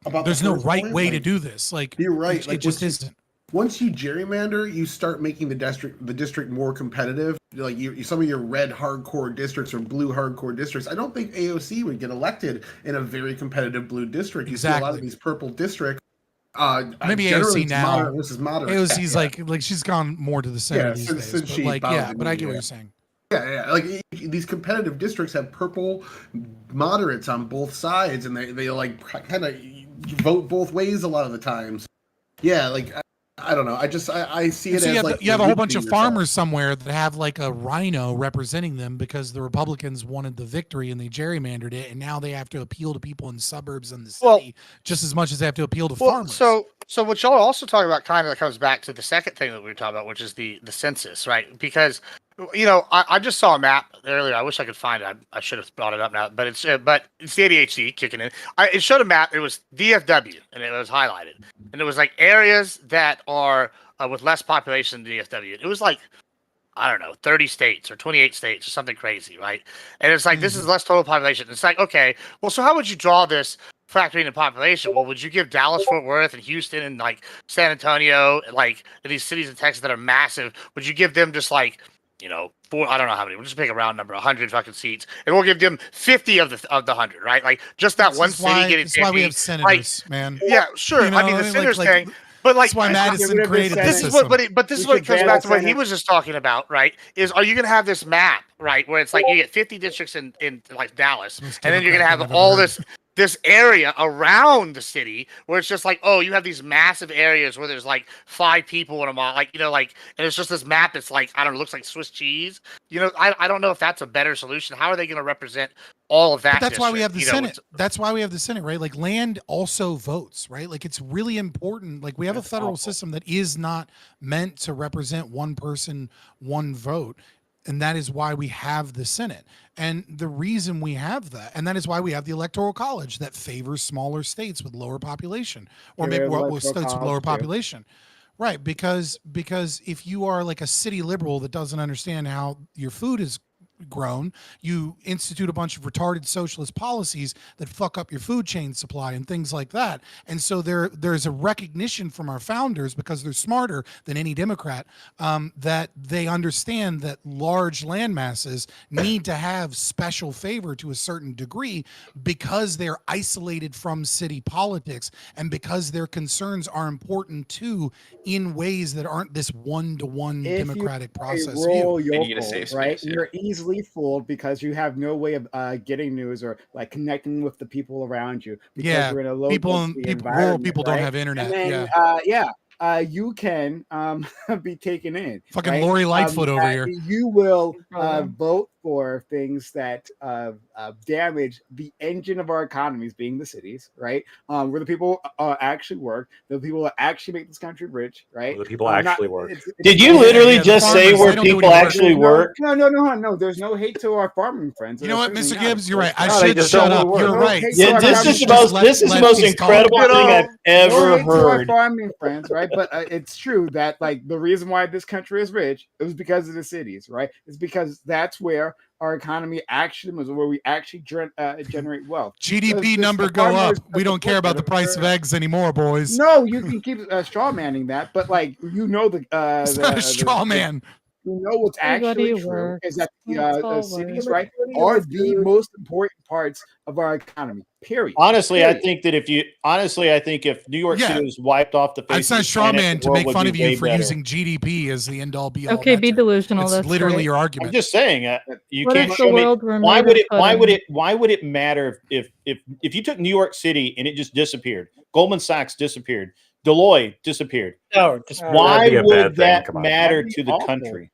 about There's the no first right point, way like, to do this. Like you're right. It Like, just once isn't. Once you gerrymander, you start making the district more competitive. Like some of your red hardcore districts or blue hardcore districts. I don't think AOC would get elected in a very competitive blue district. You see a lot of these purple districts. Maybe generally AOC it's now. moderate versus moderate. AOC's Yeah. like she's gone more to the center Yeah, these since days. But she like, bowed yeah, the but I knee, get what yeah. you're saying. Yeah, like these competitive districts have purple moderates on both sides, and they like kind of vote both ways a lot of the times. Yeah, like I don't know. I see it So as you have a whole bunch of yourself. farmers somewhere that have like a rhino representing them because the Republicans wanted the victory and they gerrymandered it, and now they have to appeal to people in the suburbs and the city just as much as they have to appeal to farmers. So what y'all are also talking about kind of comes back to the second thing that we were talking about, which is the census, right? Because I just saw a map earlier. I wish I could find it. I should have brought it up now, but it's the ADHD kicking in. It showed a map. It was DFW, and it was highlighted, and it was like areas that are with less population than DFW. It was like, I don't know, 30 states or 28 states or something crazy, right? And it's like, this is less total population. It's like, okay, well, so how would you draw this factoring in population? Well, would you give Dallas, Fort Worth, and Houston, and like San Antonio, like these cities in Texas that are massive, would you give them just like, I don't know how many, we'll just pick a round number, 100 fucking seats, and we'll give them 50 of the 100, right? Like just that one city getting 50. That's why we have senators, man. Yeah, sure. I mean, the senators thing. But like, that's why Madison created this this is what this is what comes back to what he was just talking about, right? Is are you going to have this map, right, where it's like you get 50 districts in like Dallas, and then you're going to have all this area around the city where it's just like, oh, you have these massive areas where there's like 5 people in a mile, and it's just this map that's like, I don't know, looks like Swiss cheese. I don't know if that's a better solution. How are they going to represent all of that? But that's why we have the Senate. That's why we have the Senate, right? Like land also votes, right? Like it's really important. Like we have a federal system that is not meant to represent one person, one vote. And that is why we have the Senate. And the reason we have that, and that is why we have the Electoral College that favors smaller states with lower population, or maybe states with lower population. Right, because if you are like a city liberal that doesn't understand how your food is grown, you institute a bunch of retarded socialist policies that fuck up your food chain supply and things like that. And so there's a recognition from our founders, because they're smarter than any Democrat, that they understand that large land masses need to have special favor to a certain degree because they're isolated from city politics and because their concerns are important too in ways that aren't this one-to-one democratic process Rural view. yokel, right? You're easily fooled because you have no way of getting news or like connecting with the people around you. Because you're in a low rural people don't have internet. And then, you can be taken in. Fucking Lori Lightfoot over here. You will vote for things that damage the engine of our economies, being the cities, right? Where the people actually work, the people that actually make this country rich, right? Where the people actually work. Did you literally just say where people actually work? No. There's no hate to our farming friends. You know what, Mr. Gibbs? You're right. No, I they should just shut don't up. work. You're right. Yeah, this is the most incredible thing I've ever heard. To our farming friends, right? But it's true that like the reason why this country is rich, it was because of the cities, right? It's because that's where our economy actually moves, where we actually generate wealth. GDP The number go farmers up. We don't care about the price of eggs anymore, boys. No, you can keep straw manning that, but like It's not a straw man. You know what's actually Everybody true works. is that That's all the cities, work. right, are the most important parts of our economy. Period. Honestly, I Period. think that if New York Yeah. City was wiped off the face It's of not the straw planet, man the to world make would fun be of you way for better. using GDP as the end all be all. Okay, be metric. delusional. It's That's literally great. your I'm argument. just saying, you What can't if show the me world were why made would of it why would pudding? it why would it matter if you took New York City and it just disappeared, Goldman Sachs disappeared, Deloitte disappeared. No, just Why That'd be a bad would thing, that come on. matter That'd be to the awful. country?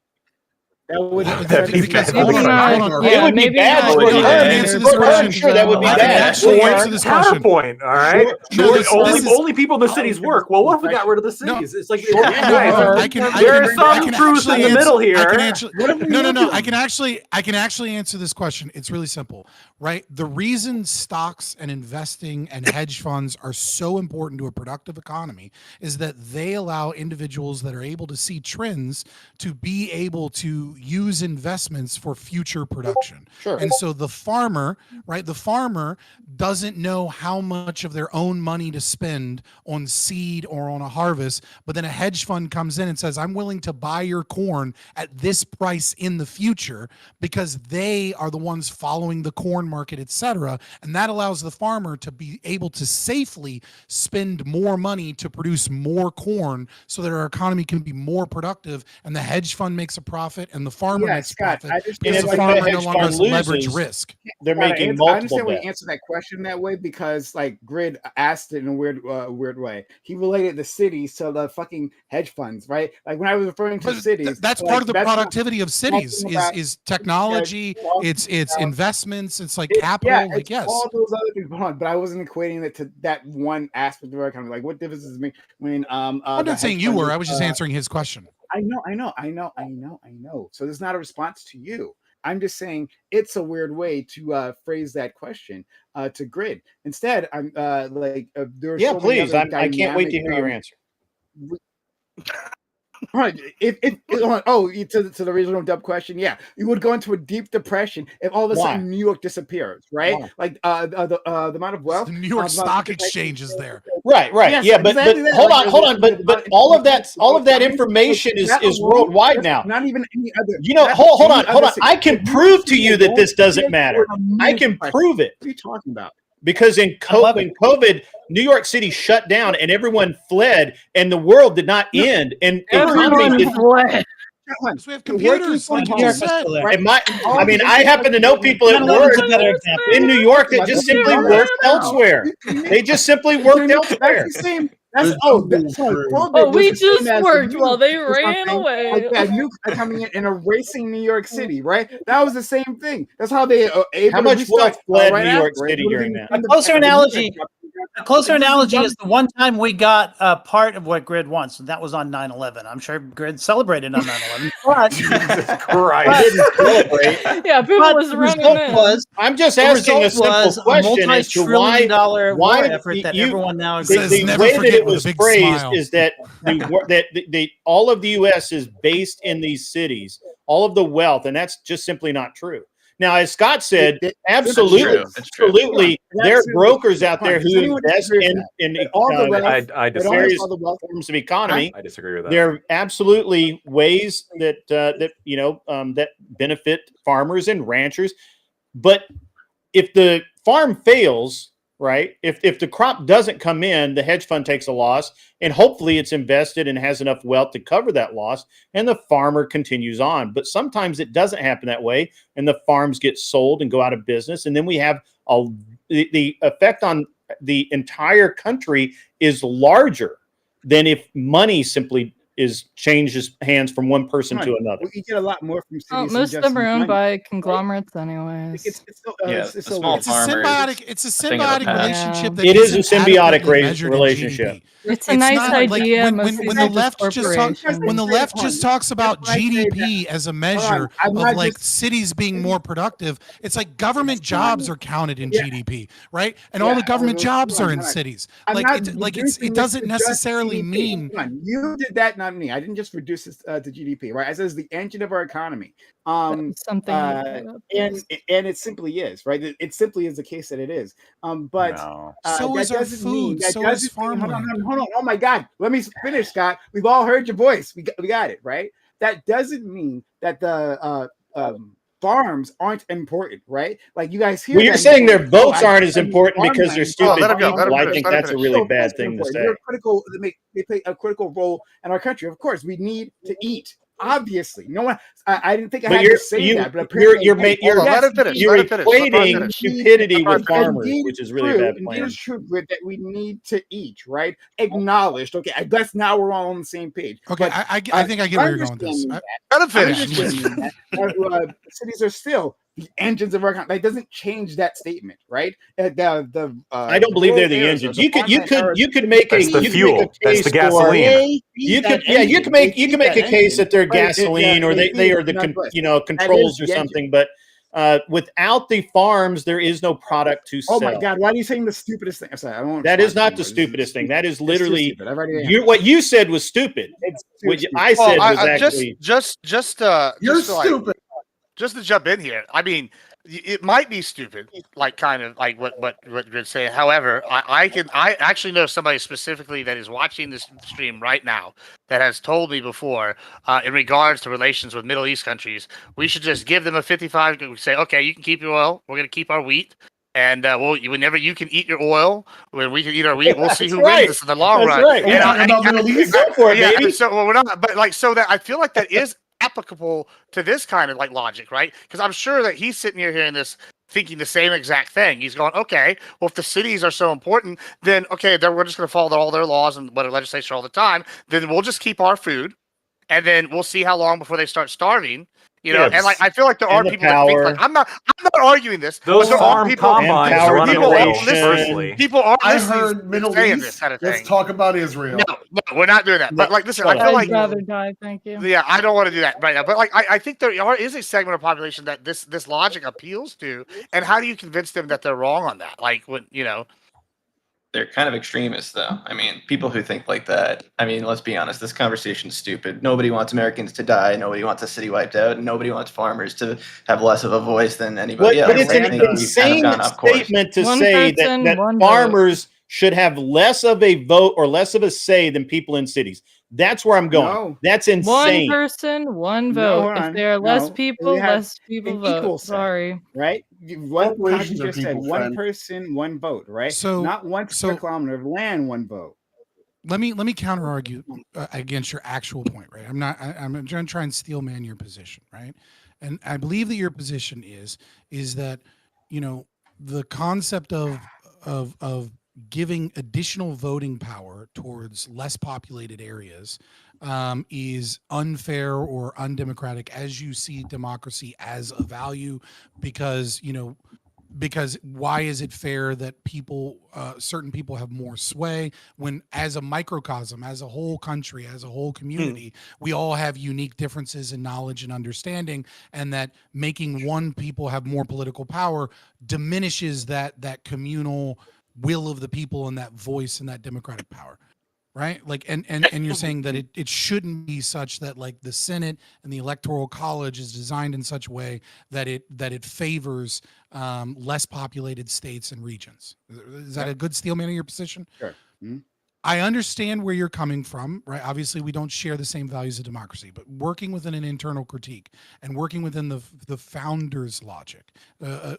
That would That'd be because bad. hold Maybe on, not. hold on. Yeah, It would be maybe bad not. for No, the I can country. answer this For question. country, sure, that would be I can bad. actually answer this question. Counterpoint, all right? Short Only people in the cities work. Well, what if we got rid of the cities? It's like, there are some truth in the middle here. I can actually, What if we no. do I can actually answer this question. It's really simple, right? The reason stocks and investing and hedge funds are so important to a productive economy is that they allow individuals that are able to see trends to be able to use investments for future production. Sure. And so the farmer, right? The farmer doesn't know how much of their own money to spend on seed or on a harvest, but then a hedge fund comes in and says, I'm willing to buy your corn at this price in the future because they are the ones following the corn market, et cetera. And that allows the farmer to be able to safely spend more money to produce more corn so that our economy can be more productive and the hedge fund makes a profit and the farmer Yeah, makes Scott, profit I just because And the if the farmer no hedge longer has to fund leverage loses, risk. they're Scott, making I multiple understand why bets. you answer that question that way because, like, Grid asked it in a weird way. He related the cities to the fucking hedge funds, right? Like when I was referring to But cities, that's like, part of the that's not productivity of cities talking about- is technology, it's investments, it's like capital, like it's yes. all those other things, but I wasn't equating it to that one aspect of our economy. Like, what difference does it make when I'm the not saying hedge you fund were, is, I was just answering his question. I know. So there's not a response to you. I'm just saying it's a weird way to phrase that question to Grid. Instead, I'm there are Yeah, so many please. other I can't wait to dynamic, hear your answer. Right. If to the original dub question, yeah, you would go into a deep depression if all of a Why? sudden New York disappears, right? Why? Like the amount of wealth. The New York the amount Stock of- Exchange is there. Right, Yes, yeah, but exactly that. hold Like, on, but all of that information is worldwide now. Not even any other. You know, not hold any on. other city. I can If you prove to see you a that this world doesn't city, matter. we're in a I can depression. prove it What are you talking about? because in when COVID, New York City shut down and everyone fled, and the world did not end, and the economy Everyone did. fled. So we have computers, like you just said. And I happen to know people at 9/11 work is a better example. in New York that just simply Zero worked now. elsewhere. They just simply worked elsewhere. That's the same. That's Oh, we just worked while they ran away. Like that nuke coming in and erasing New York City, right? That was the same thing. That's how they able How to much restart, wealth fled right New York after, City right? during that? A closer analogy is the one time we got part of what Grid wants, and that was on 9/11. I'm sure Grid celebrated on 9/11. But Jesus Christ. Yeah, people but was the running result in. was I'm just the asking a result was simple question as to multi-trillion-dollar war why effort that you- everyone now the, agrees Says the never way that forget it with a was big phrased smile. is that all of the U.S. is based in these cities, all of the wealth, and that's just simply not true. Now, as Scott said, absolutely, That's true. absolutely, there are brokers out there Does who anyone invest disagree with in all the wealth, I but all disagree. various all the wealth. forms of economy. I disagree with that. There are absolutely ways that that benefit farmers and ranchers, but if the farm fails, right? If the crop doesn't come in, the hedge fund takes a loss, and hopefully it's invested and has enough wealth to cover that loss, and the farmer continues on. But sometimes it doesn't happen that way, and the farms get sold and go out of business, and then we have the effect on the entire country is larger than if money simply changes hands from one person to another. Well, you get a lot more from cities. Oh, than most of just them are owned money. by conglomerates, anyways. It's so, Yeah, it's the so small weird. It's a farmers. symbiotic. It's a thing of the symbiotic past. relationship. That It is a isn't symbiotic adequately measured in relationship. GDP. It's a nice not like idea. when most the of left it's just talks corporations. when the left just talks about That's why I say GDP as a measure I'm of not like just- cities being more productive. It's like government jobs are counted in Yeah. GDP, right? And all Yeah, the government hold jobs on, are in hold on. cities. I'm Like not it reducing doesn't this to just necessarily GDP. mean. Come on, you did that not me. I didn't just reduce this to GDP, right? I said it's the engine of our economy. Something you brought up, yes. And it simply is, right? It simply is the case that it is. But No. So that is our doesn't mean food. that So is doesn't mean, farmland. hold on. Oh my God, let me finish, Scott. We've all heard your voice. We got it, right? That doesn't mean that the farms aren't important, right? Like you guys hear Well, you're that saying and their think, oh, votes aren't as important because they're farmland. stupid let him go, let people. him I finish, think let him that's a finish. really So, of bad course they're thing to important. say. They're critical. They play a critical role in our country. Of course, we need to eat. Obviously, no one. I didn't think I But had to say that, but apparently, you're Hold on, let yes, him finish. you're Let him finish. Let Brian equating finish. stupidity Let with Brian finish. farmers, which is really a bad Indeed, plan. it's true that we need to eat, right? Acknowledged. Okay, I guess now we're all on the same page. Okay, But I think I get where you're going with this. understanding Let him that, finish. understanding that cities are still the engines of our economy. That doesn't change that statement, right? I don't believe they're rural the areas or engines. the You farmland areas could make a That's the you can make a fuel. That's case the for gasoline. They you feed that could you engine. make They feed a that case engine, that they're but gasoline or they they feed are the nonetheless. That is controls or the engine. something. But without the farms, there is no product to Oh sell. my God! Why are you saying the stupidest thing? I'm sorry, I won't. That is respond not the anymore. This is stupidest thing. stupid. That is It's too literally stupid. I've already what you said was stupid. It's too What stupid. I Well, said was just actually You're to like stupid. just to jump in here. I mean, it might be stupid, like kind of like what you're saying. However, I actually know somebody specifically that is watching this stream right now that has told me before, in regards to relations with Middle East countries, we should just give them a 55. Say, okay, you can keep your oil. We're going to keep our wheat. And whenever you can eat your oil, when we can eat our wheat, we'll see That's who right. wins this in the long That's run. right. Are you talking about Middle East? Go for it, Yeah, baby. so well, we're not, but like, so that I feel like that is applicable to this kind of like logic, right? Because I'm sure that he's sitting here hearing this, thinking the same exact thing. He's going, okay, well, if the cities are so important, then okay, then we're just going to follow all their laws and what legislation all the time. Then we'll just keep our food, and then we'll see how long before they start starving. You know, and like I feel like there are And the people that think like power. I'm not arguing this. Those but there are farm people, combines Empower run on people oil. generation. Firstly, people are I listening heard Middle saying East. this kind of Let's thing. talk about Israel. No, we're not doing that. But like, listen, I shut feel up. like I'd rather die. Thank you. yeah, I don't want to do that right now. But like, I think there is a segment of population that this logic appeals to, and how do you convince them that they're wrong on that? Like, when They're kind of extremists, though. I mean, people who think like that. I mean, let's be honest. This conversation's stupid. Nobody wants Americans to die. Nobody wants a city wiped out. And nobody wants farmers to have less of a voice than anybody else. But it's I an think we've insane gone off course. statement to One say person, that one vote. farmers should have less of a vote or less of a say than people in cities. That's where I'm going. No. That's One insane. person, one No, vote. hold If on. there are less No. people, We have less people an vote. equal say. Sorry. Right? One Corporations Kachi are just said people, one friend. person, one vote, right? So- not 1 square kilometer of land, one vote. Let me counter argue against your actual point, right? I'm going to try and steel man your position, right? And I believe that your position is that, you know, the concept of giving additional voting power towards less populated areas is unfair or undemocratic, as you see democracy as a value, because why is it fair that people, certain people have more sway when, as a microcosm, as a whole country, as a whole community, we all have unique differences in knowledge and understanding, and that making one people have more political power diminishes that communal will of the people and that voice and that democratic power. Right. Like, and you're saying that it shouldn't be such that like the Senate and the Electoral College is designed in such a way that it favors less populated states and regions. Is that a good steel man of your position? Sure. Mhm. I understand where you're coming from, right? Obviously, we don't share the same values of democracy, but working within an internal critique and working within the founders' logic,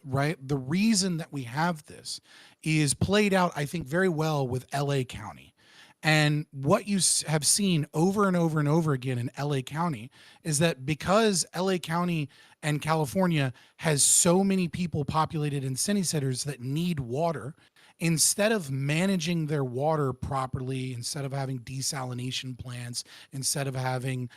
right? The reason that we have this is played out, I think, very well with LA County. And what you have seen over and over and over again in LA County is that because LA County and California has so many people populated in city centers that need water, instead of managing their water properly, instead of having desalination plants, instead of having,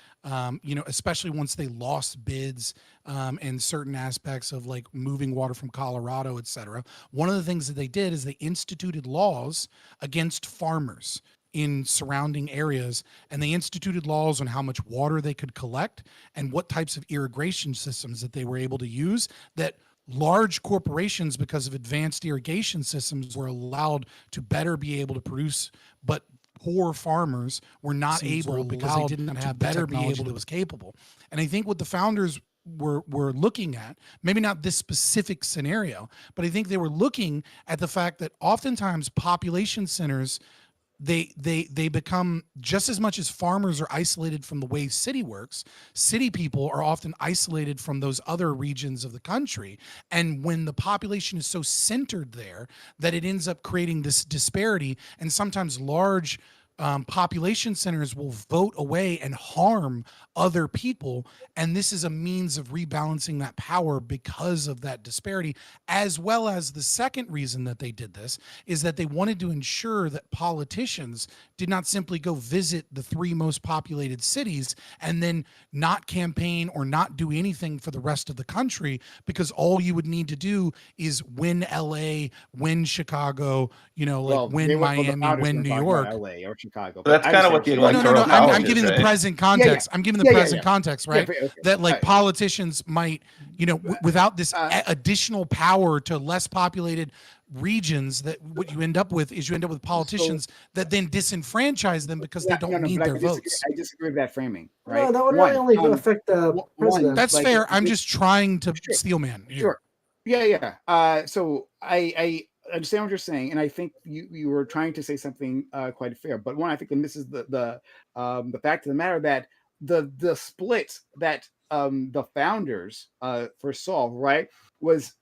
especially once they lost bids and certain aspects of like moving water from Colorado, et cetera, one of the things that they did is they instituted laws against farmers in surrounding areas, and they instituted laws on how much water they could collect and what types of irrigation systems that they were able to use, that large corporations, because of advanced irrigation systems, were allowed to better be able to produce, but poor farmers were not Seeds were able because they allowed didn't to have better the be technology able that to- was capable. And I think what the founders were looking at, maybe not this specific scenario, but I think they were looking at the fact that oftentimes population centers, they become, just as much as farmers are isolated from the way city works, city people are often isolated from those other regions of the country. And when the population is so centered there, that it ends up creating this disparity, and sometimes large population centers will vote away and harm other people. And this is a means of rebalancing that power because of that disparity, as well as the second reason that they did this is that they wanted to ensure that politicians did not simply go visit the 3 most populated cities and then not campaign or not do anything for the rest of the country, because all you would need to do is win LA, win Chicago, win Miami, win New York. LA or Chicago. That's kind of what the No, electoral I'm college giving is, the right? present context. I'm giving the present context, right? Okay. That like Right. politicians might, without this additional power to less populated regions, that what you end up with is politicians that then disenfranchise them because they don't need but their votes. I disagree with that framing. Right? No, that would really only affect the president. That's like, fair. I'm just trying to steelman here. Sure. Yeah. So I understand what you're saying, and I think you were trying to say something quite fair. But one, I think, and this is the fact of the matter, that the split that the founders foresaw, right, was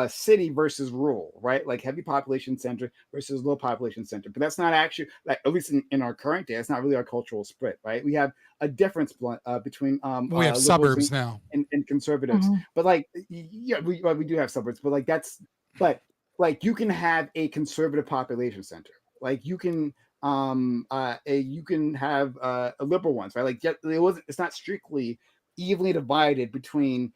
city versus rural, right? Like heavy population center versus low population center. But that's not actually, like, at least in our current day, it's not really our cultural split, right? We have a difference between we have suburbs now and conservatives. Mm-hmm. But like, yeah, we do have suburbs, but like you can have a conservative population center, like you can you can have a liberal ones, right? Like it's not strictly evenly divided between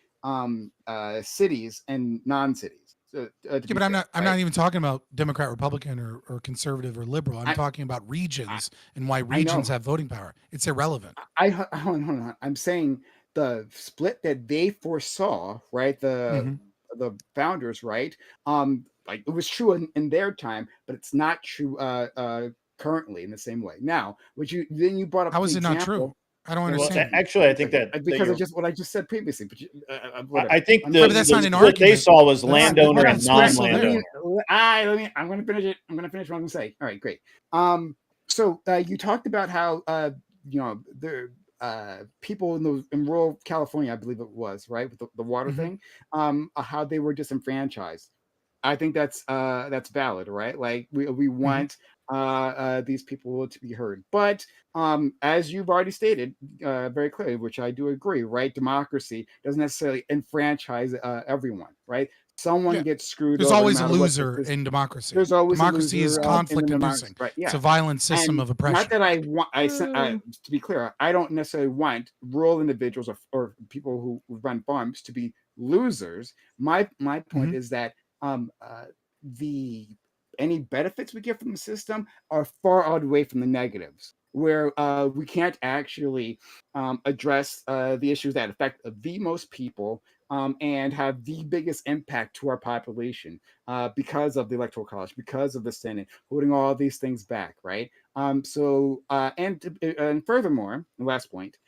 cities and non-cities. So, but I'm not even talking about Democrat, Republican, or conservative or liberal. I'm talking about regions and why regions have voting power. It's irrelevant. Hold on. I'm saying the split that they foresaw, right? The founders, right? Like it was true in their time, but it's not true currently in the same way. Now, then you brought up, how is the it not example, true? I don't understand. Well, actually, I think that because of just what I just said previously. But I think but that's not an what they argument. saw was That's landowner not- and that's not- non-landowner. I'm going to finish it. I'm going to finish what I'm going to say. All right, great. So you talked about how the people in rural California, I believe it was, right, with the water thing, how they were disenfranchised. I think that's valid, right? Like we want these people to be heard, but as you've already stated very clearly, which I do agree, right? Democracy doesn't necessarily enfranchise everyone, right? Someone gets screwed. There's over always no a matter what loser in democracy. There's always democracy a is loser, conflict in the inducing. right? Yeah. It's a violent system of oppression. Not that I want. To be clear, I don't necessarily want rural individuals or people who run farms to be losers. My point is that any benefits we get from the system are far outweigh from the negatives, where we can't actually address the issues that affect the most people and have the biggest impact to our population because of the electoral college, because of the Senate holding all these things back, right? And furthermore, the last point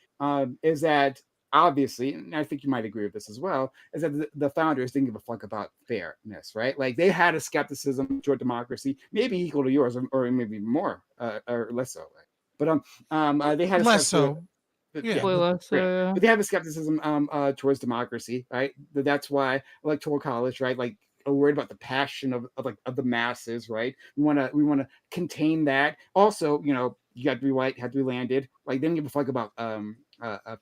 is that, obviously, and I think you might agree with this as well, is that the founders didn't give a fuck about fairness, right? Like they had a skepticism toward democracy, maybe equal to yours, or maybe more or less so. Right? But they had less so. But they have a skepticism towards democracy, right? That's why electoral college, right? Like are worried about the passion of the masses, right? We want to contain that. Also, you got to be white, have to be landed. Like they didn't give a fuck about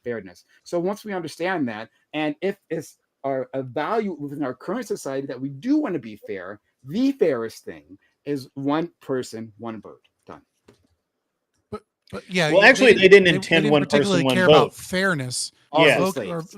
fairness. So once we understand that, and if it's a value within our current society that we do want to be fair, the fairest thing is one person, one vote. Done. But yeah, well, actually, they didn't intend one person, particularly one care vote. about fairness. Yes.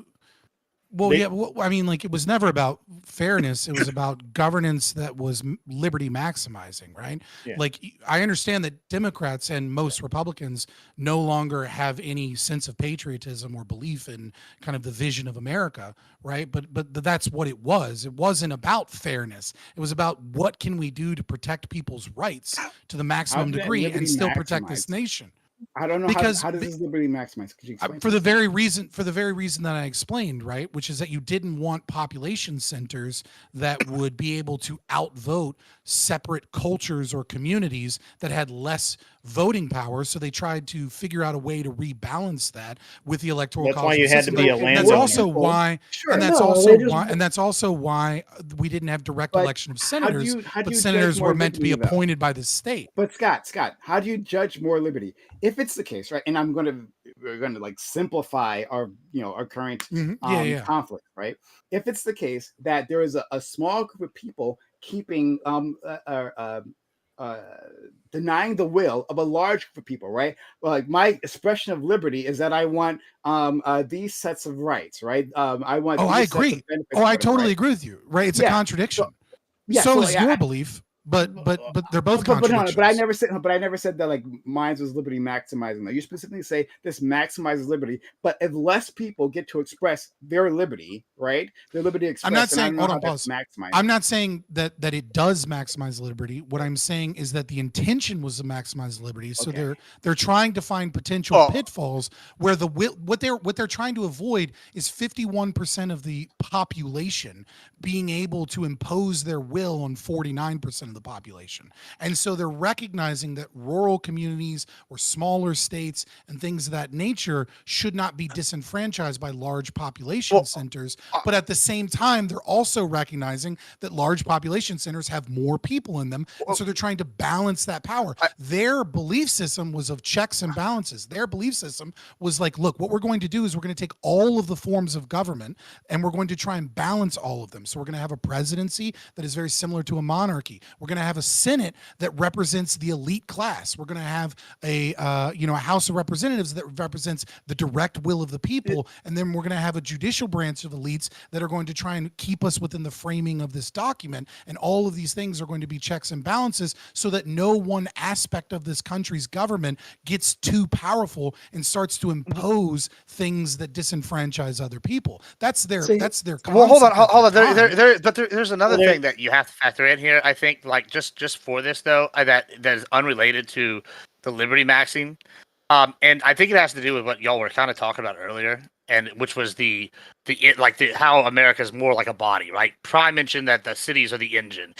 Well, They- yeah. Well, I mean, like, it was never about fairness. It was about governance that was liberty maximizing, right? Yeah. Like, I understand that Democrats and most Republicans no longer have any sense of patriotism or belief in kind of the vision of America, right? But that's what it was. It wasn't about fairness. It was about what can we do to protect people's rights to the maximum did that degree liberty and still protect this maximize? nation. I don't know Because how does this liberty maximize? Could you explain? for the very reason that I explained, right, which is that you didn't want population centers that would be able to outvote separate cultures or communities that had less voting power, so they tried to figure out a way to rebalance that with the electoral That's why college you had to system. be a And landowner. that's also why Sure. and that's No, also they just- why and that's also why we didn't have direct But election of how do senators, you but judge senators more were meant to be liberty, though? appointed by the state. But Scott, how do you judge more liberty if it's the case, right? And we're gonna like simplify our our current Yeah. conflict, right? If it's the case that there is a small group of people keeping denying the will of a large group of people, right? Like my expression of liberty is that I want these sets of rights, right? I want Oh, these I sets of agree. benefits, Oh, I whatever, totally right? agree with you. Right? It's a Yeah. contradiction. Yeah, So so, is yeah, your belief, but they're both but contradictions. I never said that like mine was liberty maximizing. You specifically say this maximizes liberty, but if less people get to express their liberty, right? Their liberty to express. I'm not and I saying don't know hold how on, that's pause. maximized. I'm not saying that it does maximize liberty. What I'm saying is that the intention was to maximize liberty. So Okay. they're trying to find potential Oh. pitfalls where the will what they're trying to avoid is 51% of the population being able to impose their will on 49% of the population. And so they're recognizing that rural communities or smaller states and things of that nature should not be disenfranchised by large population centers. But at the same time, they're also recognizing that large population centers have more people in them. And so they're trying to balance that power. Their belief system was of checks and balances. Their belief system was like, look, what we're going to do is we're going to take all of the forms of government and we're going to try and balance all of them. So we're going to have a presidency that is very similar to a monarchy. We're going to have a Senate that represents the elite class. We're going to have a House of Representatives that represents the direct will of the people, and then we're going to have a judicial branch of elites that are going to try and keep us within the framing of this document. And all of these things are going to be checks and balances, so that no one aspect of this country's government gets too powerful and starts to impose things that disenfranchise other people. That's their See- Well, hold on, concept at hold on. the time. There's another Well, thing that you have to factor in here. I think, like just for this though, that is unrelated to the liberty maxing, and I think it has to do with what y'all were kind of talking about earlier, and which was how America's more like a body, right? Prime mentioned that the cities are the engine,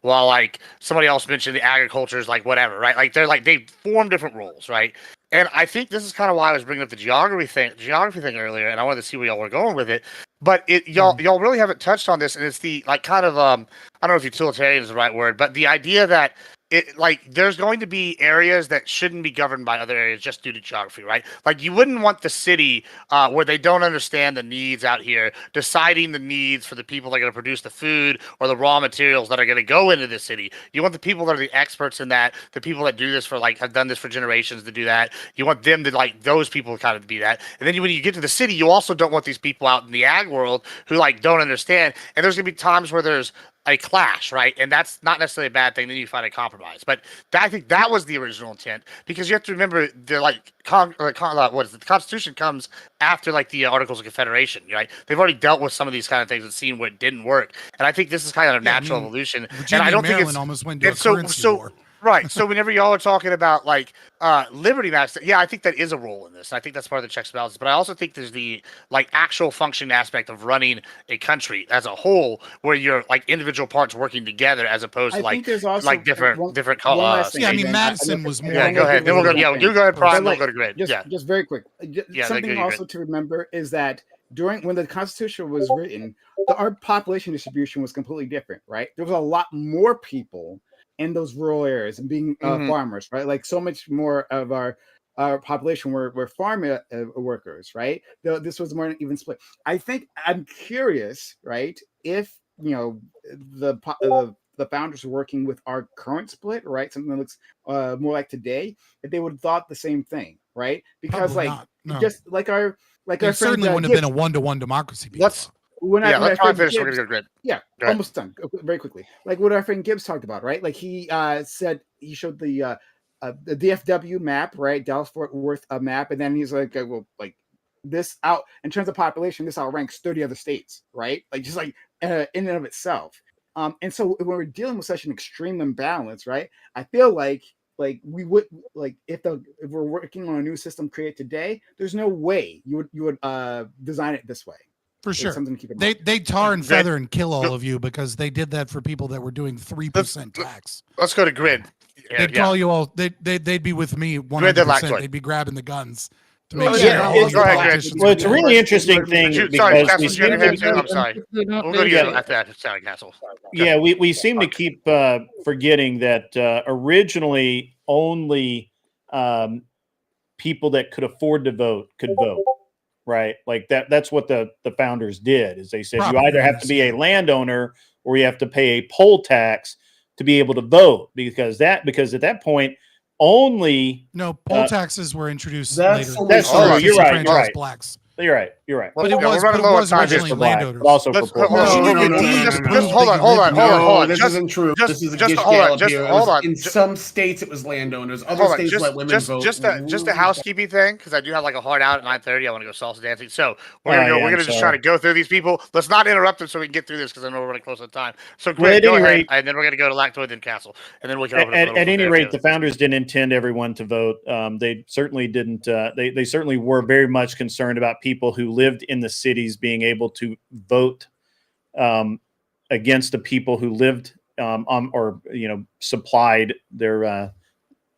while like somebody else mentioned the agriculture is like whatever, right? Like they form different roles, right? And I think this is kind of why I was bringing up the geography thing earlier, and I wanted to see where y'all were going with it. But y'all really haven't touched on this, and it's the like kind of I don't know if utilitarian is the right word, but the idea that there's going to be areas that shouldn't be governed by other areas just due to geography, right? Like you wouldn't want the city where they don't understand the needs out here deciding the needs for the people that are going to produce the food or the raw materials that are going to go into the city. You want the people that are the experts in that, the people that do this for have done this for generations to do that. You want them to those people kind of be that. And then when you get to the city, you also don't want these people out in the ag world who don't understand. And there's going to be times where there's a clash, right? And that's not necessarily a bad thing. Then you find a compromise. But I think that was the original intent, because you have to remember the the Constitution comes after the Articles of Confederation, right? They've already dealt with some of these kind of things and seen where it didn't work. And I think this is kind of a natural evolution. Virginia and I don't and Maryland think it's almost went into a currency war. Right. So whenever y'all are talking about liberty max, yeah, I think that is a role in this. I think that's part of the checks and balances. But I also think there's the actual functioning aspect of running a country as a whole, where you're individual parts working together, as opposed to think there's also different. one last thing. Yeah, I mean, and Madison was more. Yeah, go ahead. Then we'll go. Yeah, you go ahead, Prime. We'll go to Grid. Just very quick. Yeah, Something also to remember is that when the Constitution was written, our population distribution was completely different, right? There was a lot more people in those rural areas and being farmers, right? Like so much more of our population were farm workers, right? This was more even split. I'm curious, right? If the founders are working with our current split, right? Something that looks more like today, if they would have thought the same thing, right? Because Probably not, no. just like our Like It our friend certainly wouldn't have Gibbs, been a 1-to-1 democracy. Let's when yeah, when let's our try friend and finish. We're Gibbs- gonna go grid. Yeah, Go ahead. almost done. Very quickly. Like what our friend Gibbs talked about, right? Like he said he showed the DFW map, right? Dallas Fort Worth map, and then he's like, well, like this out in terms of population, this outranks 30 other states, right? Like just like in and of itself. And so when we're dealing with such an extreme imbalance, right? I feel like we would like if we're working on a new system created today, there's no way you would design it this way. For It's sure. something to keep in They mind. they tar and feather and kill all of you because they did that for people that were doing 3% tax. Let's go to grid. Yeah, They'd call you all. They'd be with me 100%. lactoid. They'd be grabbing the guns to Oh, make yeah, sure all go of the ahead, Greg. politicians. Well, it's a would really interesting thing Sorry, because Castle, we you seem have to your be, hand too. I'm sorry. We'll go to you Yeah. after that. Sorry, Castle. we seem to keep forgetting that originally only people that could afford to vote could vote, right? Like that's what the founders did, is they said you Property either have to owners, be yeah. a landowner or you have to pay a poll tax to be able to vote, because at that point only No, poll taxes were introduced That's later. only That's true. true. You're right. You're Disenfranchised right. blacks. You're right. You're right. But it Yeah, was, we're but running it low on was time. Just originally for black, landowners. but also for Let's poor. well, No, you no, can- no, you no, can no, just no, no, just no. hold on. No, this Just isn't true. just- This is a just gish hold on, gallop just here. hold on. In some states, it was landowners. Other Hold on, states let women vote. just a housekeeping thing, because I do have like a hard out at 9:30. I want to go salsa dancing, so we're gonna Oh, go. yeah, We're I'm gonna just try sorry. to go through these people. Let's not interrupt them so we can get through this, because I know we're running close on time. So, Well, Greg, at go any ahead, rate- and then we're gonna go to Lactoid and Castle, and then we can open up a little At from any there, rate, too. the founders didn't intend everyone to vote. They certainly didn't. They certainly were very much concerned about people who lived in the cities being able to vote against the people who lived or supplied their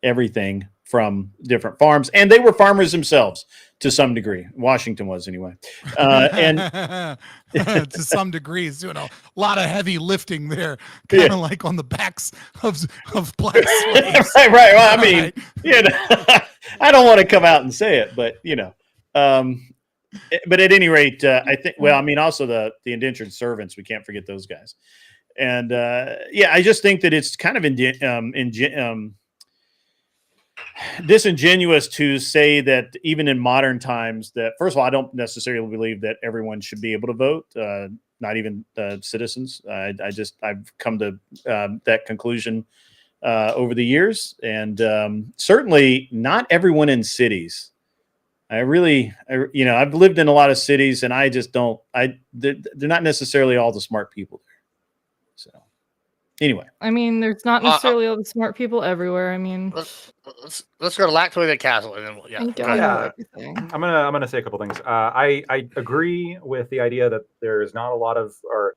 everything from different farms, and they were farmers themselves to some degree. Washington was anyway, and to some degree, it's doing a lot of heavy lifting there, kind of like on the backs of black slaves. right. Well, I All mean, right. I don't want to come out and say it, but but at any rate, I think. Well, I mean, also the indentured servants. We can't forget those guys. And I just think that it's kind of disingenuous to say that even in modern times, that first of all, I don't necessarily believe that everyone should be able to vote, not even citizens. I've come to that conclusion over the years, and certainly not everyone in cities. I've lived in a lot of cities, and I just don't. They're not necessarily all the smart people there. So, anyway, I mean, there's not necessarily all the smart people everywhere. I mean, let's go to Lactoid and Castle, and then thank go God ahead. for everything. I'm gonna say a couple things. I agree with the idea that there is not a lot of, or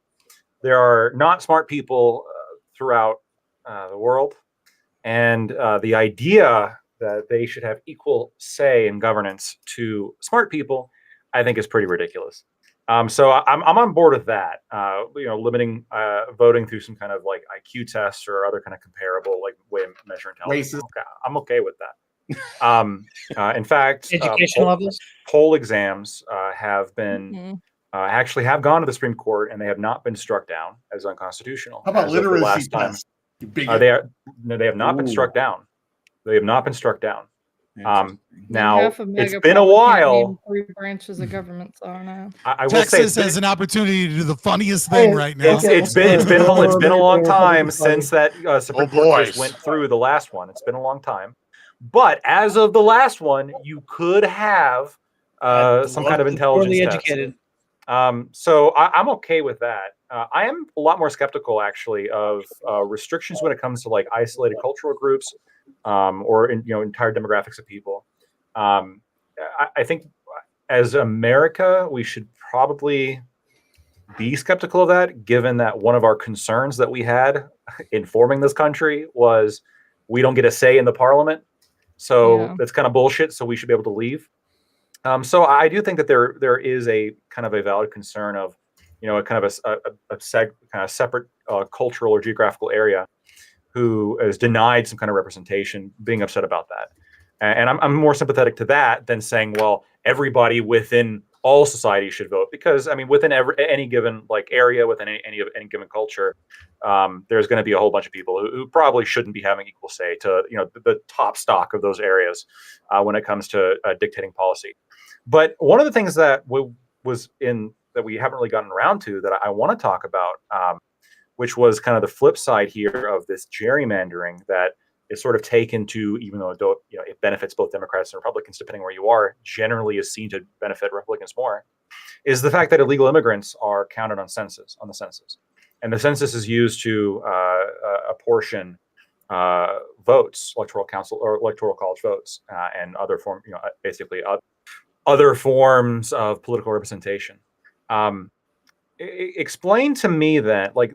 there are not smart people throughout the world, and the idea that they should have equal say in governance to smart people, I think, is pretty ridiculous. So I'm on board with that. Limiting voting through some kind of like IQ tests or other kind of comparable like way of measuring intelligence. I'm okay with that. In fact, Education levels? poll exams have been Mhm. actually have gone to the Supreme Court, and they have not been struck down as unconstitutional. How about as of the literacy last time. tests? You bigot. They have not been Ooh. struck down. They have not been struck down. And Now half of it's MAGA been a probably can't while. name 3 branches of government, so I don't know. I will say Texas has an opportunity to do the funniest thing right now. it's been a long time since that Supreme Court just boys. went through the last one. It's been a long time, but as of the last one, you could have some kind of intelligence Poorly test. educated. So I'm okay with that. I am a lot more skeptical, actually, of restrictions when it comes to like isolated cultural groups or entire demographics of people. I think as America, we should probably be skeptical of that, given that one of our concerns that we had in forming this country was we don't get a say in the parliament. So Yeah. that's kind of bullshit. So we should be able to leave. So I do think that there is a kind of a valid concern of, a kind of a separate cultural or geographical area who is denied some kind of representation, being upset about that. And I'm more sympathetic to that than saying, well, everybody within all society should vote, because I mean, within any given like area, within any given culture, there's going to be a whole bunch of people who probably shouldn't be having equal say to the top stock of those areas when it comes to dictating policy. But one of the things that we haven't really gotten around to that I want to talk about, which was kind of the flip side here of this gerrymandering that is sort of taken to, even though it benefits both Democrats and Republicans, depending where you are, generally is seen to benefit Republicans more, is the fact that illegal immigrants are counted on the census, and the census is used to apportion votes, electoral council or electoral college votes, and other basically other forms of political representation. Explain to me that, like,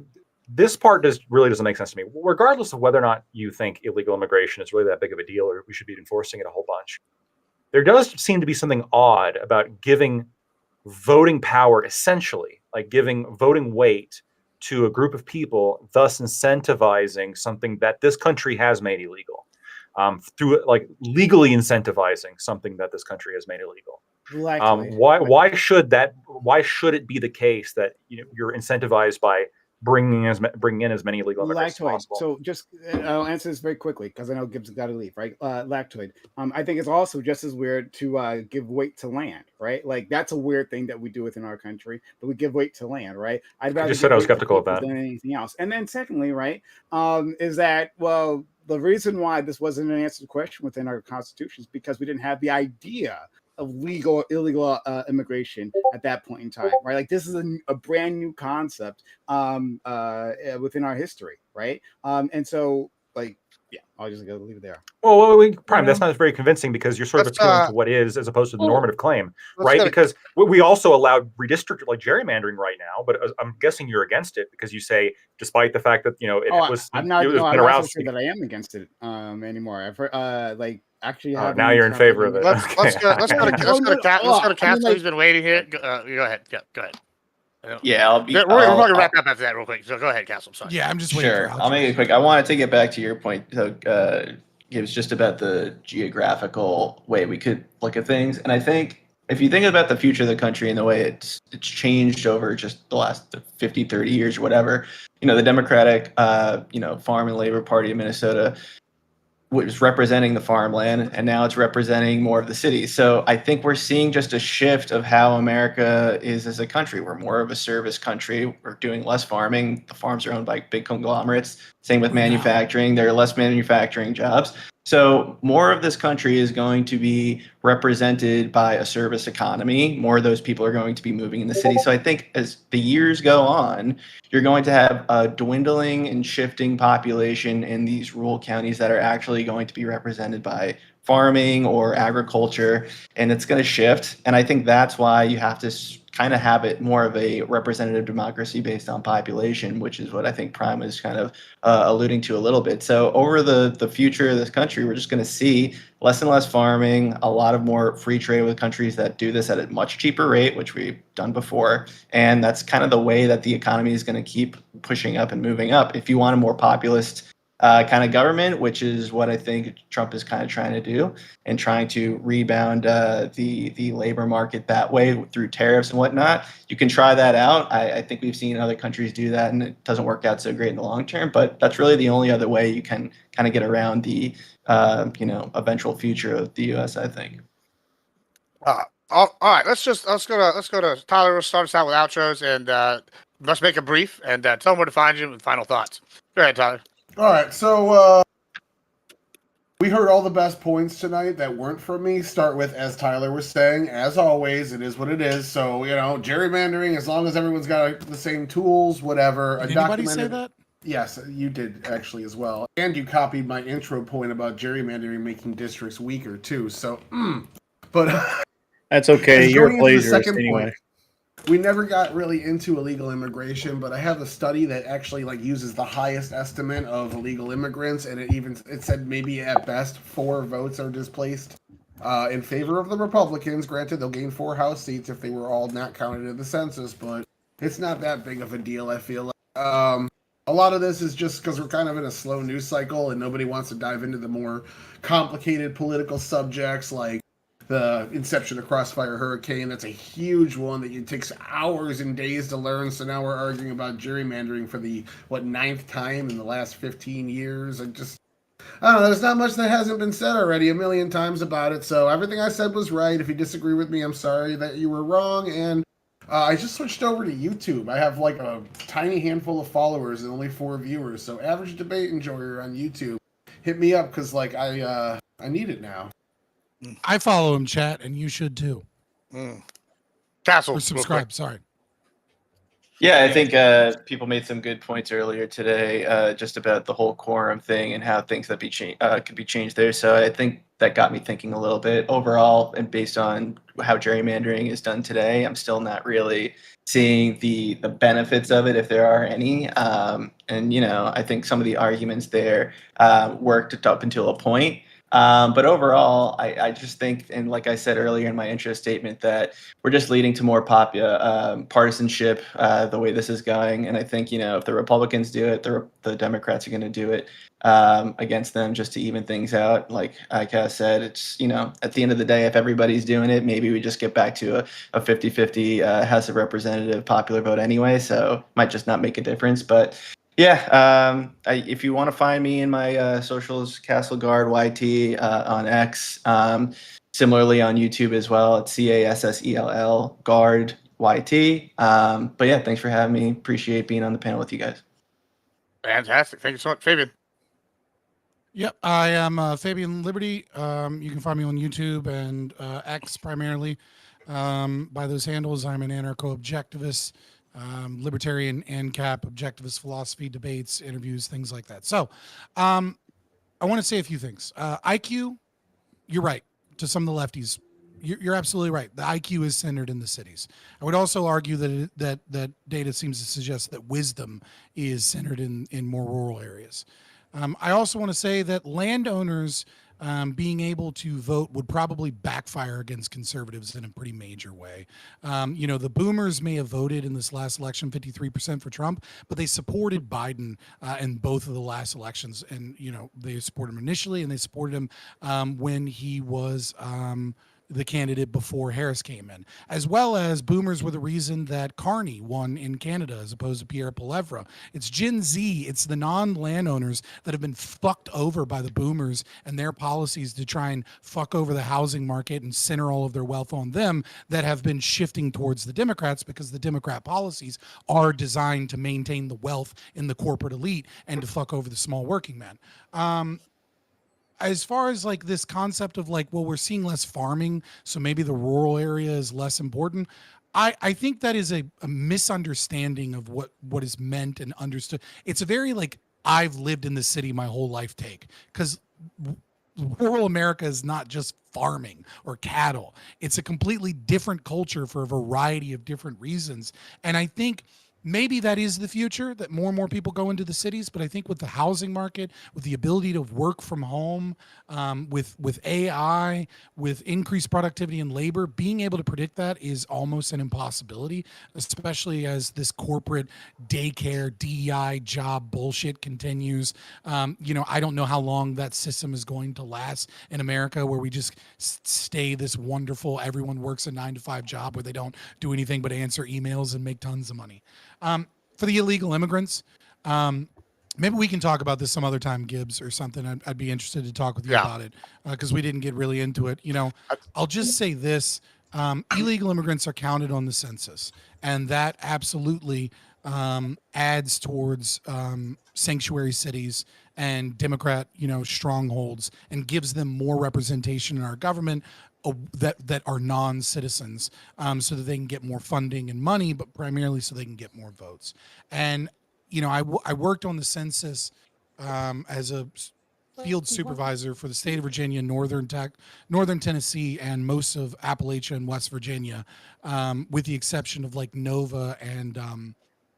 this part really doesn't make sense to me, regardless of whether or not you think illegal immigration is really that big of a deal or we should be enforcing it a whole bunch. There does seem to be something odd about giving voting power, essentially, like giving voting weight to a group of people, thus incentivizing something that this country has made illegal, through like legally incentivizing something that this country has made illegal. Why should it be the case that you're incentivized by bringing in as many illegal immigrants as possible? So just I'll answer this very quickly because I know Gibbs got to leave, right? Lactoid. I think it's also just as weird to give weight to land, right? Like that's a weird thing that we do within our country, but we give weight to land, right? I just said I was skeptical of that than anything else. And then secondly, right, is that the reason why this wasn't an answered question within our constitution is because we didn't have the idea of illegal immigration at that point in time, right? Like this is a brand new concept within our history, right? And so, like, yeah, I'll just go leave it there. Well, Prime, that's not very convincing because you're sort of appealing to what is as opposed to the normative claim, right? Because we also allowed redistricting, like gerrymandering right now, but I'm guessing you're against it because you say, despite the fact that I'm not sure that I am against it anymore. I've heard actually now you're in favor of it. Let's go to Castle. He's been waiting here. Go ahead. Yeah, go ahead. Yeah, we're going to wrap up after that real quick. So go ahead, Castle. I'm sorry. Yeah, I'm just waiting. Sure, I'll make it quick. I wanted to get back to your point. So, Gibbs, just about the geographical way we could look at things, and I think if you think about the future of the country and the way it's changed over just the last 50, 30 years or whatever, the Democratic, Farm and Labor Party of Minnesota was representing the farmland, and now it's representing more of the cities. So I think we're seeing just a shift of how America is as a country. We're more of a service country. We're doing less farming. The farms are owned by big conglomerates. Same with manufacturing. There are less manufacturing jobs. So more of this country is going to be represented by a service economy. More of those people are going to be moving in the city. So I think as the years go on, you're going to have a dwindling and shifting population in these rural counties that are actually going to be represented by farming or agriculture, and it's going to shift. And I think that's why you have to kind of have it more of a representative democracy based on population, which is what I think Prime is kind of alluding to a little bit. So over the future of this country, we're just going to see less and less farming, a lot of more free trade with countries that do this at a much cheaper rate, which we've done before. And that's kind of the way that the economy is going to keep pushing up and moving up. If you want a more populist kind of government, which is what I think Trump is kind of trying to do, and trying to rebound the labor market that way through tariffs and whatnot. You can try that out. I think we've seen other countries do that, and it doesn't work out so great in the long term. But that's really the only other way you can kind of get around the eventual future of the U.S. I think. All right. Let's go to Tyler. We'll start us out with outros, and let's make it brief and tell them where to find you with final thoughts. Go ahead, Tyler. All right, so we heard all the best points tonight that weren't from me. Start with, as Tyler was saying, as always, it is what it is. So, gerrymandering, as long as everyone's got the same tools, whatever. Did anybody say that? Yes, you did actually as well. And you copied my intro point about gerrymandering making districts weaker, too. So, but that's okay. You're a plagiarist anyway. Point, we never got really into illegal immigration, but I have a study that actually uses the highest estimate of illegal immigrants, and it said maybe at best 4 votes are displaced in favor of the Republicans. Granted, they'll gain 4 House seats if they were all not counted in the census, but it's not that big of a deal, I feel like. A lot of this is just because we're kind of in a slow news cycle, and nobody wants to dive into the more complicated political subjects like the inception of Crossfire Hurricane. That's a huge one that it takes hours and days to learn. So now we're arguing about gerrymandering for the 9th time in the last 15 years. I don't know. There's not much that hasn't been said already a million times about it. So everything I said was right. If you disagree with me, I'm sorry that you were wrong. And I just switched over to YouTube. I have like a tiny handful of followers and only 4 viewers. So average debate enjoyer on YouTube, hit me up because like I need it now. I follow him, chat, and you should too. Castle, Or real subscribe. quick. Sorry. Yeah, I think people made some good points earlier today, just about the whole quorum thing and how things that could be changed there. So I think that got me thinking a little bit overall, and based on how gerrymandering is done today, I'm still not really seeing the benefits of it, if there are any. And I think some of the arguments there worked up until a point. But overall, I just think, and like I said earlier in my intro statement, that we're just leading to more partisanship the way this is going. And I think, if the Republicans do it, the Democrats are going to do it against them just to even things out. Like Cass said, it's, at the end of the day, if everybody's doing it, maybe we just get back to a 50-50 House of Representative popular vote anyway. So might just not make a difference. But yeah, if you want to find me in my socials, Castle Guard YT on X. Similarly on YouTube as well, it's CASSELL Guard YT. But yeah, thanks for having me. Appreciate being on the panel with you guys. Fantastic. Thank you so much, Fabian. Yep, I am Fabian Liberty. You can find me on YouTube and X primarily. By those handles, I'm an anarcho-objectivist, libertarian ANCAP, objectivist philosophy, debates, interviews, things like that. So I want to say a few things. IQ, you're right, to some of the lefties. You're absolutely right. The IQ is centered in the cities. I would also argue that data seems to suggest that wisdom is centered in more rural areas. I also want to say that landowners being able to vote would probably backfire against conservatives in a pretty major way. The boomers may have voted in this last election 53% for Trump, but they supported Biden in both of the last elections. And, they supported him initially and they supported him when he was the candidate before Harris came in, as well as boomers were the reason that Carney won in Canada as opposed to Pierre Poilievre. It's Gen Z, it's the non-landowners that have been fucked over by the boomers and their policies to try and fuck over the housing market and center all of their wealth on them that have been shifting towards the Democrats, because the Democrat policies are designed to maintain the wealth in the corporate elite and to fuck over the small working man. As far as like this concept of like, well, we're seeing less farming, so maybe the rural area is less important. I think that is a misunderstanding of what is meant and understood. It's a very like, I've lived in the city my whole life take, because rural America is not just farming or cattle. It's a completely different culture for a variety of different reasons. And I think maybe that is the future, that more and more people go into the cities. But I think with the housing market, with the ability to work from home, with AI, with increased productivity in labor, being able to predict that is almost an impossibility, especially as this corporate daycare, DEI job bullshit continues. I don't know how long that system is going to last in America, where we just stay this wonderful, everyone works a 9-to-5 job where they don't do anything but answer emails and make tons of money. For the illegal immigrants, maybe we can talk about this some other time, Gibbs, or something. I'd be interested to talk with you about it, because we didn't get really into it. I'll just say this. Illegal immigrants are counted on the census, and that absolutely adds towards sanctuary cities and Democrat, strongholds, and gives them more representation in our government that are non-citizens, so that they can get more funding and money, but primarily so they can get more votes. And I worked on the census as a field supervisor for the state of Virginia, northern Tennessee, and most of Appalachia and West Virginia, with the exception of like Nova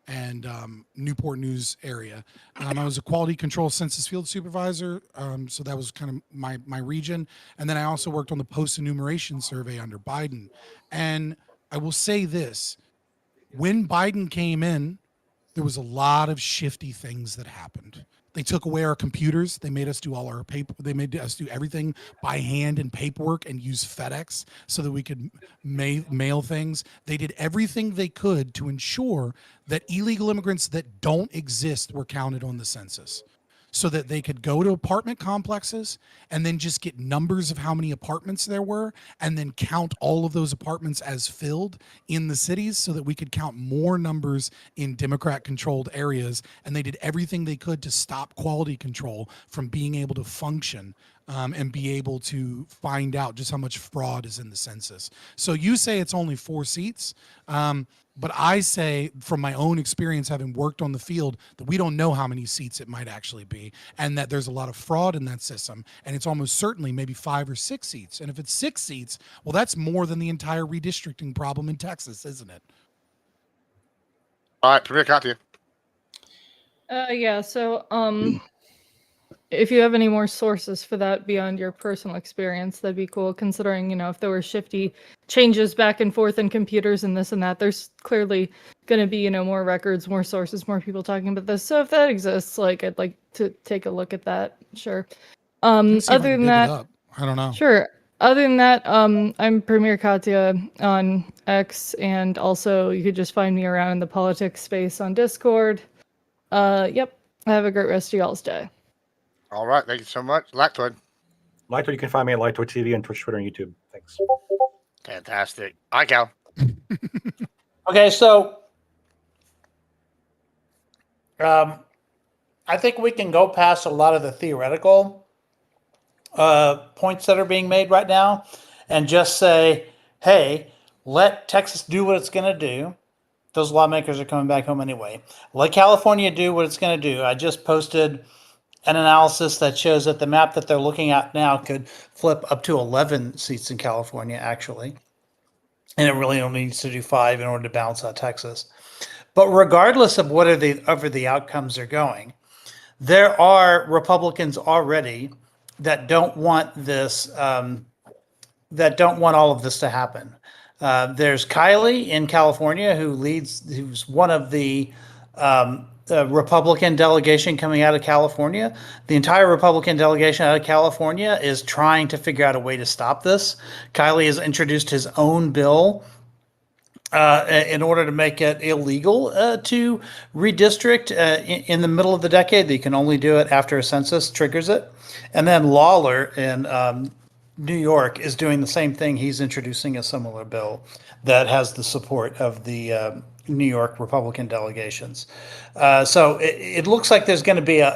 and Newport News area. I was a quality control census field supervisor, so that was kind of my region. And then I also worked on the post-enumeration survey under Biden. And I will say this, when Biden came in, there was a lot of shifty things that happened. They took away our computers. They made us do all our paper. They made us do everything by hand and paperwork and use FedEx so that we could mail things. They did everything they could to ensure that illegal immigrants that don't exist were counted on the census. so that they could go to apartment complexes and then just get numbers of how many apartments there were and then count all of those apartments as filled in the cities so that we could count more numbers in Democrat controlled areas. And they did everything they could to stop quality control from being able to function and be able to find out just how much fraud is in the census. So you say it's only 4 seats. But I say, from my own experience, having worked on the field, that we don't know how many seats it might actually be, and that there's a lot of fraud in that system. And it's almost certainly maybe 5 or 6 seats. And if it's 6 seats, well, that's more than the entire redistricting problem in Texas, isn't it? All right, Premier Katya. Yeah, so if you have any more sources for that beyond your personal experience, that'd be cool, considering, if there were shifty changes back and forth in computers and this and that, there's clearly going to be, more records, more sources, more people talking about this. So if that exists, I'd like to take a look at that. Sure. Other than that, I don't know. Sure. Other than that, I'm Premier Katya on X, and also you could just find me around in the politics space on Discord. Yep. Have a great rest of y'all's day. All right, thank you so much. Lactoid. Lactoid, you can find me at Lactoid TV on Twitch, Twitter, and YouTube. Thanks. Fantastic. Hi, Cal. Okay, so I think we can go past a lot of the theoretical points that are being made right now and just say, hey, let Texas do what it's going to do. Those lawmakers are coming back home anyway. Let California do what it's going to do. I just posted an analysis that shows that the map that they're looking at now could flip up to 11 seats in California, actually. And it really only needs to do 5 in order to balance out Texas. But regardless of whatever the outcomes are going, there are Republicans already that don't want this, that don't want all of this to happen. There's Kylie in California who's one of the Republican delegation coming out of California. The entire Republican delegation out of California is trying to figure out a way to stop this. Kylie has introduced his own bill in order to make it illegal to redistrict in the middle of the decade. You can only do it after a census triggers it. And then Lawler in New York is doing the same thing. He's introducing a similar bill that has the support of the New York Republican delegations. So it looks like there's going to be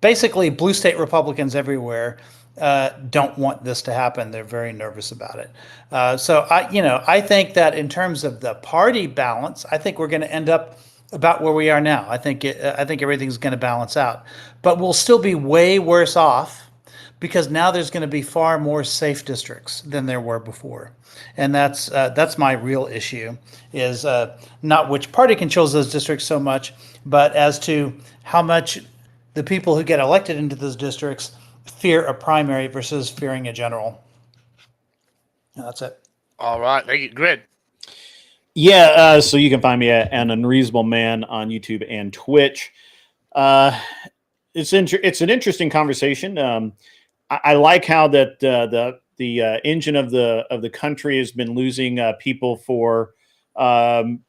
basically blue state Republicans everywhere don't want this to happen. They're very nervous about it. So I think that in terms of the party balance, I think we're going to end up about where we are now. I think everything's going to balance out, but we'll still be way worse off because now there's going to be far more safe districts than there were before. And that's my real issue is not which party controls those districts so much, but as to how much the people who get elected into those districts fear a primary versus fearing a general. And that's it. All right, thank you. Grid. Yeah, so you can find me at an Unreasonable Man on YouTube and Twitch. It's an interesting conversation. I like how that the engine of the country has been losing people for hand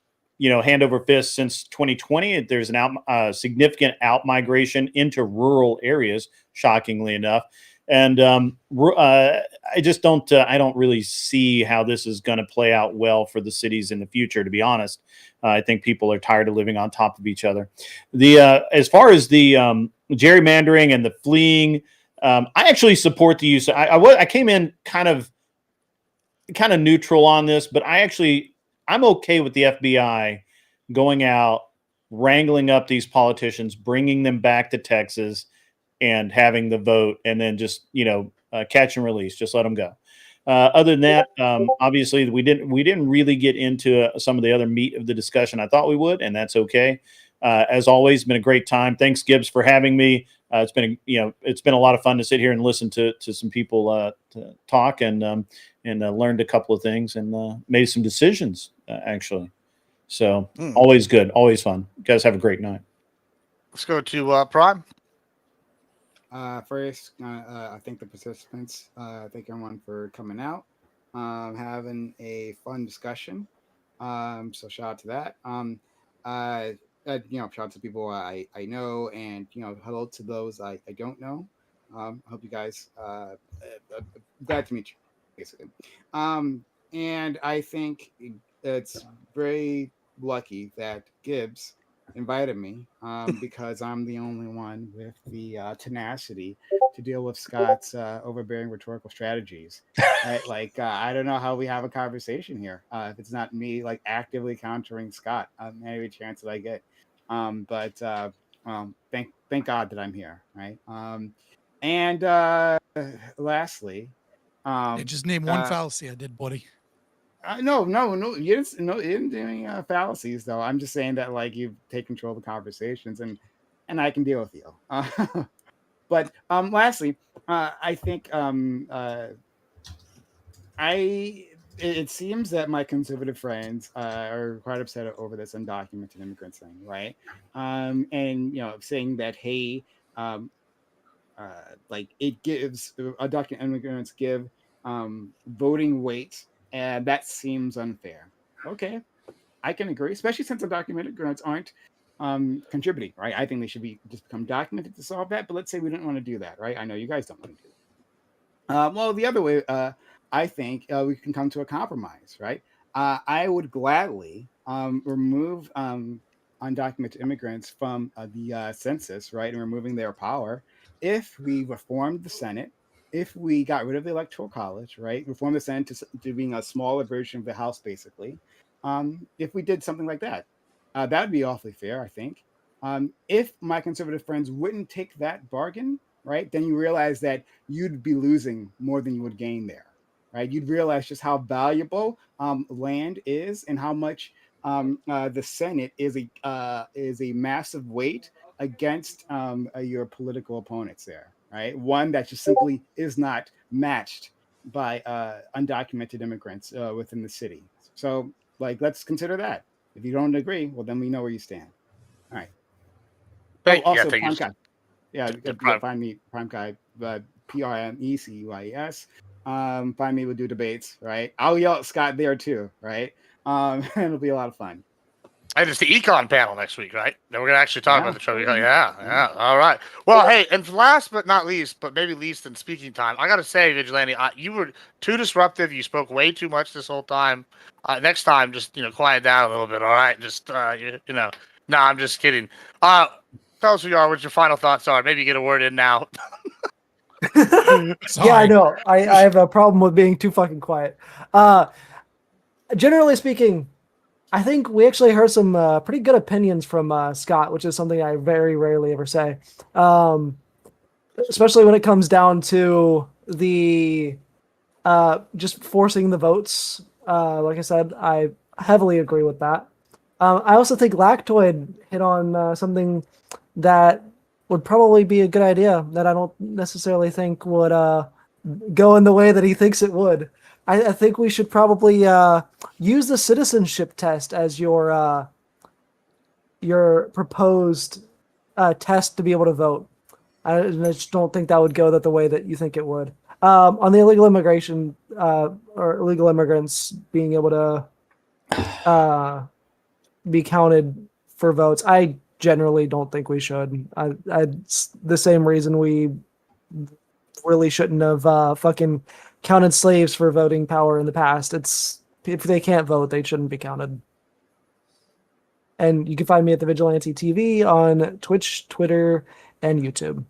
over fist since 2020. There's an significant out migration into rural areas, shockingly enough. And I just don't really see how this is going to play out well for the cities in the future, to be honest. I think people are tired of living on top of each other. As far as the gerrymandering and the fleeing, I actually support the use. I came in kind of neutral on this, but I'm okay with the FBI going out, wrangling up these politicians, bringing them back to Texas, and having the vote, and then just catch and release, just let them go. Other than that, obviously we didn't really get into some of the other meat of the discussion I thought we would, and that's okay. As always, been a great time. Thanks, Gibbs, for having me. It's been a lot of fun to sit here and listen to some people talk and learned a couple of things and made some decisions actually. So always good, always fun. You guys have a great night. Let's go to Prime. First, I thank the participants. Thank everyone for coming out, having a fun discussion. So shout out to that. shout out to people I know, and hello to those I don't know. I hope you guys glad to meet you, basically. And I think it's very lucky that Gibbs invited me because I'm the only one with the tenacity to deal with Scott's overbearing rhetorical strategies. Right? Like I don't know how we have a conversation here if it's not me like actively countering Scott every chance that I get. But thank God that I'm here, right? And lastly, Yeah, just name one fallacy I did, buddy. no, you didn't do any fallacies though. I'm just saying that like you take control of the conversations, and I can deal with you. But lastly, I think it seems that my conservative friends are quite upset over this undocumented immigrants thing, right? And saying that hey, um, like it gives undocumented immigrants give voting weight, and that seems unfair. Okay, I can agree, especially since undocumented immigrants aren't contributing, right? I think they should be just become documented to solve that. But let's say we didn't want to do that, right? I know you guys don't want to do that. Well, the other way, I think we can come to a compromise, right? I would gladly remove undocumented immigrants from the census, right, and removing their power if we reformed the Senate, if we got rid of the Electoral College, right, reform the Senate to being a smaller version of the House, basically. If we did something like that, that would be awfully fair, I think. If my conservative friends wouldn't take that bargain, right, then you realize that you'd be losing more than you would gain there, right? You'd realize just how valuable land is and how much the Senate is a massive weight against your political opponents there, right? One that just simply is not matched by undocumented immigrants within the city. So, like, let's consider that. If you don't agree, well, then we know where you stand. All right. Also, thank you. Prime Guy. Yeah, Prime. find me, Prime Guy, PRMECUIS. Find me, we'll do debates, right? I'll yell at Scott there too, right? And it'll be a lot of fun. And it's the econ panel next week, right? Then we're gonna actually talk about the Trump. Yeah. All right. Well, hey, and last but not least, but maybe least in speaking time, I gotta say, Vigilante, you were too disruptive. You spoke way too much this whole time. Next time, just quiet down a little bit. All right. Just No, I'm just kidding. Tell us who you are. What your final thoughts are. Maybe get a word in now. Yeah, I know. I have a problem with being too fucking quiet. Generally speaking, I think we actually heard some pretty good opinions from Scott, which is something I very rarely ever say. Especially when it comes down to the just forcing the votes. Like I said, I heavily agree with that. I also think Lactoid hit on something that would probably be a good idea that I don't necessarily think would go in the way that he thinks it would. I think we should probably use the citizenship test as your proposed test to be able to vote. I just don't think that would go the way that you think it would. On the illegal immigration or illegal immigrants being able to be counted for votes, I generally don't think we should. It's the same reason we really shouldn't have fucking counted slaves for voting power in the past. It's if they can't vote, they shouldn't be counted. And you can find me at the Vigilante TV on Twitch, Twitter, and YouTube.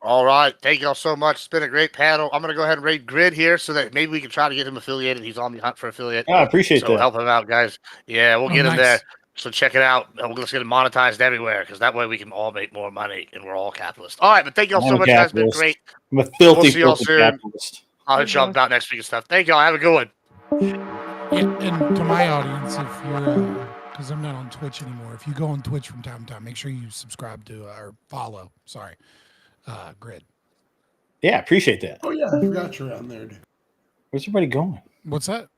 All right. Thank y'all so much. It's been a great panel. I'm going to go ahead and raid Grid here so that maybe we can try to get him affiliated. He's on the hunt for affiliate. I appreciate that. Help him out, guys. Yeah, we'll get him there. So check it out. Let's get it monetized everywhere because that way we can all make more money and we're all capitalists. All right. But thank y'all so much, guys. It's been great. I'm a filthy, we'll see y'all filthy soon. capitalist. I'll hit y'all about next week and stuff. Thank y'all. Have a good one. Yeah, and to my audience, if you're, because I'm not on Twitch anymore, if you go on Twitch from time to time, make sure you subscribe to or follow. Sorry, Grid. Yeah, appreciate that. Oh yeah, I forgot you're on there. Where's everybody going? What's that?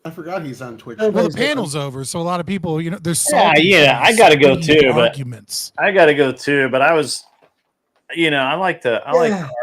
I forgot he's on Twitch. Well, the panel's over, so a lot of people, there's I got to go too. arguments. I got to go too, but I was I like to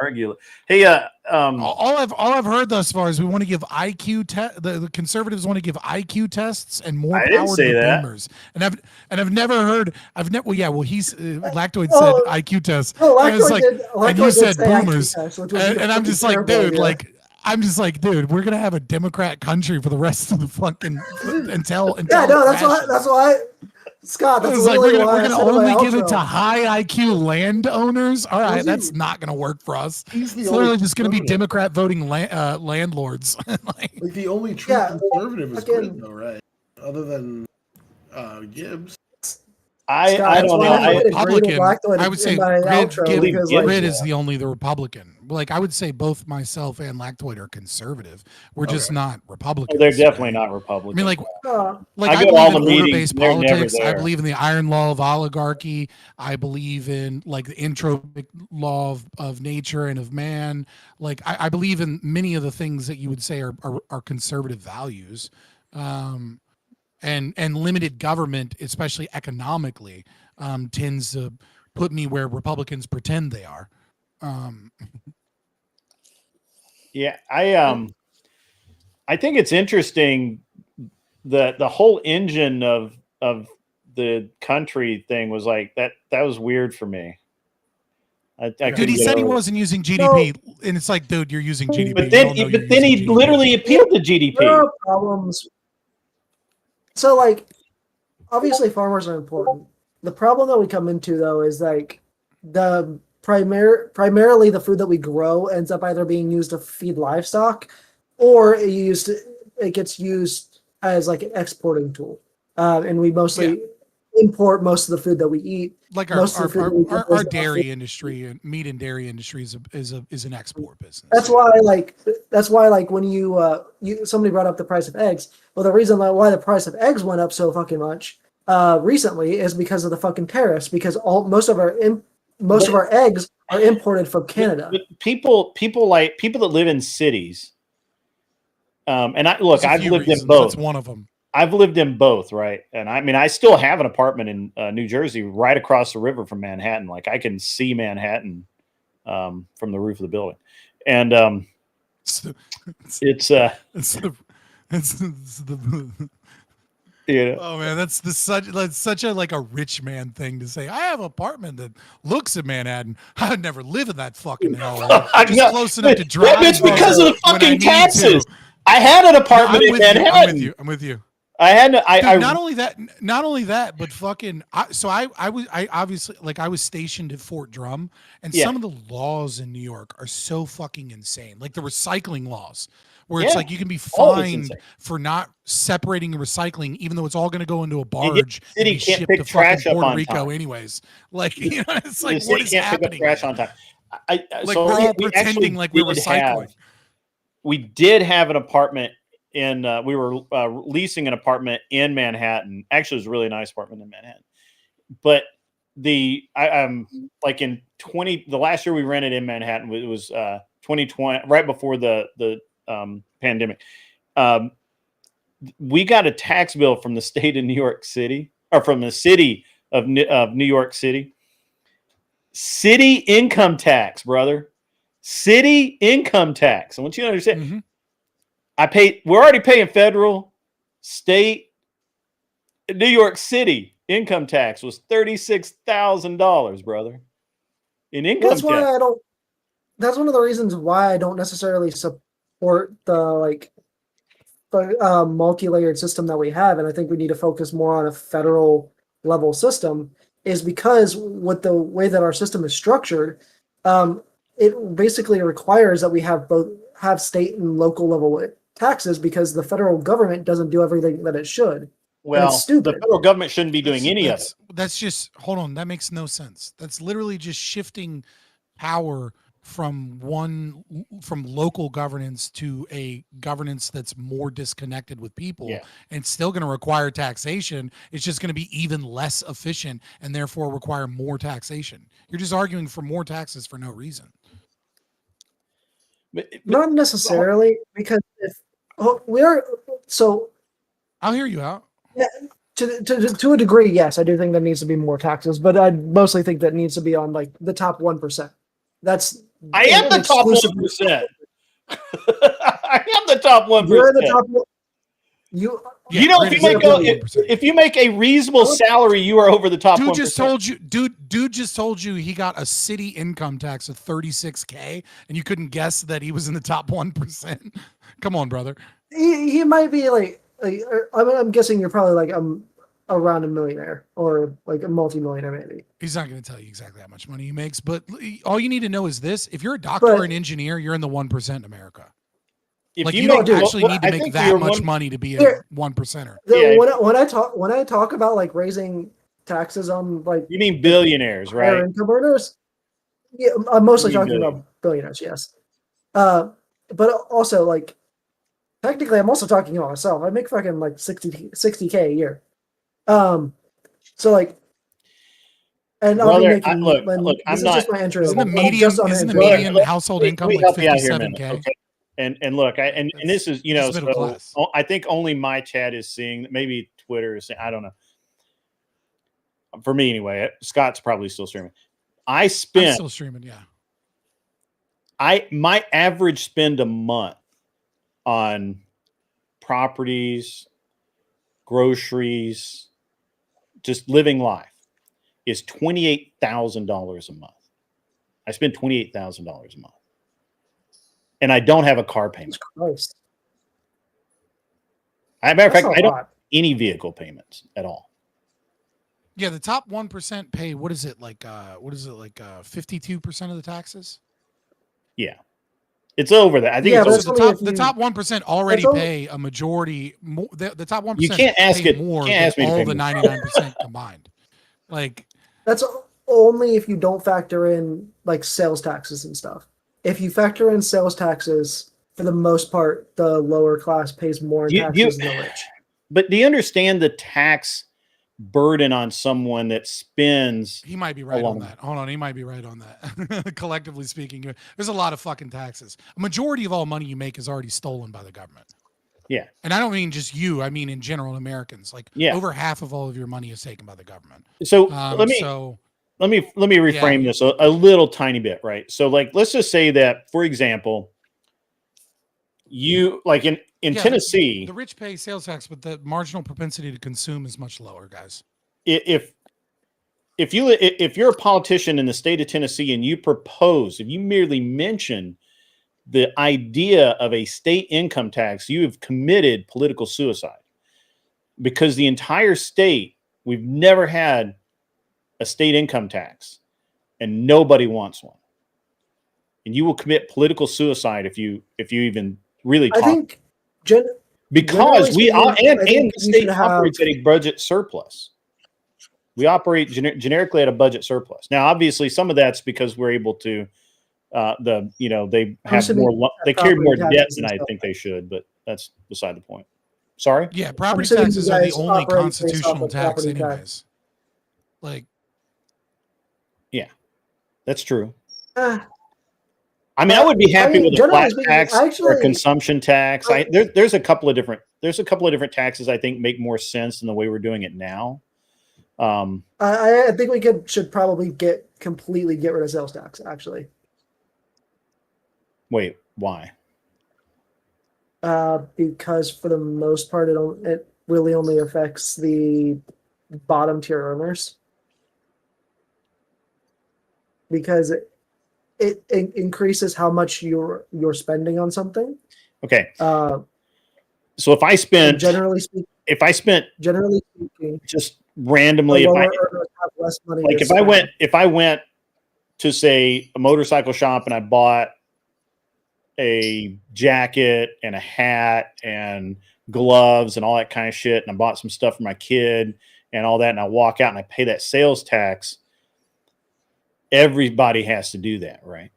argue. Hey, all I've heard thus far is we want to give IQ the conservatives want to give IQ tests and more I didn't power to say the that. boomers. And I've never heard he's Lactoid Oh, said IQ tests. No, And it's like, and Lactoid you did said say IQ boomers. test, which would be And I'm fucking just like, terrible dude, idea. dude, we're gonna have a Democrat country for the rest of the fucking until Yeah, no, it crashes. that's why, Scott. That's It's like literally we're why I gonna said in my only give it to outro. high IQ landowners. All right, Those that's are- not gonna work for us. He's the It's only literally just gonna be conservative. Democrat voting landlords. Like the only true Yeah, conservative is again- Grid, though, right? Other than Gibbs. I Scott, I that's don't why know. I made a Republican, great Lactoid I would say in my Grid, outro Grid, because like, Grid Grid is the only the Republican. Like I would say both myself and Lactoid are conservative. We're just not Republicans. They're definitely right? not I Republican. mean, like I go to believe all in the meetings, order-based they're never politics. I there. believe in the iron law of oligarchy. I believe in like the entropic law of nature and of man. Like I believe in many of the things that you would say are conservative values. And limited government, especially economically, tends to put me where Republicans pretend they are. Yeah, I think it's interesting that the whole engine of the country thing was like that was weird for me. I Dude, he couldn't said get he over it. wasn't using GDP, and it's like, dude, you're using GDP. But We then, all know but you're then he using GDP. literally appealed to GDP. there are problems. So like, obviously farmers are important. The problem that we come into though is like the primarily the food that we grow ends up either being used to feed livestock or it gets used as like an exporting tool. And we mostly import most of the food that we eat. Like Most of the food that we get our is dairy food. industry and meat and dairy industry is an export business. That's why like when you somebody brought up the price of eggs. Well, the reason why the price of eggs went up so fucking much recently is because of the fucking tariffs. Because most of our eggs are imported from Canada. But people that live in cities, and I've lived in both. That's one of them. I've lived in both, right? And I mean, I still have an apartment in New Jersey, right across the river from Manhattan. Like I can see Manhattan from the roof of the building, and it's the yeah. Oh man, that's such a like a rich man thing to say. I have an apartment that looks at Manhattan. I would never live in that fucking hell. Just close enough to drive. It's because of the when I fucking need to. taxes. I had an apartment in Manhattan. I'm with you. I had Dude, I not only that, but fucking. I obviously like I was stationed at Fort Drum, and Yeah. some of the laws in New York are so fucking insane. Like the recycling laws, where it's Yeah. like you can be All of it's fined insane. for not separating the recycling, even though it's all going to go into a barge and city be can't shipped pick to trash fucking up Puerto on Rico, time. anyways. Like you know, it's the like city what is can't pick happening? up trash on time. Like So we're all we actually pretending like we're did recycling. we did have an apartment in we were leasing an apartment in Manhattan. Actually, it was a really nice apartment in Manhattan. But I'm like in the last year we rented in Manhattan, it was 2020, right before the pandemic. We got a tax bill from the state of New York City, or from the city of New York City. City income tax, brother. City income tax. I want you to understand. Mhm. We're already paying federal, state, New York City income tax was $36,000, brother. In income That's why tax. I don't. That's one of the reasons why I don't necessarily support the multi-layered system that we have, and I think we need to focus more on a federal level system. Is because with the way that our system is structured, it basically requires that we have state and local level taxes because the federal government doesn't do everything that it should. Well, it's stupid. the federal government shouldn't be doing any of it. That's just hold on. That makes no sense. That's literally just shifting power from local governance to a governance that's more disconnected with people. Yeah. And it's still going to require taxation. It's just going to be even less efficient and therefore require more taxation. You're just arguing for more taxes for no reason. Not necessarily, because I'll hear you out. Yeah, to a degree, yes, I do think there needs to be more taxes, but I mostly think that needs to be on like the top 1%. That's I am the top exclusive. 1%. I am the top 1%. You're the top. You You know, if you make a reasonable salary, you are over the top 1%. Dude just told you he got a city income tax of $36K, and you couldn't guess that he was in the top 1%. Come on, brother. he might be like I'm guessing you're probably like around a millionaire or like a multi-millionaire maybe. He's not going to tell you exactly how much money he makes, but all you need to know is this: if you're a doctor or an engineer, you're in the 1% in America. If like you don't make, actually need to make that much money to be a 1%er. When I talk about like raising taxes on like you mean billionaires, right? Income earners. Yeah, I'm mostly talking about billionaires. Yes, but also like technically, I'm also talking about myself. I make fucking like 60K a year. So like, and I'll be making. Look, this is just my entry. Isn't the median household income like 57K? Okay. And look, and this is, you know, so I think only my chat is seeing, maybe Twitter is saying, I don't know. For me anyway, Scott's probably still streaming. I'm still streaming, yeah. My average spend a month on properties, groceries, just living life is $28,000 a month. I spend $28,000 a month. And I don't have a car payment. As a matter of fact, I don't have any vehicle payments at all. Yeah, the top 1% pay, what is it like 52% of the taxes? Yeah. It's over that. I think it's over. The top 1% already pay a majority more, the top 1% you can't ask pay it more can't ask than me all the 99% combined. Like that's only if you don't factor in like sales taxes and stuff. If you factor in sales taxes, for the most part, the lower class pays more in taxes than the rich. But do you understand the tax burden on someone that spends? He might be right on that. Hold on, he might be right on that. Collectively speaking, there's a lot of fucking taxes. A majority of all money you make is already stolen by the government. Yeah. And I don't mean just you. I mean in general, Americans. Like over half of all of your money is taken by the government. So let me reframe this a little tiny bit, right? So like, let's just say that, for example, you like in Tennessee, the rich pay sales tax, but the marginal propensity to consume is much lower, guys. If you're a politician in the state of Tennessee and you propose, if you merely mention the idea of a state income tax, you have committed political suicide, because the entire state, we've never had a state income tax and nobody wants one. And you will commit political suicide if you even really talk. I think because we are, and the state operates at a budget surplus. We operate generically at a budget surplus. Now, obviously, some of that's because we're able to, they have more, they carry more debt than I think they should, but that's beside the point. Sorry? Yeah, property taxes are the only constitutional tax, anyways. Like, yeah, that's true. I mean, I would be happy with a flat tax or a consumption tax. There's a couple of different taxes I think make more sense than the way we're doing it now. I think we should probably completely get rid of sales tax. Actually, wait, why? Because for the most part, it really only affects the bottom tier earners. Because it increases how much you're spending on something. Okay. So if I spent generally speaking, just randomly, have less money. Like if I went to say a motorcycle shop and I bought a jacket and a hat and gloves and all that kind of shit, and I bought some stuff for my kid and all that, and I walk out and I pay that sales tax. Everybody has to do that, right?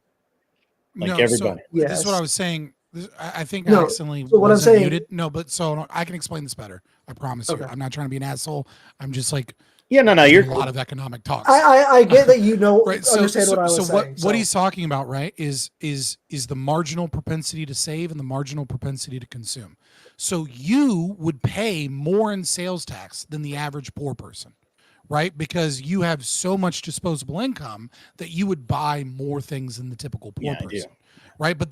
Like everybody. So, this is what I was saying. I think I accidentally muted. No, but so I can explain this better. I promise you. I'm not trying to be an asshole. I'm just like, you're a lot of economic talks. I get that right, understand what I was saying. What he's talking about, right, is the marginal propensity to save and the marginal propensity to consume. So you would pay more in sales tax than the average poor person, right? Because you have so much disposable income that you would buy more things than the typical poor Yeah, I do. person, right? But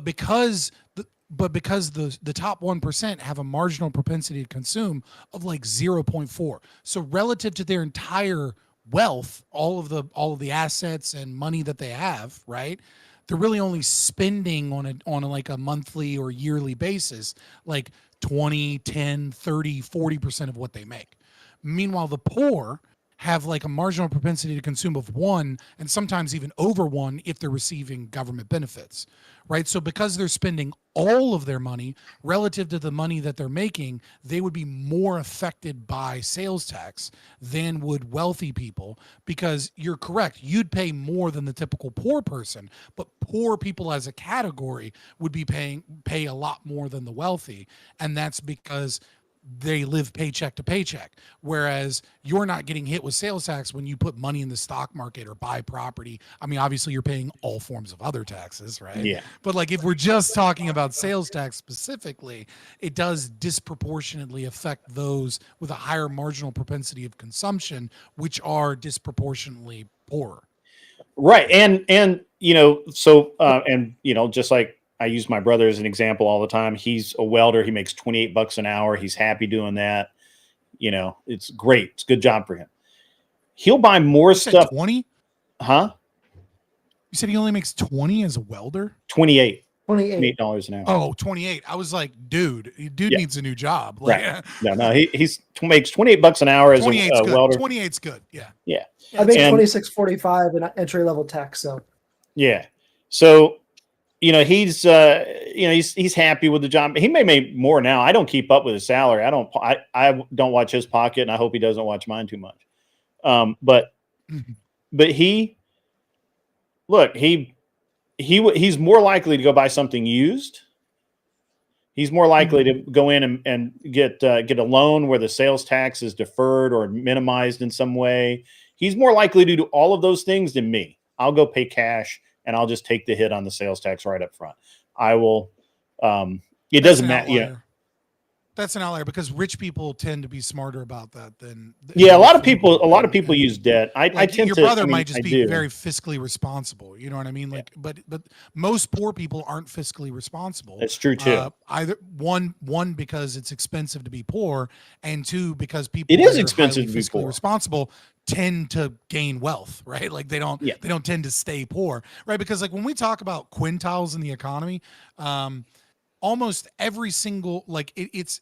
because the top 1% have a marginal propensity to consume of like 0.4. So relative to their entire wealth, all of the assets and money that they have, right? They're really only spending on like a monthly or yearly basis like 20, 10, 30, 40% of what they make. Meanwhile, the poor have like a marginal propensity to consume of 1 and sometimes even over 1 if they're receiving government benefits, right? So because they're spending all of their money relative to the money that they're making, they would be more affected by sales tax than would wealthy people, because you're correct, you'd pay more than the typical poor person, but poor people as a category would pay a lot more than the wealthy, and that's because they live paycheck to paycheck, whereas you're not getting hit with sales tax when you put money in the stock market or buy property. I mean, obviously you're paying all forms of other taxes, right? Yeah. But like if we're just talking about sales tax specifically, it does disproportionately affect those with a higher marginal propensity of consumption, which are disproportionately poorer. Right. And you know, so and you know, just like I use my brother as an example all the time. He's a welder. He makes $28 an hour. He's happy doing that. You know, it's great. It's a good job for him. He'll buy more You said stuff. 20? Huh? You said he only makes 20 as a welder? 28. 28. $28 an hour. Oh, 28. I was like, dude Yeah. needs a new job. Like, Right. No, he makes $28 an hour as 28's a good. welder. 28's good. Yeah. Yeah. I make And- 26.45 in entry level tech. So Yeah. So, you know, he's happy with the job. He may make more now. I don't keep up with his salary. I don't watch his pocket, and I hope he doesn't watch mine too much. But he's more likely to go buy something used. He's more likely to go in and get a loan where the sales tax is deferred or minimized in some way. He's more likely to do all of those things than me. I'll go pay cash and I'll just take the hit on the sales tax right up front. I will. It doesn't matter. Yeah. That's an outlier because rich people tend to be smarter about that than Yeah, a lot of people use debt. I tend your to. brother I mean, might just I be do. very fiscally responsible. You know what I mean? Like, but most poor people aren't fiscally responsible. That's true too. Either one because it's expensive to be poor, and 2 because people It is that are expensive highly to be fiscally poor. responsible tend to gain wealth, right? Like they don't tend to stay poor, right? Because like when we talk about quintiles in the economy, almost every single it's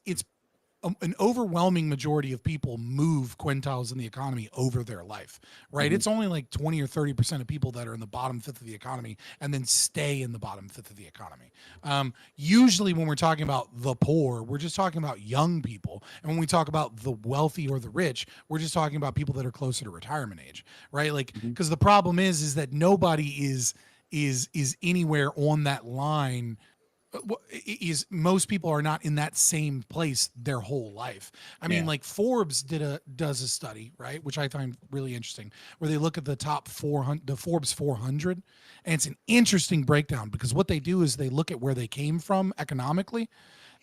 an overwhelming majority of people move quintiles in the economy over their life, right? It's only like 20 or 30% of people that are in the bottom fifth of the economy and then stay in the bottom fifth of the economy. Usually when we're talking about the poor, we're just talking about young people. And when we talk about the wealthy or the rich, we're just talking about people that are closer to retirement age, right? Like, because the problem is that nobody is anywhere on that line. Is most people are not in that same place their whole life. I mean, like Forbes does a study, right, which I find really interesting, where they look at the top 400, the Forbes 400, and it's an interesting breakdown because what they do is they look at where they came from economically,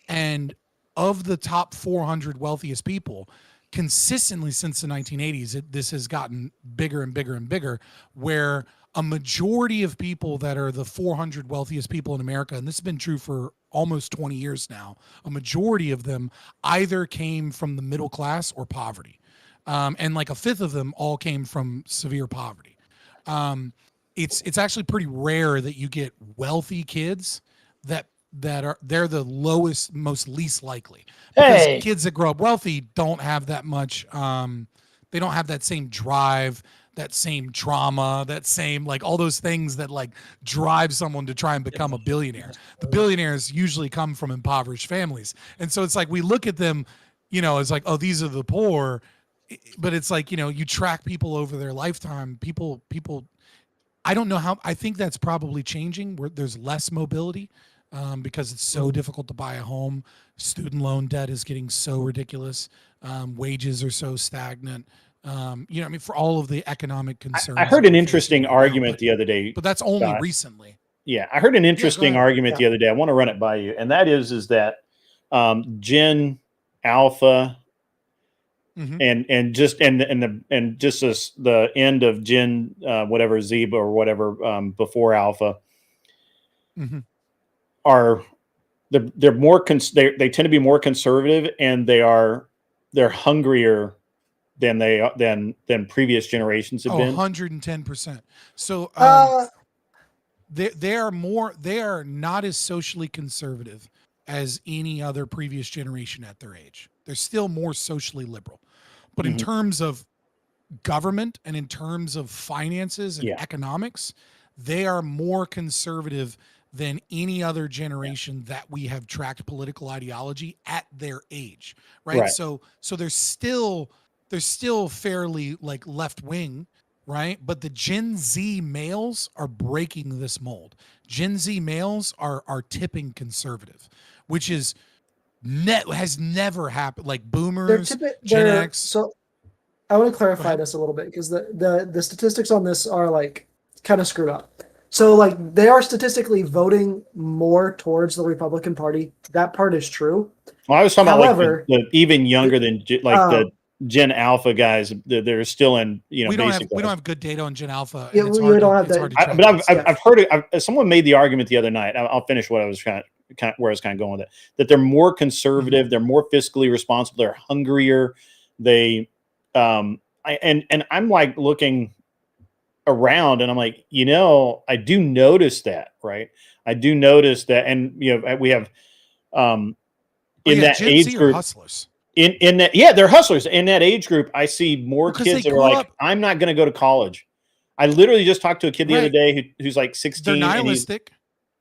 and of the top 400 wealthiest people, consistently since the 1980s, this has gotten bigger and bigger and bigger, where a majority of people that are the 400 wealthiest people in America, and this has been true for almost 20 years now, a majority of them either came from the middle class or poverty. And like a fifth of them all came from severe poverty. It's actually pretty rare that you get wealthy kids they're the lowest, most least likely, because kids that grow up wealthy don't have that much they don't have that same drive, that same trauma, that same like all those things that like drive someone to try and become a billionaire. The billionaires usually come from impoverished families, and so it's like we look at them, you know, it's like, oh, these are the poor, but it's like, you know, you track people over their lifetime, people I don't know how. I think that's probably changing where there's less mobility because it's so difficult to buy a home. Student loan debt is getting so ridiculous. Wages are so stagnant. You know, I mean, for all of the economic concerns. I heard an interesting argument the other day, but that's only recently. Yeah, I heard an interesting argument the other day. I want to run it by you, and that is that Gen Alpha and just the end of Gen whatever Z or whatever before Alpha are they're more they tend to be more conservative, and they're hungrier than than previous generations have been. 110%. So they are not as socially conservative as any other previous generation at their age. They're still more socially liberal. But in terms of government and in terms of finances and economics, they are more conservative than any other generation that we have tracked political ideology at their age, right? So they're still fairly like left wing, right? But the Gen Z males are breaking this mold. Gen Z males are tipping conservative, which is has never happened. Like boomers, Gen X. So I want to clarify this a little bit, because the statistics on this are like kind of screwed up. So like they are statistically voting more towards the Republican Party. That part is true. Well, I was talking about like the even younger than the Gen Alpha guys that are still in, you know, we don't have good data on Gen Alpha. Yeah, and it's we hard don't to, have it's that. hard to track. But I've heard it. Someone made the argument the other night. I'll finish what I was kind of where I was kind of going with it. That they're more conservative. They're more fiscally responsible. They're hungrier. They, and I'm like looking around, and I'm like, you know, I do notice that, right? I do notice that, and you know, we have, in that Gen age Z group, are hustlers. in that, they're hustlers. In that age group, I see more kids that are like, I'm not going to go to college. I literally just talked to a kid the other day who's like 16. They're nihilistic.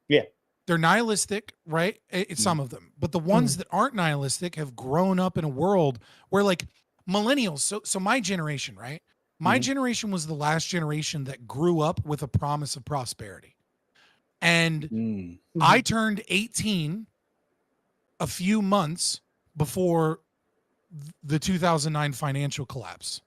Yeah. They're nihilistic, right? It's some of them. But the ones that aren't nihilistic have grown up in a world where like millennials. So my generation, right? My generation was the last generation that grew up with a promise of prosperity. And I turned 18 a few months before the 2009 financial collapse.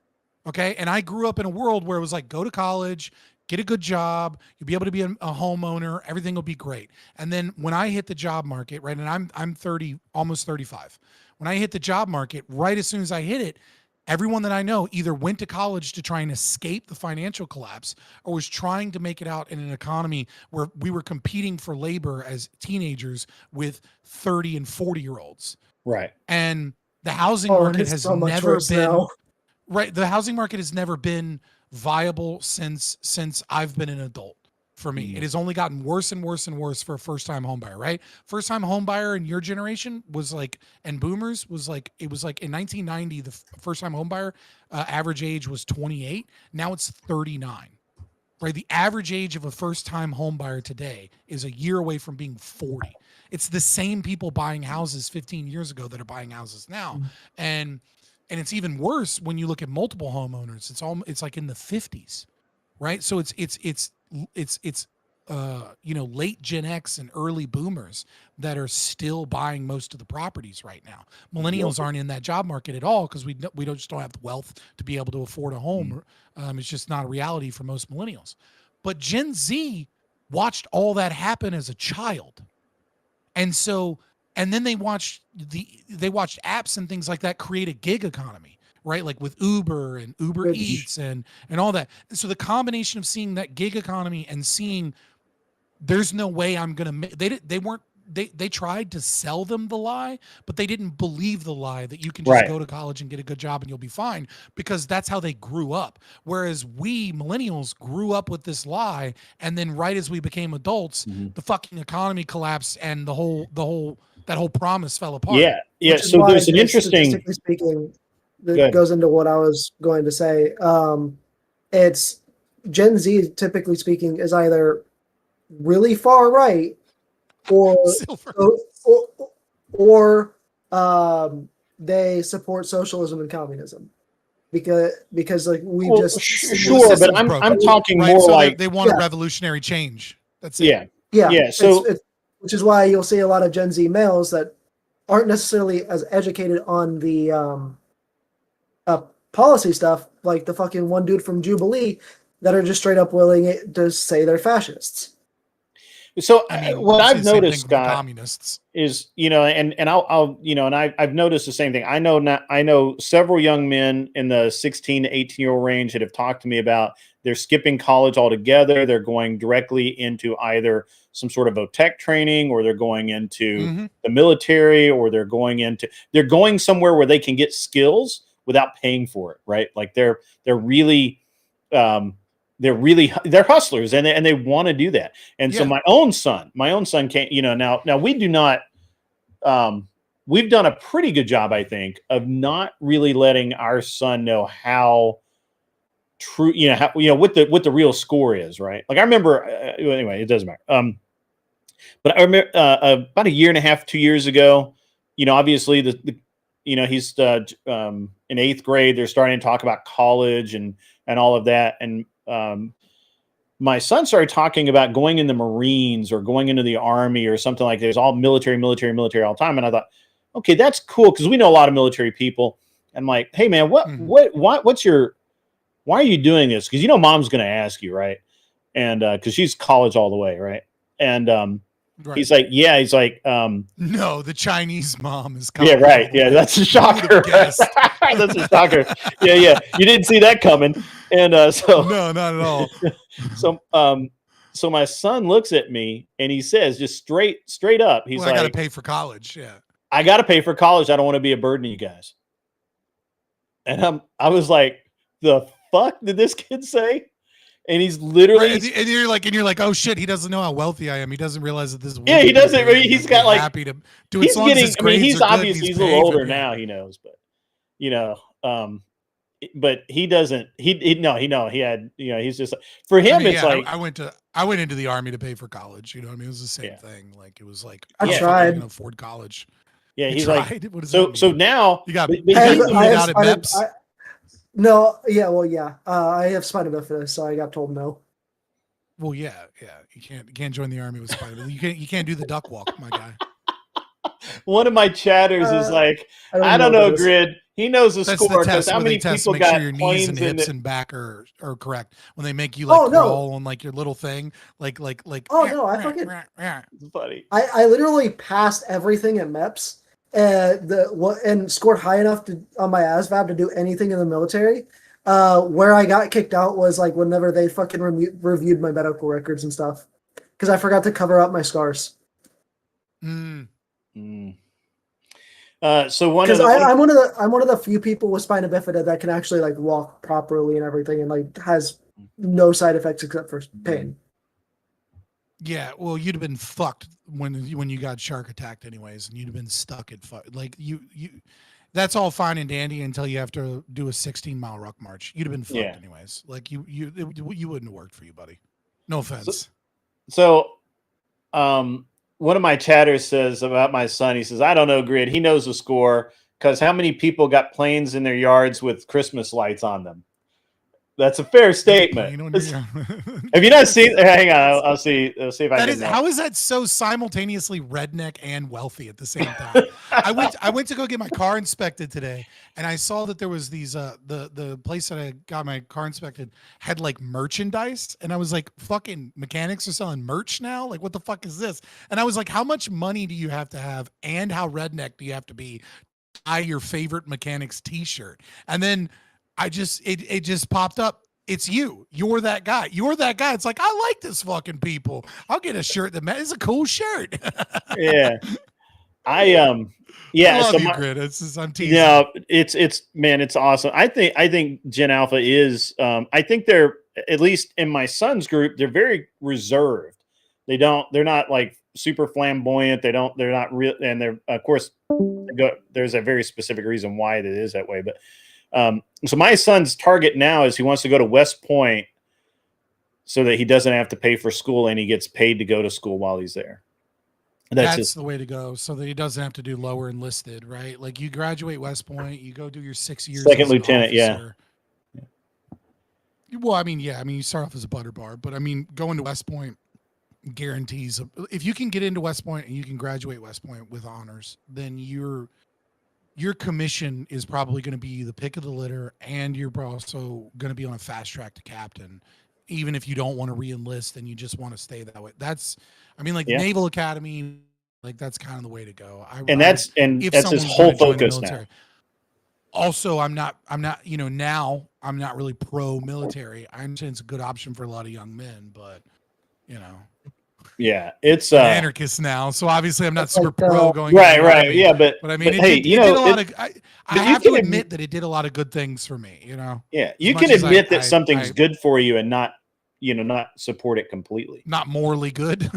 Okay. And I grew up in a world where it was like, go to college, get a good job, you'll be able to be a homeowner, everything will be great. And then when I hit the job market, right, and I'm 30, almost 35. When I hit the job market, right as soon as I hit it, everyone that I know either went to college to try and escape the financial collapse or was trying to make it out in an economy where we were competing for labor as teenagers with 30 and 40-year-olds. Right. And the housing market has so much never worse been now. right. The housing market has never been viable since I've been an adult. For me, it has only gotten worse and worse and worse for a first-time home buyer, right? First-time home buyer in your generation was like, and boomers was like, it was like in 1990, the first-time home buyer average age was 28. Now it's 39, right? The average age of a first-time home buyer today is a year away from being 40. It's the same people buying houses 15 years ago that are buying houses now. And it's even worse when you look at multiple homeowners. It's like in the 50s, right? So it's you know, late Gen X and early boomers that are still buying most of the properties right now. Millennials aren't in that job market at all because we just don't have the wealth to be able to afford a home. It's just not a reality for most millennials. But Gen Z watched all that happen as a child. And so, and then they watched apps and things like that create a gig economy, right? Like with Uber and Uber Eats and all that. So the combination of seeing that gig economy and seeing there's no way I'm going to they tried to sell them the lie, but they didn't believe the lie that you can just go to college and get a good job and you'll be fine, because that's how they grew up. Whereas we millennials grew up with this lie, and then right as we became adults, the fucking economy collapsed and that whole promise fell apart. Yeah. So there's an interesting, statistically speaking, that goes into what I was going to say. It's Gen Z, typically speaking, is either really far right or they support socialism and communism because like we but I'm talking more so like they want a revolutionary change. That's it. Yeah. So it's, which is why you'll see a lot of Gen Z males that aren't necessarily as educated on the policy stuff, like the fucking one dude from Jubilee, that are just straight up willing to say they're fascists. So I mean, what you see I've the same thing noticed, from the Scott, communists. is and I'll and I've noticed the same thing. I know several young men in the 16 to 18-year-old range that have talked to me about they're skipping college altogether. They're going directly into either some sort of tech training, or they're going into Mhm. the military, or they're going somewhere where they can get skills without paying for it, right? Like they're really um, they're hustlers, and they want to do that. And so Yeah. my own son can't, now we do not, we've done a pretty good job, I think, of not really letting our son know how true, what the real score is, right? Like I remember, anyway, it doesn't matter. But I remember about a year and a half, 2 years ago, obviously he's in eighth grade. They're starting to talk about college and all of that. And my son started talking about going in the Marines or going into the Army or something like that. It's all military, military, military all the time. And I thought, okay, that's cool, because we know a lot of military people. I'm like, hey man, why are you doing this? Because mom's going to ask you, right? And because she's college all the way, right? And Right. he's like, yeah, No, the Chinese mom is yeah, college right, all the yeah, way. that's a Who shocker. would've guessed? That's a shocker. Yeah, you didn't see that coming. And so No, not at all. so my son looks at me and he says, just straight up, he's Well, I got to like, pay for college. Yeah. I got to pay for college. I don't want to be a burden to you guys. And I was like, the fuck did this kid say? And he's literally, Right, and you're like, oh shit, he doesn't know how wealthy I am. He doesn't realize that this. yeah, he doesn't. He's got like, happy to do it. he's As long as getting. his I mean, grades he's are good, obviously he's a little paying for older it. now. He knows, but but he doesn't. He had. He's just for him. I mean, it's yeah, like I went into the Army to pay for college. You know what I mean? It was the same thing. Like it was like I how the fuck are tried. you gonna afford college. yeah, You he's tried? like What does so. that So mean? now You got but you he's- got booted out at spinal- MEPS. No, yeah, well, yeah. I have spina bifida, so I got told no. Well, yeah. You can't join the Army with spina. You can't do the duck walk, my guy. one of my chatters is like, I don't what know, that is. Grid. He knows the That's score the because test how where many they test to people make got sure your knees planes and in hips the, and back are correct. When they make you like Oh, no. crawl on like your little thing, like. Oh, no, I fucking- It's funny. I literally passed everything at MEPS and scored high enough on my ASVAB to do anything in the military. Where I got kicked out was like whenever they fucking reviewed my medical records and stuff, because I forgot to cover up my scars. Mm. So one Because of the I'm one of the few people with spina bifida that can actually like walk properly and everything, and like has no side effects except for pain. Yeah, well, you'd have been fucked when you got shark attacked, anyways, and you'd have been stuck at like you. That's all fine and dandy until you have to do a 16-mile ruck march. You'd have been fucked anyways. Like you wouldn't have worked for you, buddy. No offense. So, one of my chatters says about my son, he says, I don't know, Grid. He knows the score because how many people got planes in their yards with Christmas lights on them? That's a fair statement. Have you not seen? Hang on, I'll see. I'll see if I That can. is how is that so simultaneously redneck and wealthy at the same time? I went to go get my car inspected today, and I saw that there was these the place that I got my car inspected had like merchandise, and I was like, fucking mechanics are selling merch now? Like, what the fuck is this? And I was like, how much money do you have to have, and how redneck do you have to be to buy your favorite mechanic's t-shirt? And then it just popped up. It's you. You're that guy. You're that guy. It's like, I like this fucking people. I'll get a shirt that it's a cool shirt. Yeah. I I love so you, Grid. It's just, I'm teasing. Yeah, it's man, it's awesome. I think Gen Alpha is I think they're, at least in my son's group, they're very reserved. They're not like super flamboyant. They're not real, and they're, of course, there's a very specific reason why it is that way, but so my son's target now is he wants to go to West Point so that he doesn't have to pay for school and he gets paid to go to school while he's there. That's the way to go, so that he doesn't have to do lower enlisted, right? Like you graduate West Point, you go do your 6 years. Second as an lieutenant, officer. Well, I mean, you start off as a butter bar, but I mean, going to West Point guarantees if you can get into West Point and you can graduate West Point with honors, then your commission is probably going to be the pick of the litter, and you're also going to be on a fast track to captain even if you don't want to re-enlist and you just want to stay that way. That's, I mean, like Yeah. Naval Academy, like that's kind of the way to go. And that's his whole focus now. Also, I'm not, you know, now I'm not really pro-military. I understand it's a good option for a lot of young men, but you know, yeah, it's an anarchist now, so obviously I'm not super like, pro going. right, into the right, army, yeah, but I mean, hey, it you did know, a lot of. I but you have can to admit- admit that it did a lot of good things for me. You know, yeah, you As can much as admit that I something's good for you and not, you know, not support it completely. not morally good.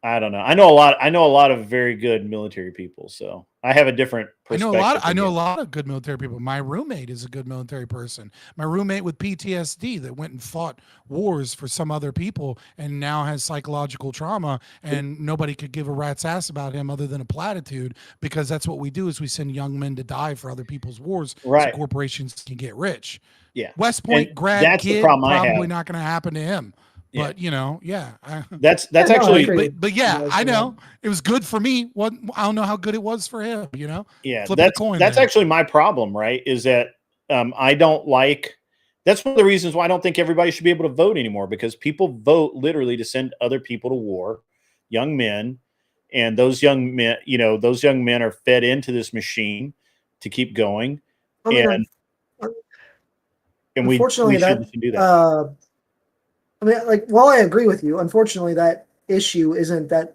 I don't know. I know a lot of very good military people, so I have a different I know perspective. a lot of good military people. My roommate is a good military person. My roommate with PTSD that went and fought wars for some other people and now has psychological trauma, and nobody could give a rat's ass about him other than a platitude, because that's what we do is we send young men to die for other people's wars Right. so corporations can get rich. Yeah. West Point And grad that's the kid, problem I probably have. not going to happen to him. Yeah. But you know, yeah. That's Yeah, no, I actually agree. But yeah, You guys I for that. know it was good for me. What, I don't know how good it was for him. You know, yeah, Flip a coin that's there. actually my problem, right? Is that I don't like. That's one of the reasons why I don't think everybody should be able to vote anymore, because people vote literally to send other people to war, young men, and those young men, you know, those young men are fed into this machine to keep going, I mean, and we unfortunately, shouldn't do that. I mean, like, while I agree with you, unfortunately, that issue isn't that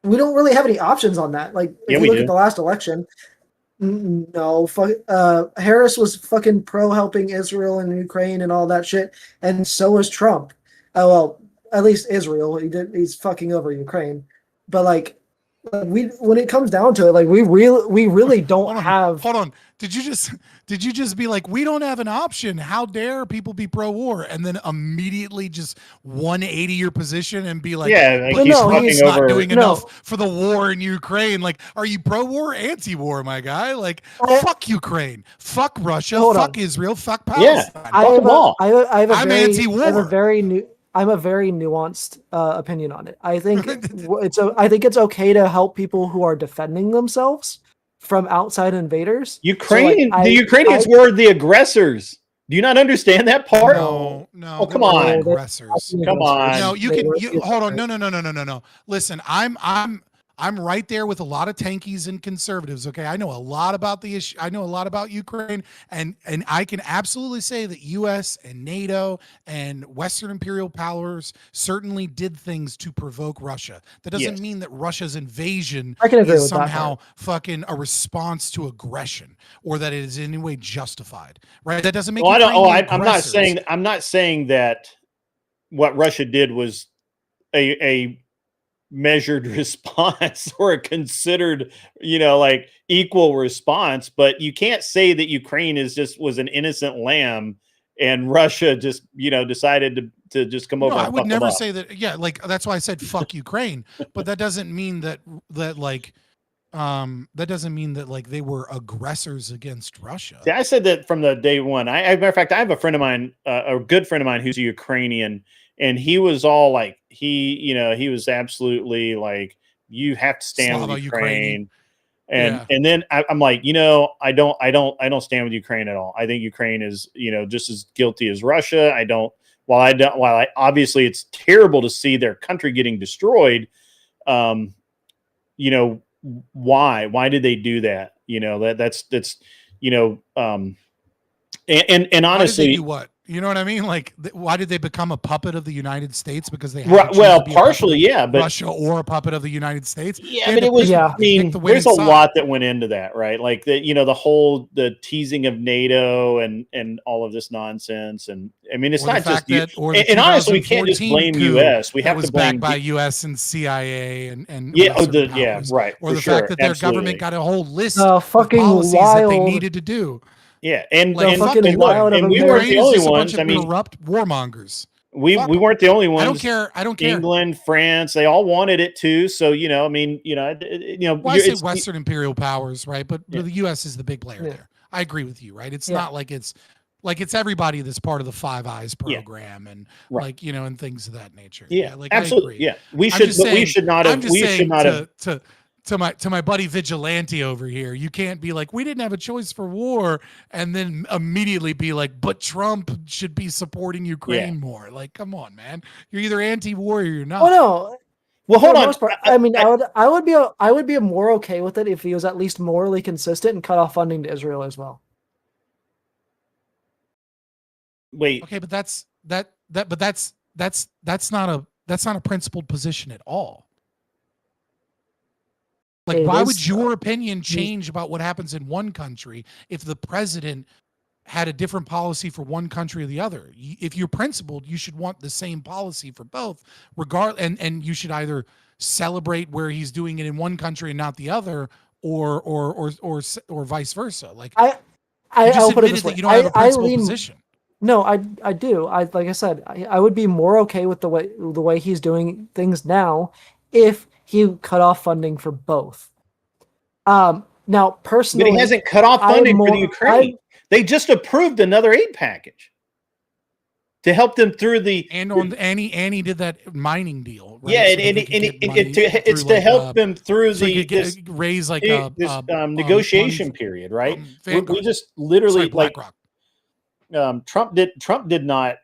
we don't really have any options on that. Like, Yeah, if we you look do. at the last election, no, Harris was fucking pro helping Israel and Ukraine and all that shit, and so was Trump. Oh well, at least Israel. He's fucking over Ukraine, but like when it comes down to it, like we really don't have. Hold on. Did you just be like, we don't have an option? How dare people be pro-war, and then immediately just 180 your position and be like, Yeah, like but he's Trump's fucking not over- doing No. enough for the war in Ukraine. Like, are you pro-war or anti-war, my guy? Like, fuck Ukraine, fuck Russia, Hold fuck on. Israel, fuck Yeah. Palestine. I Fuck have them all. I have a I'm very, anti-war. I have a very new. I'm a very nuanced opinion on it. I think I think it's okay to help people who are defending themselves from outside invaders. Ukraine, So, like, the Ukrainians were the aggressors. Do you not understand that part? No, Oh, come on. aggressors. Come on. No, you They can. were You, hold on. No. Listen, I'm right there with a lot of tankies and conservatives. Okay, I know a lot about the issue. I know a lot about Ukraine, and I can absolutely say that U.S. and NATO and Western imperial powers certainly did things to provoke Russia. That doesn't Yes. mean that Russia's invasion I can agree is with that somehow part. fucking a response to aggression, or that it is in any way justified. Right? That doesn't make. Well, I don't. Ukraine the I'm not aggressors. saying. I'm not saying that what Russia did was a measured response or a considered, you know, like equal response. But you can't say that Ukraine was an innocent lamb and Russia just, you know, decided to just come over. No, and I would fuck them never up. say that. Yeah, like that's why I said fuck Ukraine. But that doesn't mean that like they were aggressors against Russia. See, I said that from the day one. Matter of fact, I have a friend of mine, a good friend of mine, who's a Ukrainian, and he was all like, he was absolutely like, you have to stand Slava with Ukrainian. Ukraine, and then I'm like, I don't stand with Ukraine at all. I think Ukraine is, just as guilty as Russia. While I obviously it's terrible to see their country getting destroyed. Why did they do that? And honestly, why did they do what? You know what I mean? Like, why did they become a puppet of the United States? Because they had to choose well, to be a partially, puppet of yeah, but Russia or a puppet of the United States. yeah, They had but to it was. pick- I mean, pick the winning there's a side. lot that went into that, right? Like the teasing of NATO and all of this nonsense, and I mean, it's Or the not just fact that- or the and honestly, we can't just 2014 blame coup U.S. We that have was to blame backed by U.S. and CIA and yeah, Western yeah, powers. right, Or for the sure, fact that their absolutely. government got a whole list fucking of policies that they wild. needed to do. Yeah, and Like, and, fucking and look, wild of and we America. weren't the Ukraine is only just a bunch ones. of I mean, corrupt warmongers. we Fuck. weren't the only ones. I don't care. England, France, they all wanted it too. So I mean, Well, I say Western imperial powers, right? But Yeah. the U.S. is the big player Yeah. there. I agree with you, right? It's Yeah. not like it's everybody that's part of the Five Eyes program and Right. like and things of that nature. Yeah, like absolutely. I agree. Yeah, we I'm should, just but we saying- should not I'm have. just We saying should not have. to my buddy Vigilante over here. You can't be like, we didn't have a choice for war, and then immediately be like, but Trump should be supporting Ukraine more. Like, come on, man. You're either anti-war or you're not. Oh no. Well, For hold the on. most part, I mean, I would be more okay with it if he was at least morally consistent and cut off funding to Israel as well. Wait. Okay, but that's not a principled position at all. Like, why would your opinion change about what happens in one country if the president had a different policy for one country or the other? If you're principled, you should want the same policy for both, and you should either celebrate where he's doing it in one country and not the other, or vice versa. Like, you just admitted that you don't have a principled position. No, I do. Like I said, I would be more okay with the way he's doing things now if he cut off funding for both. Now, personally, but he hasn't cut off funding for the Ukraine. They just approved another aid package to help them through the Annie did that mining deal. Right? Yeah, so it's to help them through raise like this negotiation period, right? We just literally Trump did not.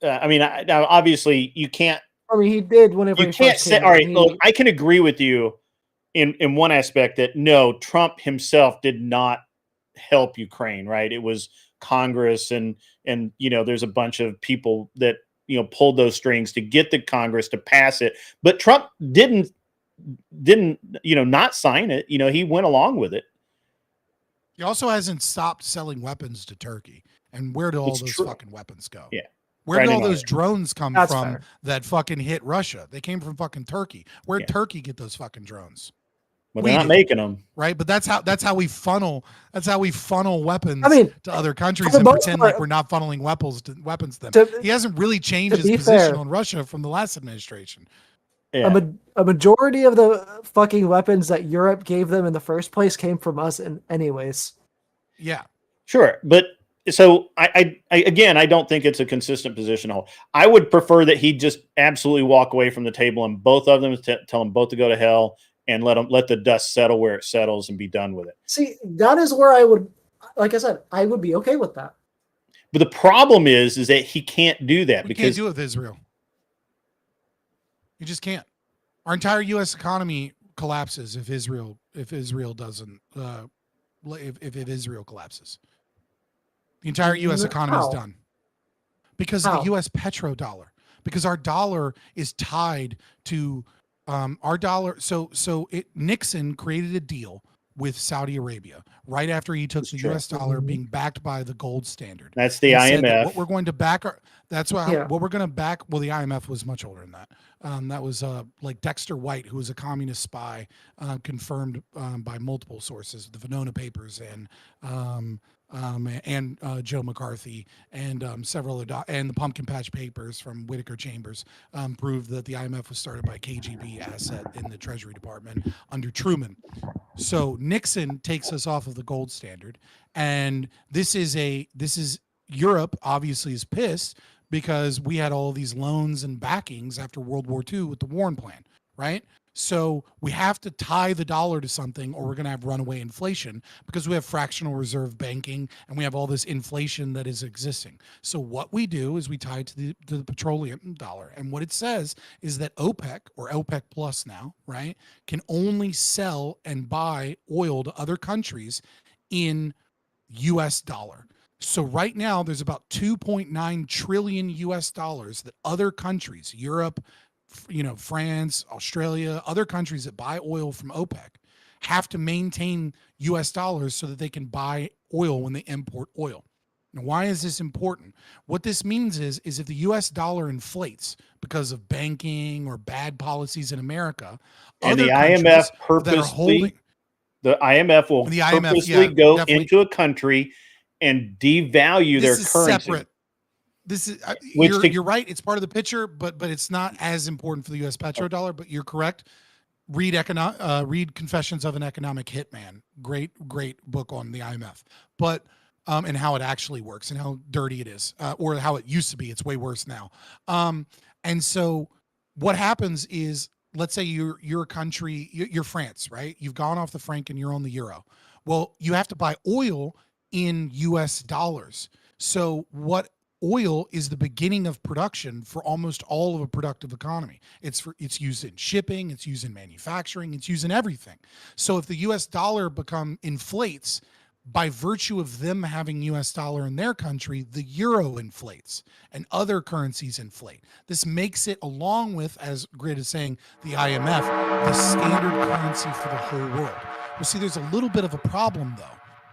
I mean, obviously you can't. I mean, he did whenever you can't say. All right, look, I can agree with you in one aspect that no, Trump himself did not help Ukraine, right? It was Congress and there's a bunch of people that pulled those strings to get the Congress to pass it, but Trump didn't not sign it. He went along with it. He also hasn't stopped selling weapons to Turkey. And where do all those fucking weapons go? Yeah. Where did all those drones come from that fucking hit Russia? They came from fucking Turkey. Where'd Turkey get those fucking drones? Well, they're not making them, right? But that's how we funnel weapons to other countries and pretend like we're not funneling weapons to them. He hasn't really changed his position on Russia from the last administration. Yeah. A majority of the fucking weapons that Europe gave them in the first place came from us, anyways. Yeah, sure, but so I again, I don't think it's a consistent position. I would prefer that he just absolutely walk away from the table and both of them tell them both to go to hell. And let the dust settle where it settles and be done with it. See, that is where I would, like I said, I would be okay with that. But the problem is that he can't do that because can't do it with Israel. You just can't. Our entire U.S. economy collapses if Israel doesn't if Israel collapses. The entire U.S. economy is done because of the U.S. petrodollar. Because our dollar is tied to. Our dollar, Nixon created a deal with Saudi Arabia right after he took the U.S. dollar being backed by the gold standard. That's the IMF. What we're going to back what we're going to back. Well, the IMF was much older than that. That was like Dexter White, who was a communist spy, confirmed by multiple sources, the Venona Papers and Joe McCarthy and several and the Pumpkin Patch Papers from Whitaker Chambers proved that the IMF was started by a KGB asset in the Treasury Department under Truman. So Nixon takes us off of the gold standard, and this is Europe obviously is pissed because we had all these loans and backings after World War II with the Warren Plan, right? So we have to tie the dollar to something or we're going to have runaway inflation because we have fractional reserve banking and we have all this inflation that is existing. So what we do is we tie it to the petroleum dollar. And what it says is that OPEC or OPEC plus now, right, can only sell and buy oil to other countries in US dollar. So right now there's about 2.9 trillion US dollars that other countries, Europe, France, Australia, other countries that buy oil from OPEC have to maintain US dollars so that they can buy oil when they import oil. Now, why is this important? What this means is if the US dollar inflates because of banking or bad policies in America, and the IMF purposely go into a country and devalue their currency. Separate. This is you're right. It's part of the picture, but it's not as important for the U.S. petrodollar. But you're correct. Read Confessions of an Economic Hitman. Great book on the IMF, but and how it actually works and how dirty it is, or how it used to be. It's way worse now. And so what happens is let's say you're a country, you're France, right? You've gone off the franc and you're on the euro. Well, you have to buy oil in US dollars. So what oil is the beginning of production for almost all of a productive economy. It's used in shipping, it's used in manufacturing, it's used in everything. So if the US dollar inflates, by virtue of them having US dollar in their country, the euro inflates and other currencies inflate. This makes it, along with, as Grid is saying, the IMF, the standard currency for the whole world. Well, see, there's a little bit of a problem though,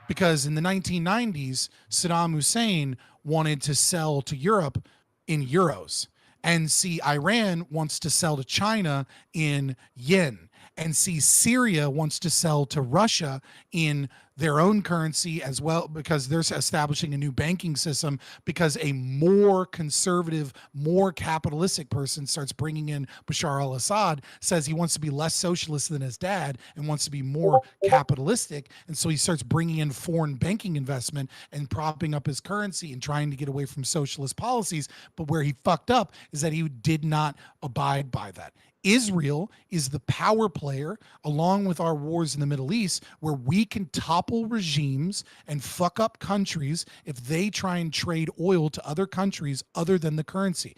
because in the 1990s, Saddam Hussein wanted to sell to Europe in euros. And see, Iran wants to sell to China in yen. And see, Syria wants to sell to Russia in their own currency as well, because they're establishing a new banking system, because a more conservative, more capitalistic person starts bringing in Bashar al-Assad, says he wants to be less socialist than his dad and wants to be more capitalistic. And so he starts bringing in foreign banking investment and propping up his currency and trying to get away from socialist policies. But where he fucked up is that he did not abide by that. Israel is the power player, along with our wars in the Middle East, where we can topple regimes and fuck up countries if they try and trade oil to other countries other than the currency.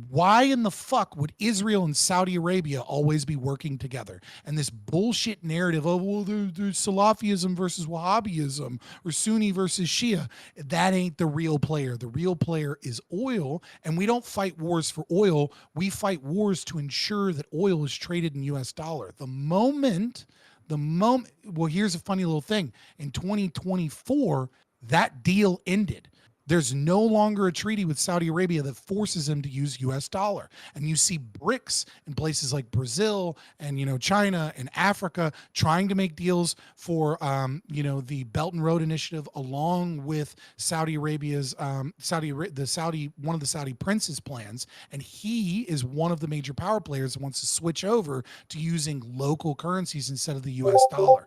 Why in the fuck would Israel and Saudi Arabia always be working together? And this bullshit narrative of, well, there's Salafism versus Wahhabism or Sunni versus Shia. That ain't the real player. The real player is oil. And we don't fight wars for oil. We fight wars to ensure that oil is traded in US dollar. Well, here's a funny little thing. In 2024, that deal ended. There's no longer a treaty with Saudi Arabia that forces them to use US dollar. And you see BRICS in places like Brazil and, China and Africa trying to make deals for, the Belt and Road Initiative, along with Saudi Arabia's, one of the Saudi prince's plans. And he is one of the major power players that wants to switch over to using local currencies instead of the US dollar.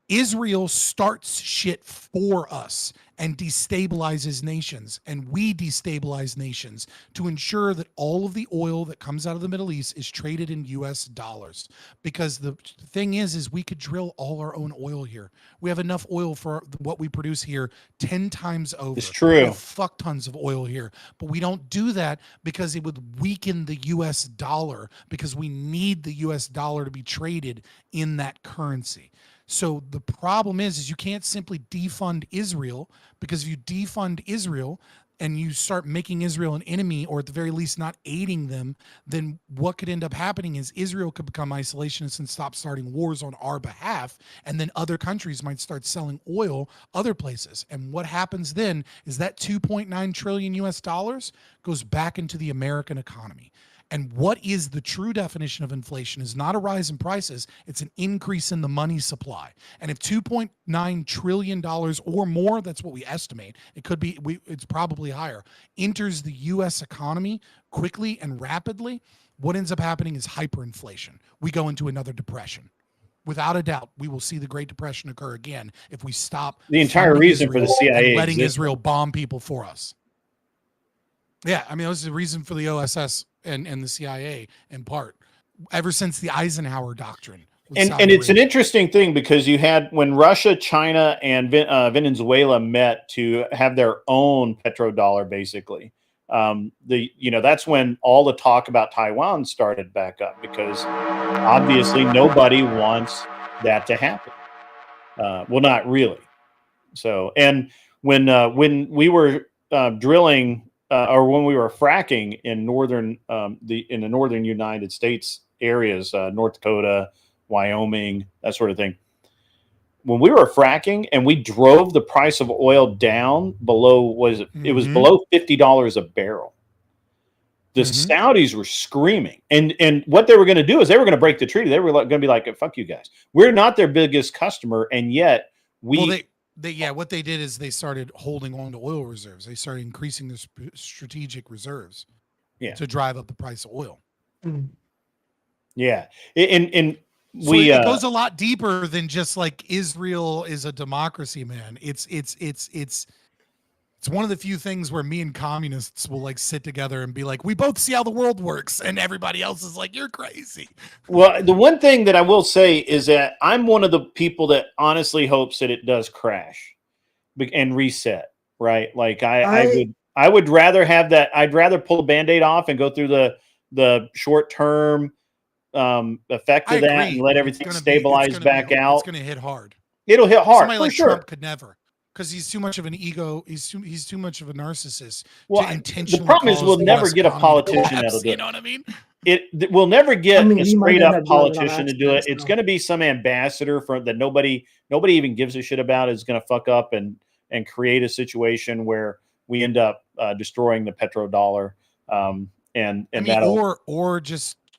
Israel starts shit for us and destabilizes nations, and we destabilize nations to ensure that all of the oil that comes out of the Middle East is traded in US dollars. Because the thing is we could drill all our own oil here. We have enough oil for what we produce here 10 times over. It's true. We have fuck tons of oil here, but we don't do that because it would weaken the US dollar, because we need the US dollar to be traded in that currency. So the problem is you can't simply defund Israel, because if you defund Israel and you start making Israel an enemy, or at the very least not aiding them, then what could end up happening is Israel could become isolationist and stop starting wars on our behalf. And then other countries might start selling oil other places. And what happens then is that 2.9 trillion US dollars goes back into the American economy. And what is the true definition of inflation is not a rise in prices, it's an increase in the money supply. And if $2.9 trillion or more, that's what we estimate, it could be, it's probably higher, enters the US economy quickly and rapidly, what ends up happening is hyperinflation. We go into another depression. Without a doubt, we will see the Great Depression occur again if we stop the entire reason for the CIA and letting exists. Israel bomb people for us. Yeah, I mean, that was the reason for the OSS and the CIA in part, ever since the Eisenhower Doctrine. And it's an interesting thing, because you had, when Russia, China, and Venezuela met to have their own petrodollar, basically, that's when all the talk about Taiwan started back up, because obviously nobody wants that to happen. Well, not really. So, and when we were drilling, or when we were fracking in the northern United States areas, North Dakota, Wyoming, that sort of thing. When we were fracking and we drove the price of oil down below, it was below $50 a barrel. The Saudis were screaming, and what they were going to do is they were going to break the treaty. They were going to be like, "Fuck you guys, we're not their biggest customer," and yet we. What they did is they started holding on to oil reserves. They started increasing their strategic reserves to drive up the price of oil. Yeah. It goes a lot deeper than just like Israel is a democracy, man. It's It's one of the few things where me and communists will like sit together and be like, we both see how the world works, and everybody else is like, you're crazy. Well, the one thing that I will say is that I'm one of the people that honestly hopes that it does crash and reset. Right? Like I would rather have that. I'd rather pull the Band-Aid off and go through the short term effect I of that agree, and let but everything stabilize back out. It's going to hit hard. It'll hit hard Somebody for like sure. Trump could never, because he's too much of an ego. He's too much of a narcissist Well, to intentionally. the problem is cause we'll the never US get a economy to politician collapse, that'll do You it. know what I mean? We'll never get a he might straight have up had to do it on politician to do it. accident, It's so. going to be some ambassador that nobody even gives a shit about is going to fuck up and create a situation where we end up destroying the petrodollar. And I mean, that'll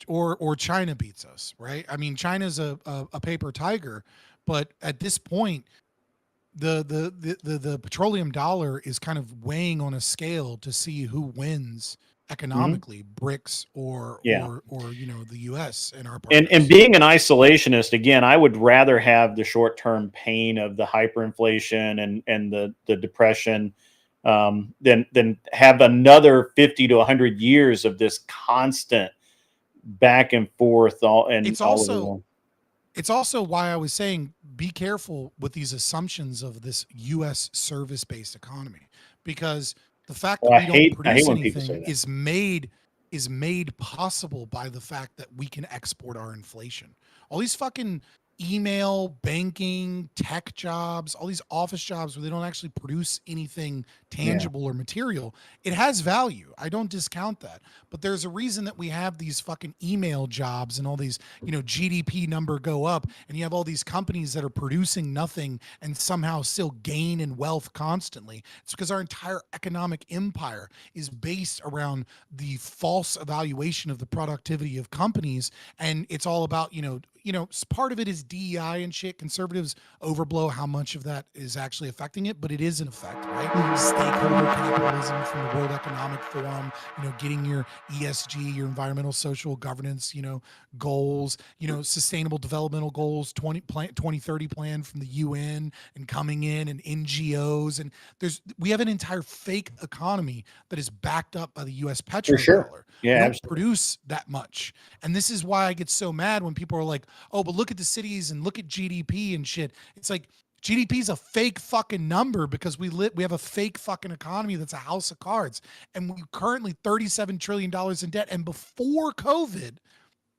or China beats us, right? I mean, China's a paper tiger, but at this point, the petroleum dollar is kind of weighing on a scale to see who wins economically, BRICS or the U.S. and our partners. and being an isolationist, again, I would rather have the short term pain of the hyperinflation and the depression than have another 50 to 100 years of this constant back and forth. It's also why I was saying be careful with these assumptions of this U.S. service-based economy, because the fact that we don't produce anything is made possible by the fact that we can export our inflation. All these fucking email, banking, tech jobs, all these office jobs where they don't actually produce anything tangible or material, it has value. I don't discount that. But there's a reason that we have these fucking email jobs and all these, GDP number go up, and you have all these companies that are producing nothing and somehow still gain in wealth constantly. It's because our entire economic empire is based around the false evaluation of the productivity of companies, and it's all about, part of it is DEI and shit. Conservatives overblow how much of that is actually affecting it, but it is an effect, right? Stakeholder capitalism from the World Economic Forum, getting your ESG, your environmental social governance, goals, sustainable developmental goals, 2030 plan from the UN and coming in, and NGOs. And we have an entire fake economy that is backed up by the US petrodollar. Yeah, we don't absolutely. produce that much. And this is why I get so mad when people are like, oh, but look at the cities and look at GDP and shit. It's like, GDP is a fake fucking number because we have a fake fucking economy that's a house of cards. And we currently $37 trillion in debt. And before COVID,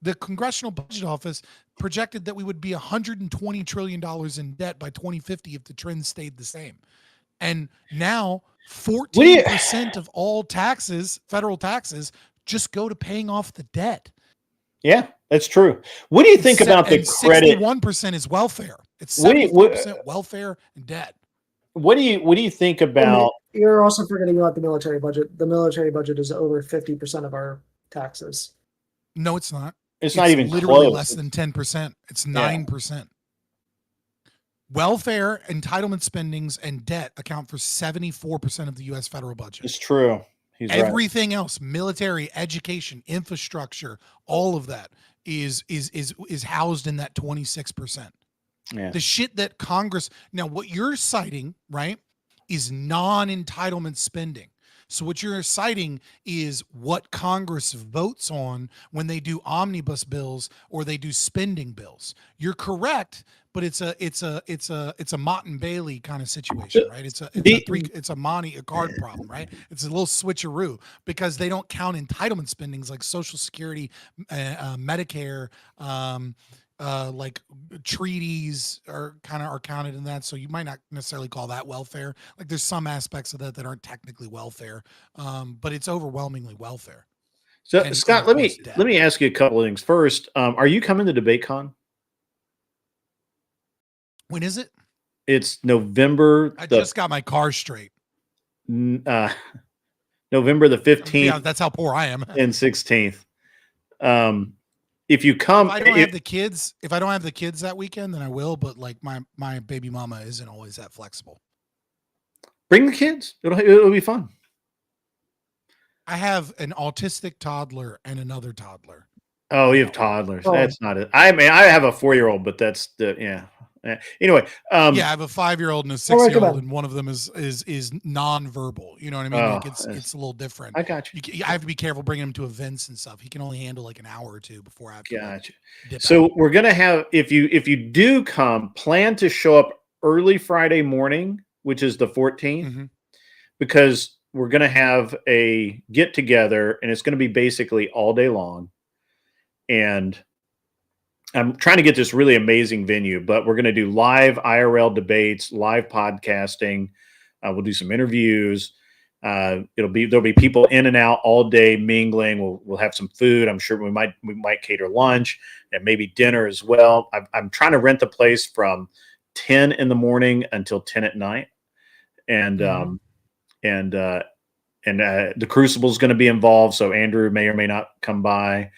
the Congressional Budget Office projected that we would be $120 trillion in debt by 2050 if the trend stayed the same. And now 14% of all taxes, federal taxes, just go to paying off the debt. Yeah, that's true. What do you think about the credit? 61% is welfare. It's 74% welfare and debt. What do you think about? You're also forgetting about the military budget. The military budget is over 50% of our taxes. No, it's not. It's not even literally close. less than 10%. It's 9%. Welfare, entitlement spendings, and debt account for 74% of the U.S. federal budget. It's true. Everything else, military, education, infrastructure, all of that is housed in that 26%. Yeah. The shit that Congress, now what you're citing, right, is non-entitlement spending. So what you're citing is what Congress votes on when they do omnibus bills or they do spending bills. You're correct, but it's a Mott and Bailey kind of situation, right? It's a card problem, right? It's a little switcheroo because they don't count entitlement spendings like Social Security, Medicare, like treaties are counted in that. So you might not necessarily call that welfare. Like there's some aspects of that aren't technically welfare, but it's overwhelmingly welfare. So Scott, let me ask you a couple of things. First, are you coming to DebateCon? When is it? It's November. I just got my car straight. November the 15th. Yeah, that's how poor I am. And 16th. If you come, if I don't have the kids that weekend, then I will. But like my baby mama isn't always that flexible. Bring the kids. It'll be fun. I have an autistic toddler and another toddler. Oh, you have toddlers. That's not it. I mean, I have a 4-year-old, but that's Anyway, Yeah, I have a 5-year-old and a I'll 6-year-old, recommend. and one of them is nonverbal. You know what I mean? Oh, Like it's a little different. I got you. I have to be careful bringing him to events and stuff. He can only handle like an hour or two before I have to Gotcha. dip So out. we're gonna have if you do come, plan to show up early Friday morning, which is the 14th, Mhm. because we're gonna have a get together, and it's gonna be basically all day long. And I'm trying to get this really amazing venue, but we're gonna do live IRL debates, live podcasting. We'll do some interviews. There'll be people in and out all day mingling. We'll have some food. I'm sure we might cater lunch and maybe dinner as well. I'm trying to rent the place from 10 in the morning until 10 at night, and the Crucible is going to be involved, so Andrew may or may not come by.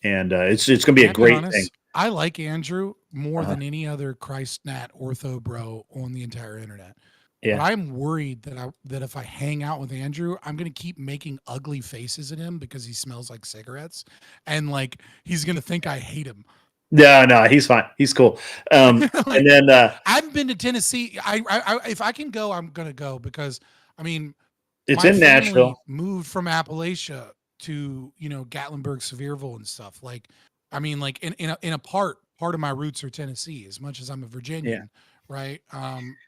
It's going to be a I'll great honest, thing. I like Andrew more Uh-huh. than any other Christnat ortho bro on the entire internet. Yeah. But I'm worried that if I hang out with Andrew, I'm gonna keep making ugly faces at him because he smells like cigarettes, and like he's gonna think I hate him. No, he's fine. He's cool. Like, And then I haven't been to Tennessee. I if I can go, I'm gonna go because I mean, it's my in family Nashville. moved from Appalachia to Gatlinburg, Sevierville, and stuff. Like, I mean, like in a part of my roots are Tennessee. As much as I'm a Virginian, right?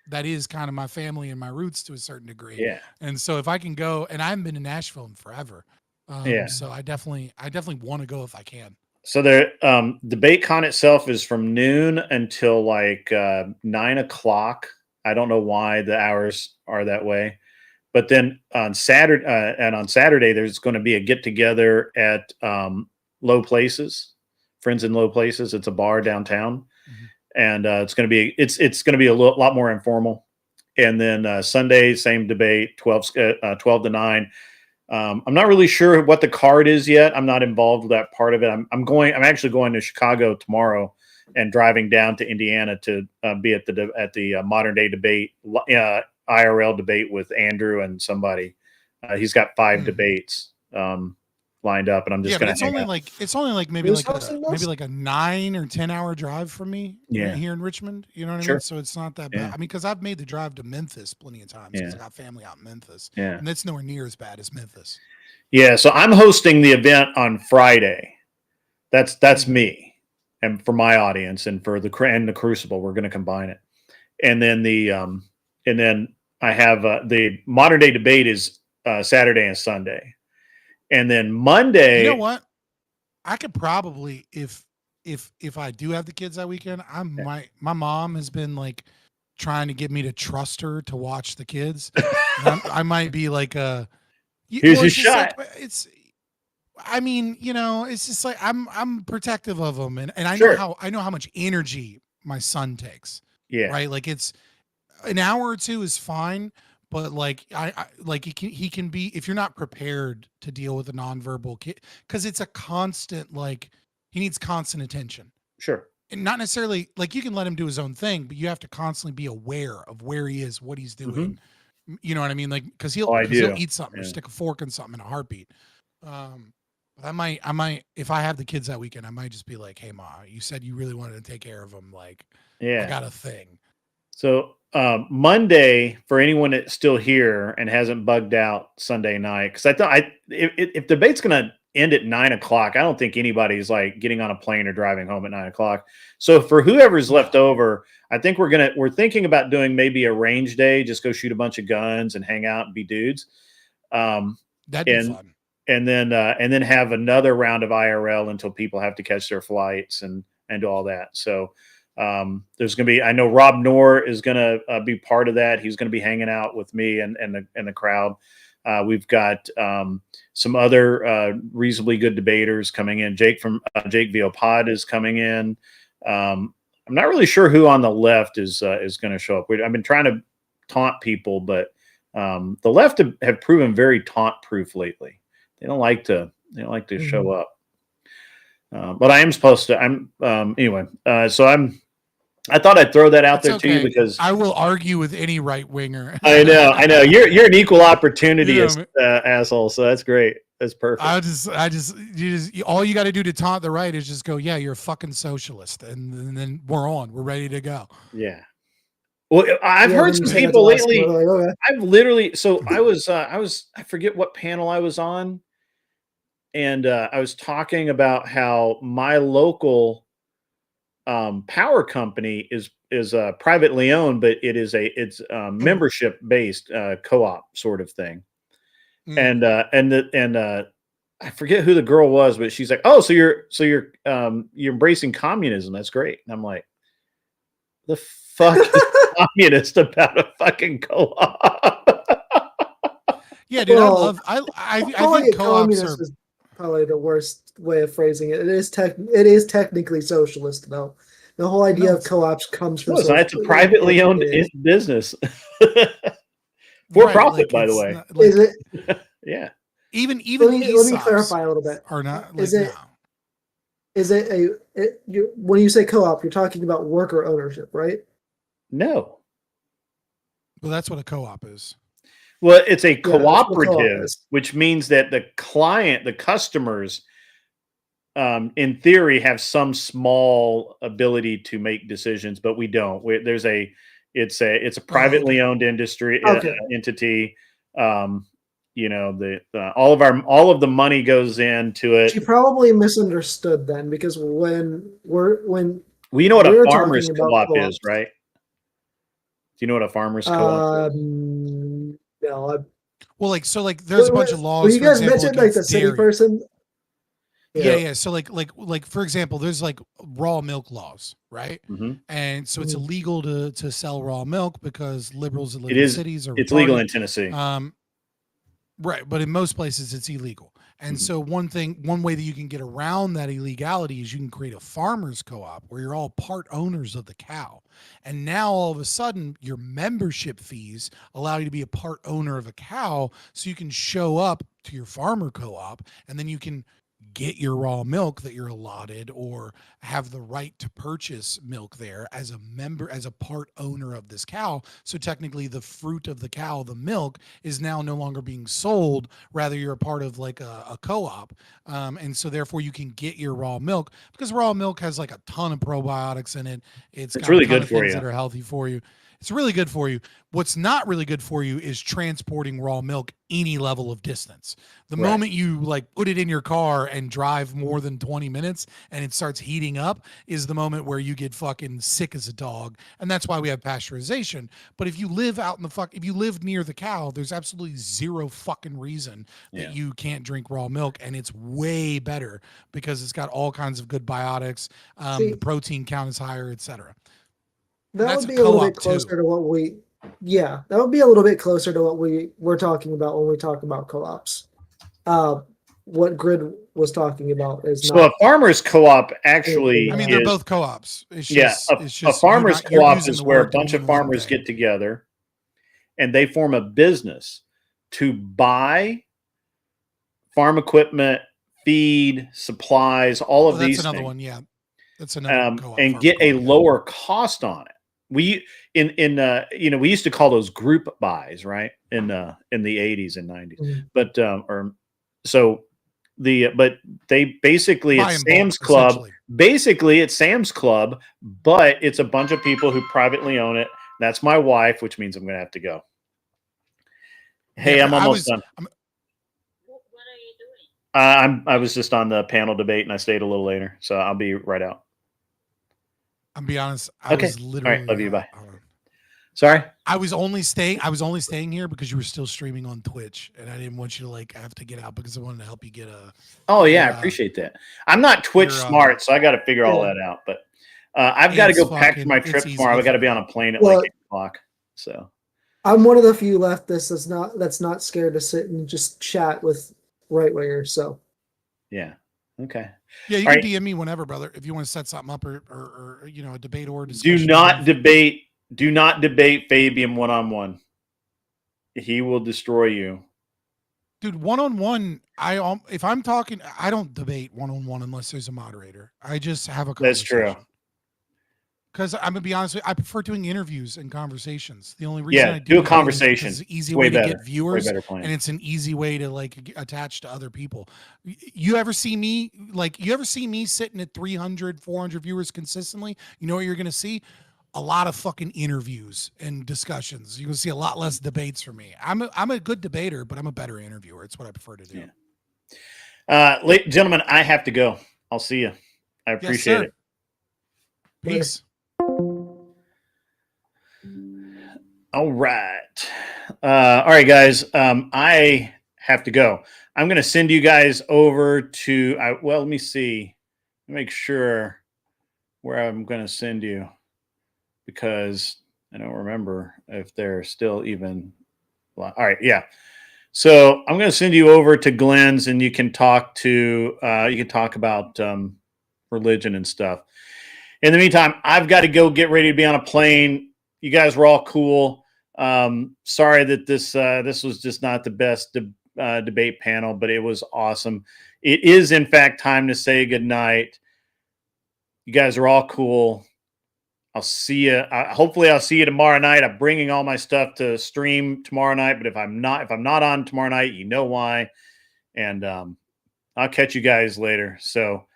That is kind of my family and my roots to a certain degree. Yeah. And so if I can go, and I haven't been to Nashville in forever, Yeah. so I definitely want to go if I can. So the debate con itself is from noon until like 9 o'clock. I don't know why the hours are that way, but then on Saturday there's going to be a get together at Low Places, Friends in Low Places. It's a bar downtown, and it's going to be a lot more informal. And then Sunday, same debate, 12 to 9. I'm not really sure what the card is yet. I'm not involved with that part of it. I'm actually going to Chicago tomorrow and driving down to Indiana to be at the modern day debate, IRL debate with Andrew and somebody. He's got 5 debates lined up, and I'm just going to it's only like maybe Who's like hosting those? a 9 or 10 hour drive from me Yeah. here in Richmond. You know what I Sure. mean? So it's not that Yeah. bad. I mean, because I've made the drive to Memphis plenty of times because Yeah. I got family out in Memphis. Yeah. And that's nowhere near as bad as Memphis. Yeah, so I'm hosting the event on Friday. That's me, and for my audience, and for the Crucible, we're going to combine it. And then I have the modern day debate is Saturday and Sunday, and then Monday. You know what? I could probably if I do have the kids that weekend, my mom has been like trying to get me to trust her to watch the kids. And I might be like Here's your it's just shot. like, I mean, it's just like I'm protective of them, and I Sure. know how much energy my son takes. Yeah. Right. Like it's an hour or two is fine, but like I like he can be, if you're not prepared to deal with a nonverbal kid, because it's a constant, like he needs constant attention. Sure. And not necessarily like you can let him do his own thing, but you have to constantly be aware of where he is, what he's doing. You know what I mean? Like, because he'll eat something or stick a fork in something in a heartbeat. But I might, if I have the kids that weekend, I might just be like, "Hey, Ma, you said you really wanted to take care of them. Like, I got a thing." So Monday, for anyone that's still here and hasn't bugged out Sunday night, because I thought if debate's going to end at 9 o'clock, I don't think anybody's like getting on a plane or driving home at 9 o'clock. So for whoever's left over, I think we're thinking about doing maybe a range day, just go shoot a bunch of guns and hang out and be dudes. That'd be fun. And then have another round of IRL until people have to catch their flights and do all that. So there's going to be, I know Rob Knorr is going to be part of that. He's going to be hanging out with me and the crowd. We've got some other reasonably good debaters coming in. Jake from Jake Viopod is coming in. I'm not really sure who on the left is going to show up. I've been trying to taunt people, but the left have proven very taunt proof lately. They don't like to show up. But I am supposed to. Anyway. So I thought I'd throw that out there to you because I will argue with any right winger. I know. You're an equal opportunity asshole, so that's great. That's perfect. All you got to do to taunt the right is just go, yeah, you're a fucking socialist, and then we're on. We're ready to go. Yeah. Well, I've Yeah, heard then you some say that to people us, lately. we're like, okay. I've literally. So I was. I forget what panel I was on, and I was talking about how my local power company is privately owned, but it's membership based co-op sort of thing. And I forget who the girl was, but she's like, "Oh, so you're embracing communism? That's great." And I'm like, "The fuck is communist about a fucking co-op?" Yeah, dude, Well, I calling think it co-ops communist are. is probably the worst way of phrasing it. It is technically socialist, though. The whole idea No, of co-ops comes from No, it's not. It's a social. privately owned It is. business, for profit, by the it's way. not- like, Is it? Yeah. even Let me ESOPs clarify a little bit. are not Is like it? Is it when you say co-op, you're talking about worker ownership, right? No. Well, that's what a co-op is. Well, it's a Yeah, that's what a co-op cooperative, is. which means that the client, the customers, in theory, have some small ability to make decisions, but we don't. It's a privately owned industry Okay. entity. All of the money goes into it. She probably misunderstood then, because when Well, you know what a we're farmer's talking about co-op co-ops, is, right? Do you know what a farmer's co-op is? no, Well, there's a bunch of well, laws, you for guys example, mentioned like the against city dairy. person. Yeah. So like for example, there's like raw milk laws, right? Mhm. And so it's illegal to sell raw milk because liberals that live It in is. cities are It's legal retarded. in Tennessee. Right, but in most places it's illegal. And so one way that you can get around that illegality is you can create a farmers co-op where you're all part owners of the cow. And now all of a sudden your membership fees allow you to be a part owner of a cow, so you can show up to your farmer co-op and then you can get your raw milk that you're allotted, or have the right to purchase milk there as a member, as a part owner of this cow. So technically the fruit of the cow, the milk, is now no longer being sold. Rather, you're a part of like a co-op. And so therefore you can get your raw milk, because raw milk has like a ton of probiotics in it. It's got really a ton good of for things you. that are healthy for you. It's really good for you. What's not really good for you is transporting raw milk any level of distance. The Right. moment you like put it in your car and drive more than 20 minutes and it starts heating up is the moment where you get fucking sick as a dog. And that's why we have pasteurization. But if you live out in the if you live near the cow, there's absolutely zero fucking reason that you can't drink raw milk. And it's way better because it's got all kinds of good biotics. See, The protein count is higher, etc. that That's would a be a little bit co-op closer too. to what we. Yeah, that would be a little bit closer to what we're talking about when we talk about co-ops. What Grid was talking about is So a not. farmer's co-op actually I mean, they're is, both co-ops. It's yeah, just, a farmer's you're co-op using is the where a word to bunch of mean one farmers thing. get together and they form a business to buy farm equipment, feed, supplies, all of That's these another things. one. Yeah, that's another co-op. And get a lower cost on it. We we used to call those group buys, right? In the 80s and 90s. Mhm. But but they basically, Buy it's in bulk, Sam's Club. essentially. Basically, it's Sam's Club, but it's a bunch of people who privately own it. That's my wife, which means I'm going to have to go. Hey, Yeah, I'm almost done. I was just on the panel debate and I stayed a little later, so I'll be right out. I'll be honest. I was literally. All right, love you. Bye. Sorry. I was only staying here because you were still streaming on Twitch, and I didn't want you to like have to get out because I wanted to help you get a. Oh yeah, I appreciate that. I'm not Twitch smart, so I got to figure all that out. But I've got to go pack for my trip tomorrow. I got to be on a plane at like 8 o'clock. So I'm one of the few leftists that's not scared to sit and just chat with right wingers. So yeah, okay. Yeah, you can DM me whenever, brother, if you want to set something up or a debate or a discussion. Do not debate Fabian one-on-one. He will destroy you. Dude, one-on-one, if I'm talking, I don't debate one-on-one unless there's a moderator. I just have a conversation. That's true. Because I'm gonna be honest with you, I prefer doing interviews and conversations. The only reason I do a debating is because conversation. it's an easy It's way way to better. get viewers, better plan. and it's an easy way to like attach to other people. You ever see me sitting at 300, 400 viewers consistently? You know what you're gonna see? A lot of fucking interviews and discussions. You're gonna see a lot less debates from me. I'm a good debater, but I'm a better interviewer. It's what I prefer to do. Ladies, gentlemen, I have to go. I'll see you. I appreciate it. Peace. All right. All right, guys. I have to go. I'm going to send you guys over to, well, let me see. Make sure where I'm going to send you because I don't remember if they're still even. All right. Yeah. So I'm going to send you over to Glenn's and you can talk about religion and stuff. In the meantime, I've got to go get ready to be on a plane. You guys were all cool. Sorry that this was just not the best debate panel, but it was awesome. It is, in fact, time to say goodnight. You guys are all cool. I'll see you. Hopefully, I'll see you tomorrow night. I'm bringing all my stuff to stream tomorrow night. But if I'm not on tomorrow night, you know why. And I'll catch you guys later. So,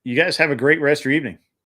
you guys have a great rest of your evening.